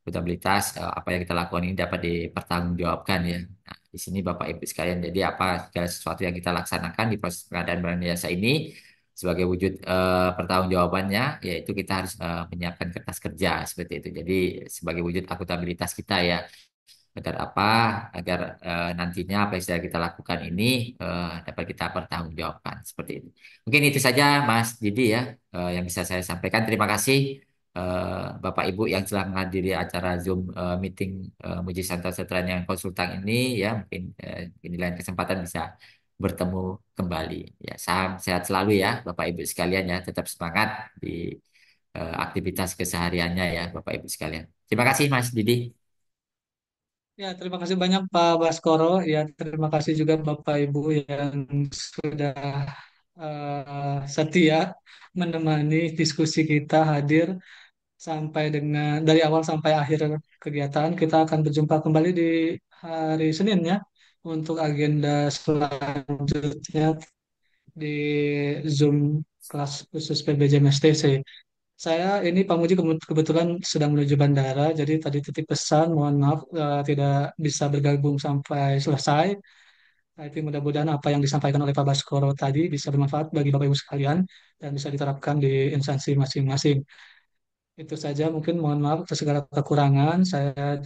Akuntabilitas apa yang kita lakukan ini dapat dipertanggungjawabkan ya. Nah, di sini Bapak Ibu sekalian jadi apa segala sesuatu yang kita laksanakan di proses pengadaan barang jasa ini sebagai wujud pertanggungjawabannya yaitu kita harus menyiapkan kertas kerja seperti itu. Jadi sebagai wujud akuntabilitas kita ya agar apa? Agar nantinya apa yang sudah kita lakukan ini dapat kita pertanggungjawabkan seperti itu. Mungkin itu saja Mas Didi ya yang bisa saya sampaikan. Terima kasih Bapak Ibu yang telah menghadiri acara Zoom meeting Muji Santoso yang konsultan ini ya. Mungkin di lain kesempatan bisa bertemu kembali. Ya, salam sehat selalu ya Bapak Ibu sekalian ya. Tetap semangat di aktivitas kesehariannya ya Bapak Ibu sekalian. Terima kasih Mas Didi. Ya, terima kasih banyak Pak Baskoro. Ya, terima kasih juga Bapak Ibu yang sudah setia menemani diskusi kita hadir sampai dengan dari awal sampai akhir kegiatan. Kita akan berjumpa kembali di hari Senin ya untuk agenda selanjutnya di Zoom kelas khusus PBJ MSTC. Saya ini Pak Muji kebetulan sedang menuju bandara, jadi tadi titip pesan, mohon maaf tidak bisa bergabung sampai selesai. Tapi mudah-mudahan apa yang disampaikan oleh Pak Baskoro tadi bisa bermanfaat bagi Bapak Ibu sekalian dan bisa diterapkan di instansi masing-masing. Itu saja mungkin mohon maaf atas segala kekurangan. Saya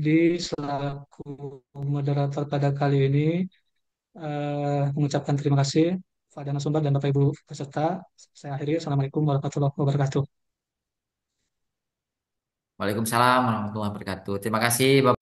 di selaku moderator pada kali ini mengucapkan terima kasih pada narasumber dan Bapak Ibu peserta. Saya akhiri. Assalamualaikum warahmatullahi wabarakatuh. Waalaikumsalam warahmatullahi wabarakatuh. Terima kasih Bapak.